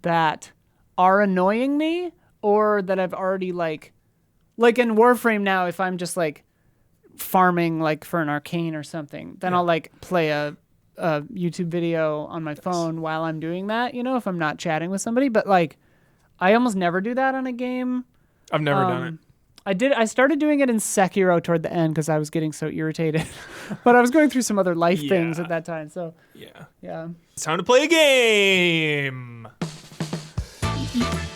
that are annoying me or that I've already like in Warframe now, if I'm just like farming like for an arcane or something, then I'll like play a YouTube video on my phone while I'm doing that, you know, if I'm not chatting with somebody. But like, I almost never do that on a game. I've never done it. I started doing it in Sekiro toward the end because I was getting so irritated. But I was going through some other life things at that time. So yeah. It's time to play a game.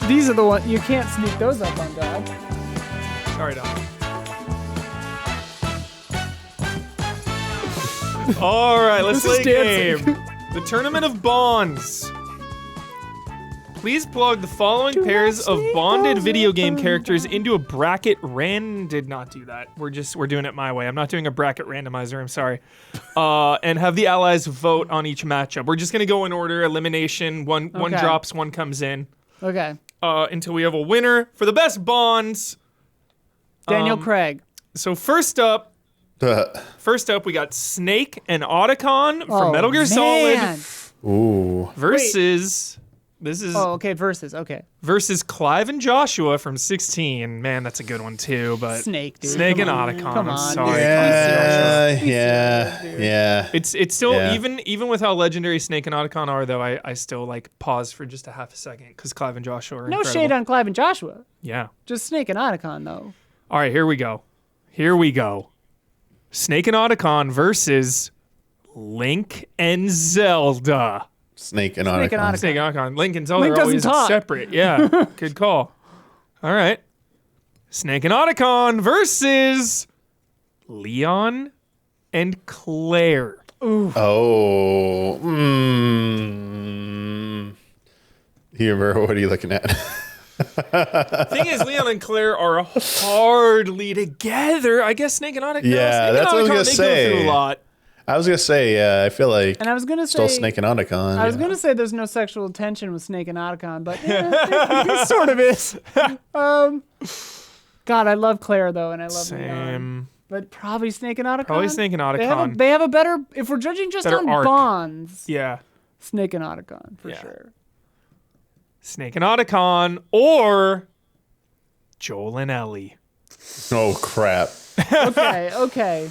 These are the ones you can't sneak those up on Dog. Sorry, Dom. All right, let's This play is a game. The Tournament of Bonds. Please plug the following pairs of bonded video game characters into a bracket. Did not do that. We're doing it my way. I'm not doing a bracket randomizer. I'm sorry. And have the allies vote on each matchup. We're just gonna go in order, elimination. One drops, one comes in. Okay. Until we have a winner for the best bonds. Daniel Craig. So first up, we got Snake and Otacon from Metal Gear Solid Ooh. versus. This is versus Clive and Joshua from 16. Man, that's a good one too. But Snake, dude. Snake and Come Otacon. on, I'm dude. sorry. Yeah. It's still even with how legendary Snake and Otacon are, though. I still like pause for just a half a second because Clive and Joshua are No incredible. shade on Clive and Joshua. Yeah. Just Snake and Otacon, though. All right, here we go. Snake and Otacon versus Link and Zelda. Snake and Snake and Otacon. Otacon. Snake and Otacon. Link and Zelda Link are always doesn't talk. separate. Yeah, good call. All right. Snake and Otacon versus Leon and Claire. Oh. Humor, what are you looking at? Thing is, Leon and Claire are hardly together. I guess Snake and Otacon. Yeah, Snake that's and what I was Otacon, gonna they say. go through a lot. I was gonna say, yeah, I feel like And I was gonna still say Snake and Otacon. I was gonna say there's no sexual tension with Snake and Otacon, but it sort of is. God, I love Claire though, and I love Leon. Same. But probably Snake and Otacon. Probably Snake and Otacon. They have a better. If we're judging just Better on arc. bonds, Yeah. Snake and Otacon for Yeah. sure. Snake and Otacon or Joel and Ellie. Oh crap! Okay.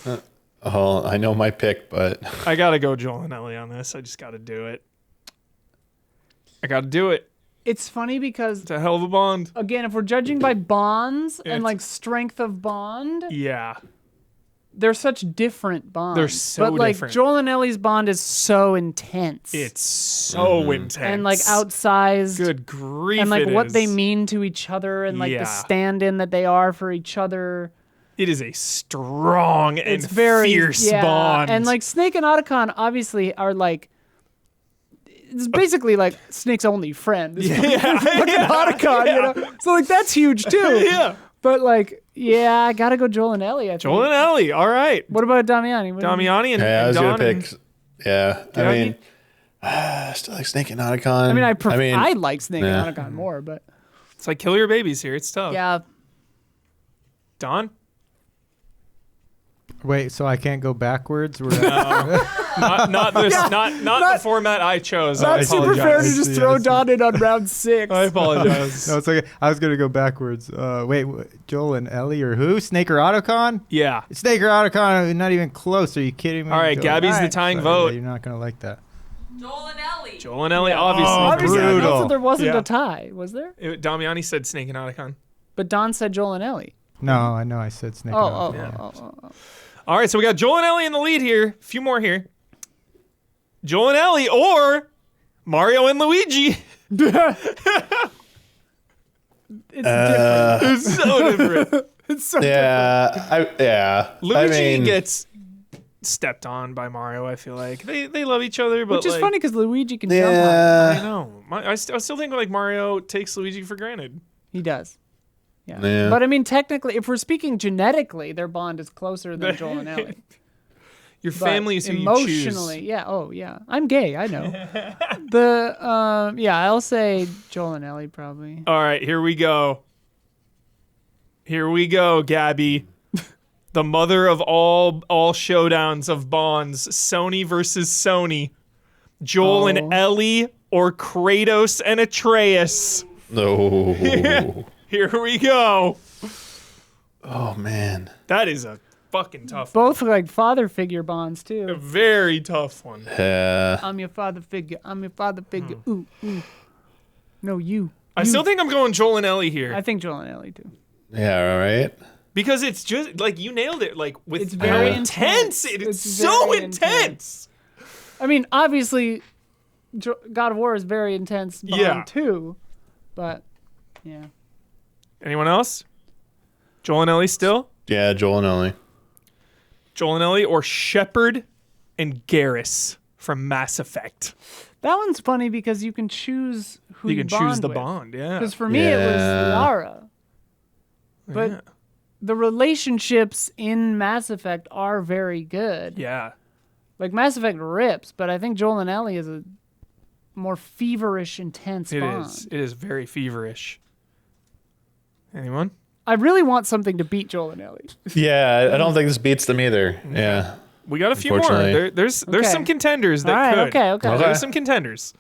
Oh, I know my pick, but I gotta go Joel and Ellie on this. I just gotta do it. I gotta do it. It's funny because It's a hell of a bond. again, if we're judging by bonds and It's- like strength of bond, Yeah. they're such different bonds. They're so but like different. Joel and Ellie's bond is so intense. It's so intense. and like outsized. Good grief. And like it what is. they mean to each other and like Yeah. the stand-in that they are for each other. It is a strong and It's very fierce yeah. bond. And like Snake and Otacon obviously are like it's basically like Snake's only friend. This fucking Otacon, you know. So like that's huge too. yeah. But like, yeah, I gotta go Joel and Ellie. I think. Joel and Ellie. All right. What about Damiani? Damiani and, yeah, I and was Don. gonna and- pick. Yeah, I Gabby? mean, I still like Snake and Otacon. I mean, I mean, like Snake yeah. and Otacon more, but It's like kill your babies here. It's tough. yeah, Don? Wait, so I can't go backwards? We're Not this. Not the format I chose. I not super apologize. fair to just throw Yes. Don in on round 6. I apologize. No, it's okay. I was gonna go backwards. Wait, Joel and Ellie or who? Snake or Otacon? Yeah. Snake or Otacon? Not even close. Are you kidding me? All right, Joel- Gabby's the Alright. tying Sorry, vote. yeah, you're not gonna like that. Joel and Ellie. Joel and Ellie, obviously. Obviously, I brutal. know that there wasn't Yeah. a tie, was there? Damiani said Snake and Otacon. But Don said Joel and Ellie. No, I know. I said Snake. Oh, and oh, Otacon. oh. All right, so we got Joel and Ellie in the lead here. A few more here. Joel and Ellie or Mario and Luigi. It's different. It's so different. It's so yeah. Luigi I mean, gets stepped on by Mario, I feel like. They love each other, but Which is like, funny because Luigi can jump yeah. I know. I still think like Mario takes Luigi for granted. He does. Yeah. Yeah. But I mean, technically, if we're speaking genetically, their bond is closer than Joel and Ellie. Your But family is who you choose. emotionally, yeah. Oh, yeah. I'm gay. I know. Yeah, I'll say Joel and Ellie probably. All right, here we go. Here we go, Gabby. The mother of all showdowns of bonds. Sony versus Sony. Joel Oh. and Ellie or Kratos and Atreus. No. Here we go. Oh man. That is a fucking tough Both like father figure bonds A too. very tough one. Yeah. I'm your father figure. I'm your father figure. Ooh, ooh. No, you. I still think I'm going Joel and Ellie here. I think Joel and Ellie too. Yeah. All right. Because it's just like you nailed it. Like with It's very how intense. intense. It's It's so very intense. I mean, obviously, God of War is very intense bond Yeah. too, but yeah. Anyone else? Joel and Ellie still? Yeah. Joel and Ellie. Joel and Ellie or Shepard and Garrus from Mass Effect. That one's funny because you can choose who You can choose the with. bond, yeah. Because for me, it was Yeah. Lara. But Yeah. the relationships in Mass Effect are very good. Yeah. Like Mass Effect rips, but I think Joel and Ellie is a more feverish, intense It bond. is. It is very feverish. Anyone? I really want something to beat Joel and Ellie. Yeah. I don't think this beats them either. Yeah. We got a few more. Unfortunately. There's Okay. some contenders that All right, could. okay. Okay. There's some contenders.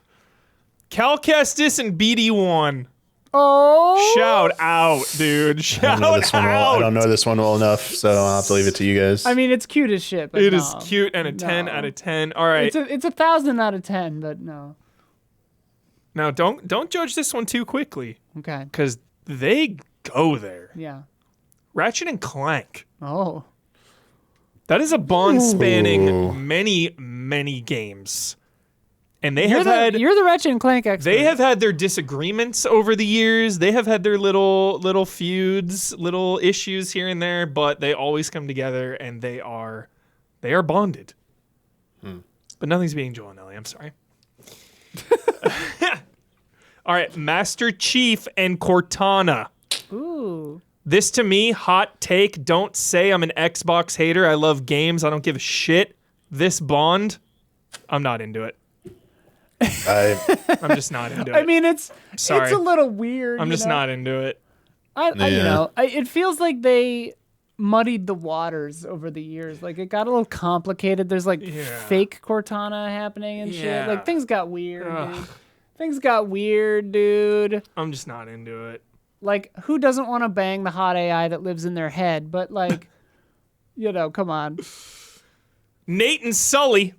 Cal Kestis and BD1. Oh, Shout out, dude. Shout I out. don't know this one well enough, so I'll have to leave it to you guys. I mean, it's cute as shit. But It no. is cute and a 10 No. out of 10. All right. It's 1,000 out of 10, but no. Now don't judge this one too quickly Okay. cuz they go there. Yeah. Ratchet and Clank. Oh. That is a bond Ooh. spanning many games. And they You're have had the Ratchet and Clank expert. they have had their disagreements over the years. They have had their little feuds, little issues here and there, but they always come together and they are bonded. But nothing's being Joel and Ellie. I'm sorry. All All right, Master Chief and Cortana. Ooh. This to me, hot take. Don't say I'm an Xbox hater. I love games. I don't give a shit. This Bond, I'm not into it. I'm just not into it. I mean, it's Sorry. a little weird. I'm just not into it. It feels like they muddied the waters over the years. Like, it got a little complicated. There's like fake Cortana happening and shit. Like, things got weird, dude. Things got weird, dude. I'm just not into it. Like, who doesn't want to bang the hot AI that lives in their head? But like, come on. Nate and Sully.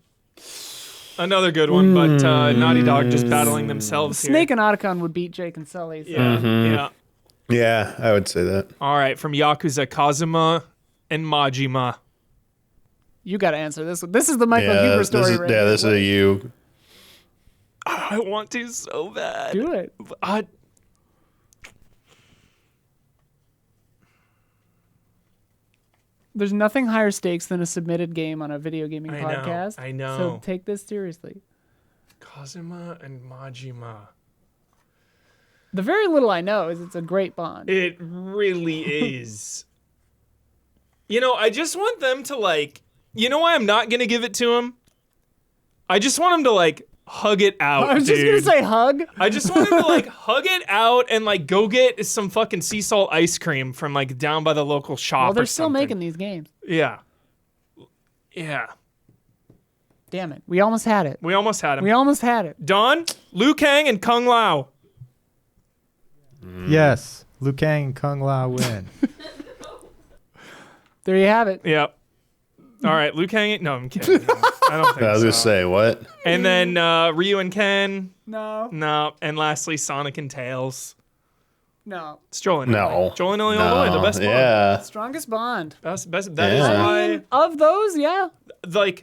Another good one, but Naughty Dog just battling themselves Snake here. and Otacon would beat Jake and Sully. So. Yeah. Yeah, I would say that. All right, from Yakuza, Kazuma and Majima. You got to answer this one. This is the Michael Huber story, right? Yeah, this is a you. I want to so bad. Do it. There's nothing higher stakes than a submitted game on a video gaming podcast. I know. So take this seriously. Kazuma and Majima. The very little I know is it's a great bond. It really is. I just want them to why I'm not going to give it to them? I just want them to hug it out, I was just going to say hug. I just want them to hug it out and go get some fucking sea salt ice cream from down by the local shop. Well, they're or still something. making these games. Yeah. Damn it. We almost had it. We almost had him. We almost had it. Don, Liu Kang, and Kung Lao. Yes. Liu Kang and Kung Lao win. There you have it. Yep. All right, Liu Kang. No, I'm kidding. No, I don't think I was so. going to say, what? And then Ryu and Ken. No. No. And lastly, Sonic and Tails. No. It's Joel and No. Illinois. Joel and Illinois, the best one. Yeah. Strongest bond. Best. That Yeah. is I mean, of those, yeah. why,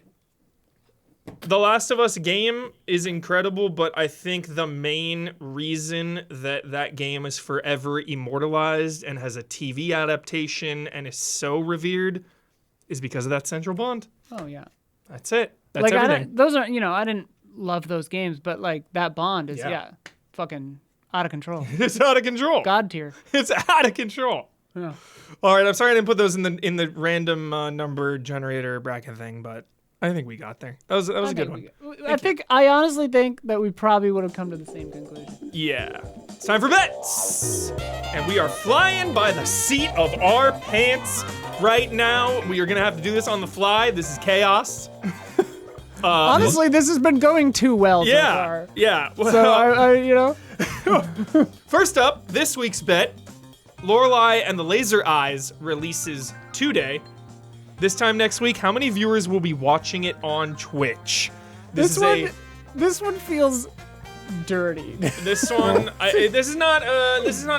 The Last of Us game is incredible, but I think the main reason that game is forever immortalized and has a TV adaptation and is so revered is because of that central bond. Oh, yeah. That's it. That's everything. Those are, I didn't love those games, but that bond is, Yeah. fucking out of control. It's out of control. God tier. It's out of control. Yeah. All right, I'm sorry I didn't put those in the random number generator bracket thing, but I think we got there. That was a good one. I honestly think that we probably would have come to the same conclusion. Yeah. It's time for bets. And we are flying by the seat of our pants right now. We are going to have to do this on the fly. This is chaos. Honestly, this has been going too well so Yeah. far. Yeah. Well, So, first up, this week's bet, Lorelei and the Laser Eyes releases today. This time next week, how many viewers will be watching it on Twitch? this one feels dirty. This one. This is not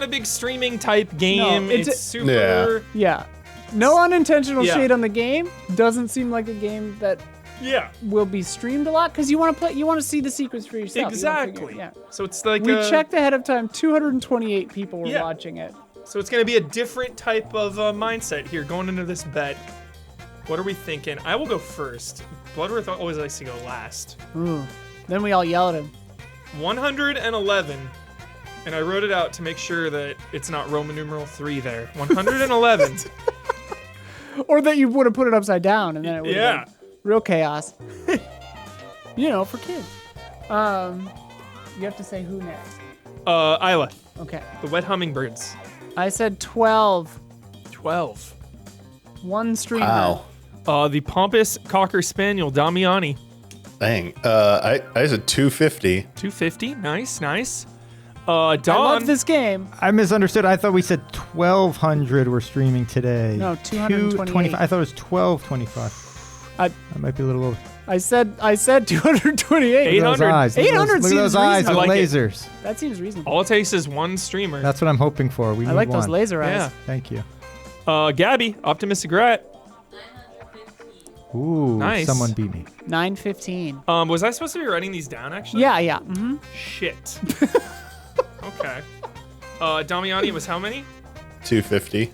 a big streaming type game. No, it's super. Yeah. No unintentional Yeah. shade on the game. Doesn't seem like a game that Yeah. will be streamed a lot because you want to see the secrets for yourself. You wanna Exactly. figure- yeah. So it's like We checked ahead of time. 228 people were Yeah. watching it. So it's gonna be a different type of mindset here going into this bet. What are we thinking? I will go first. Bloodworth always likes to go last. Ooh. Then we all yell at him. 111, and I wrote it out to make sure that it's not Roman numeral 3 there. 111. Or that you would have put it upside down and then it would Yeah. have been real chaos. For kids. You have to say who next. Isla, Okay. the wet hummingbirds. I said 12. 12. One streamer. Wow. The pompous cocker spaniel Damiani. Dang. I said 250. 250. Nice. I Don. love this game. I misunderstood. I thought we said 1,200 were streaming today. No, 228. 225. I thought it was 1,225. I might be a little over. I said 228. Look at those 800 Look at seems those eyes with reasonable. I like it. lasers. That seems reasonable. All it takes is one streamer. That's what I'm hoping for. We I need like one. those laser eyes. Yeah. Thank you. Gabby, optimistic rat. Ooh, Nice. someone beat me. 915. Was I supposed to be writing these down actually? Yeah. Mm-hmm. Shit. Okay. Damiani was how many? 250.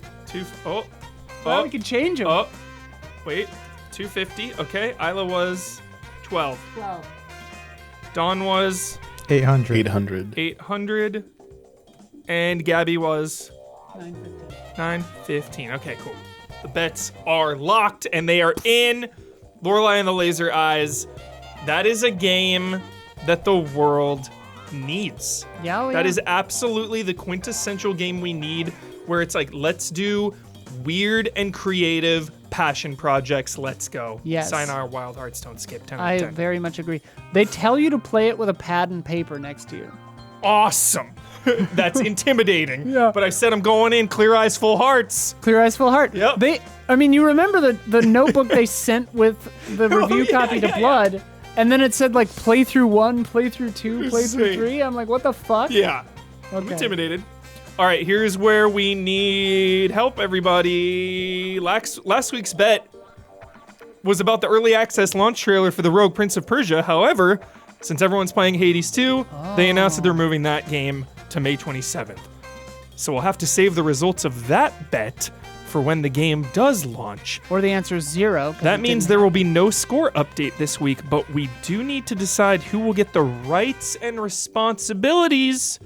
Well, we can change them. Oh. Wait. 250. Okay. Isla was 12. 12. Dawn was 800. 800. And Gabby was 9:15. 9:15. Okay, cool. The bets are locked and they are in. Lorelei and the Laser Eyes. That is a game that the world needs. Yeah, oh, That yeah. is absolutely the quintessential game we need, where it's like, let's do weird and creative passion projects. Let's go. Yes. Sign our wild hearts, don't skip 10 I 10. very much agree. They tell you to play it with a pad and paper next to you. Awesome. That's intimidating. Yeah. But I said I'm going in clear eyes, full hearts. Clear eyes, full heart. Yep. You remember the notebook they sent with the review yeah, copy to yeah, Blood, and then it said like playthrough 1, playthrough 2, playthrough Insane. 3. I'm like, what the fuck? Yeah. I'm Okay. intimidated. All right, here's where we need help, everybody. Last week's bet was about the early access launch trailer for the Rogue Prince of Persia. However, since everyone's playing Hades 2, they announced that they're moving that game to May 27th. So we'll have to save the results of that bet for when the game does launch. Or the answer is 0. 'cause That it means didn't there will be no score update this week, but we do need to decide who will get the rights and responsibilities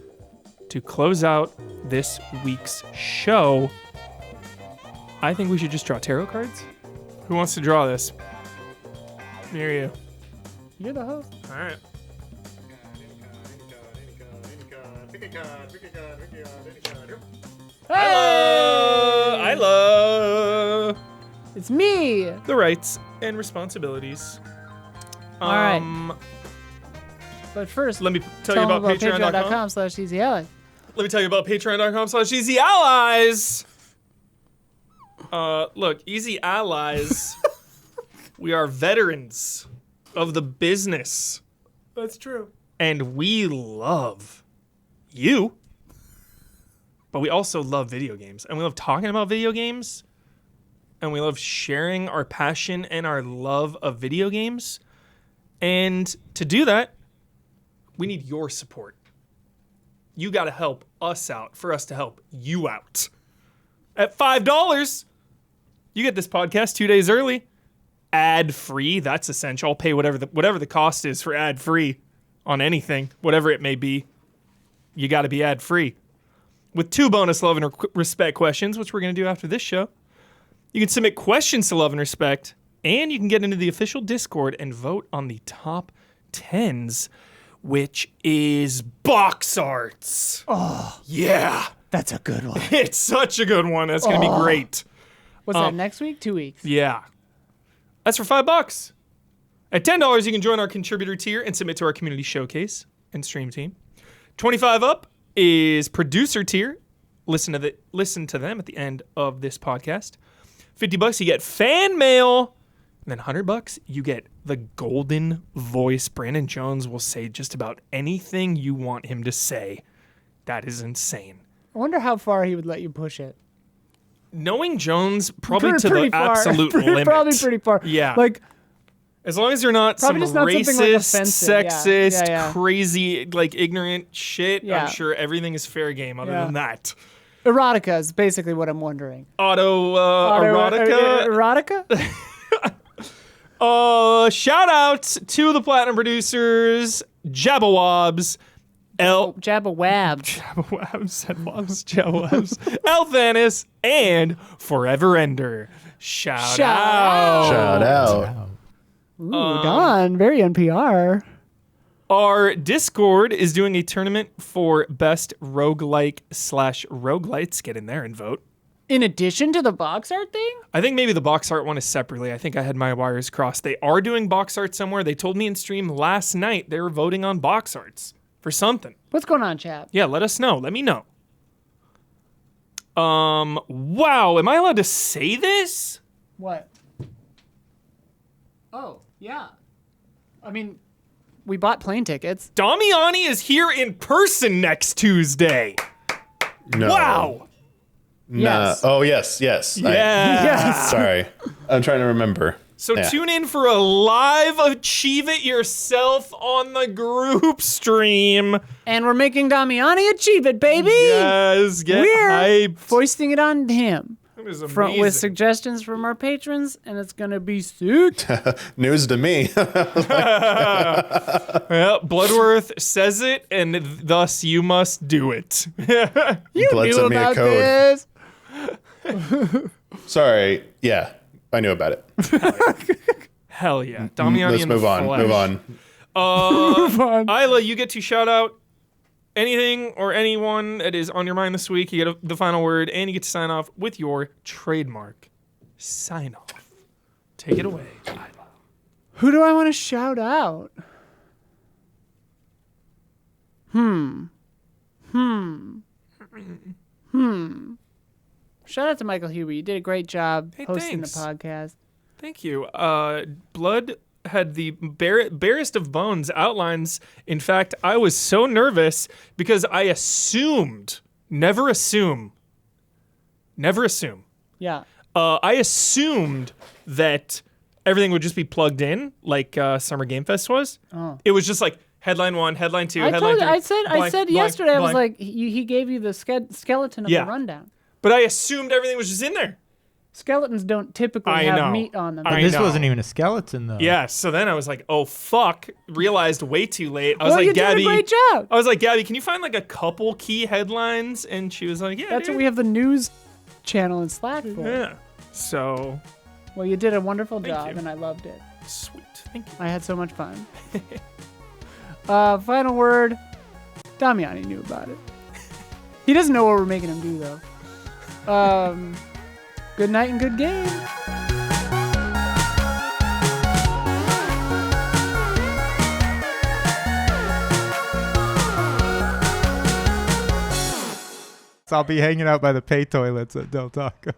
to close out this week's show. I think we should just draw tarot cards. Who wants to draw this? Near you. You're the host. All right. I love It's me. the rights and responsibilities. All right. But first, Let me tell you about patreon.com. patreon.com/easyallies. Let me tell you about patreon.com/easyallies. Look, Easy Allies, we are veterans of the business. That's true. And we love you. But we also love video games. And we love talking about video games. And we love sharing our passion and our love of video games. And to do that, we need your support. You got to help us out for us to help you out. At $5, you get this podcast 2 days early. Ad-free, that's essential. I'll pay whatever the cost is for ad-free on anything, whatever it may be. You got to be ad-free. With 2 bonus Love and Respect questions, which we're going to do after this show. You can submit questions to Love and Respect, and you can get into the official Discord and vote on the top 10s, which is box arts. Oh, yeah. that's a good one. It's such a good one. That's going to be great. What's that, next week? 2 weeks. Yeah. That's for $5. At $10, you can join our contributor tier and submit to our community showcase and stream team. 25 up is producer tier. Listen to them at the end of this podcast. $50, you get fan mail. And then $100, you get the golden voice. Brandon Jones will say just about anything you want him to say. That is insane. I wonder how far he would let you push it. Knowing Jones, probably to Pretty the far. absolute limit. Probably pretty far. Yeah. Like, As long as you're not some Probably just not something, like, racist, offensive. Yeah. sexist, Yeah. crazy, like ignorant shit, Yeah. I'm sure everything is fair game other Yeah. than that. erotica is basically what I'm wondering. Erotica. Erotica? Shout out to the platinum producers, Jabawabs, Jabawabs. Elthanis, and Forever Ender. Shout out. Shout out. Ooh, Don, very NPR. Our Discord is doing a tournament for best roguelike/roguelites. Get in there and vote. In addition to the box art thing? I think maybe the box art one is separately. I think I had my wires crossed. They are doing box art somewhere. They told me in stream last night they were voting on box arts for something. What's going on, chap? Yeah, let us know. Let me know. Wow, am I allowed to say this? What? Oh, yeah. I mean, we bought plane tickets. Damiani is here in person next Tuesday. No. Wow. Yes. Oh, yes. Yeah. Yes. Sorry. I'm trying to remember. So Yeah. tune in for a live Achieve It Yourself on the group stream. And we're making Damiani achieve it, baby. Yes, get We're hyped. foisting it on him. It is with amazing. suggestions from our patrons, and it's gonna be sick. News to me. Well, Bloodworth says it, and thus you must do it. You Blood knew sent me a about code. this. Sorry. Yeah, I knew about it. Hell yeah. Damiani Let's in move the on. flesh. Move on. Move on. Isla, you get to shout out anything or anyone that is on your mind this week. You get the final word, and you get to sign off with your trademark sign off. Take it away, Isla. Who do I want to shout out? Shout out to Michael Huber. You did a great job hosting thanks. the podcast. Thank you. Blood had the barest of bones outlines. In fact, I was so nervous because I assumed, never assume. Yeah. I assumed that everything would just be plugged in like Summer Game Fest was. Oh. It was just like headline 1, headline 2, I headline 3. I said blank, yesterday, I was blank. like, he gave you the skeleton of Yeah. the rundown. But I assumed everything was just in there. Skeletons don't typically I have know. meat on them. I This know. wasn't even a skeleton, though. Yeah, so then I was like, oh, fuck. Realized way too late. I was Well, like, you Gabby. did a great job. I was like, Gabby, can you find like a couple key headlines? And she was like, yeah. That's dude. what we have the news channel in Slack for. Yeah. So, Well, you did a wonderful Thank job, you. and I loved it. sweet. Thank you. I had so much fun. Final word. Damiani knew about it. He doesn't know what we're making him do, though. Good night and good game. So I'll be hanging out by the pay toilets at Del Taco.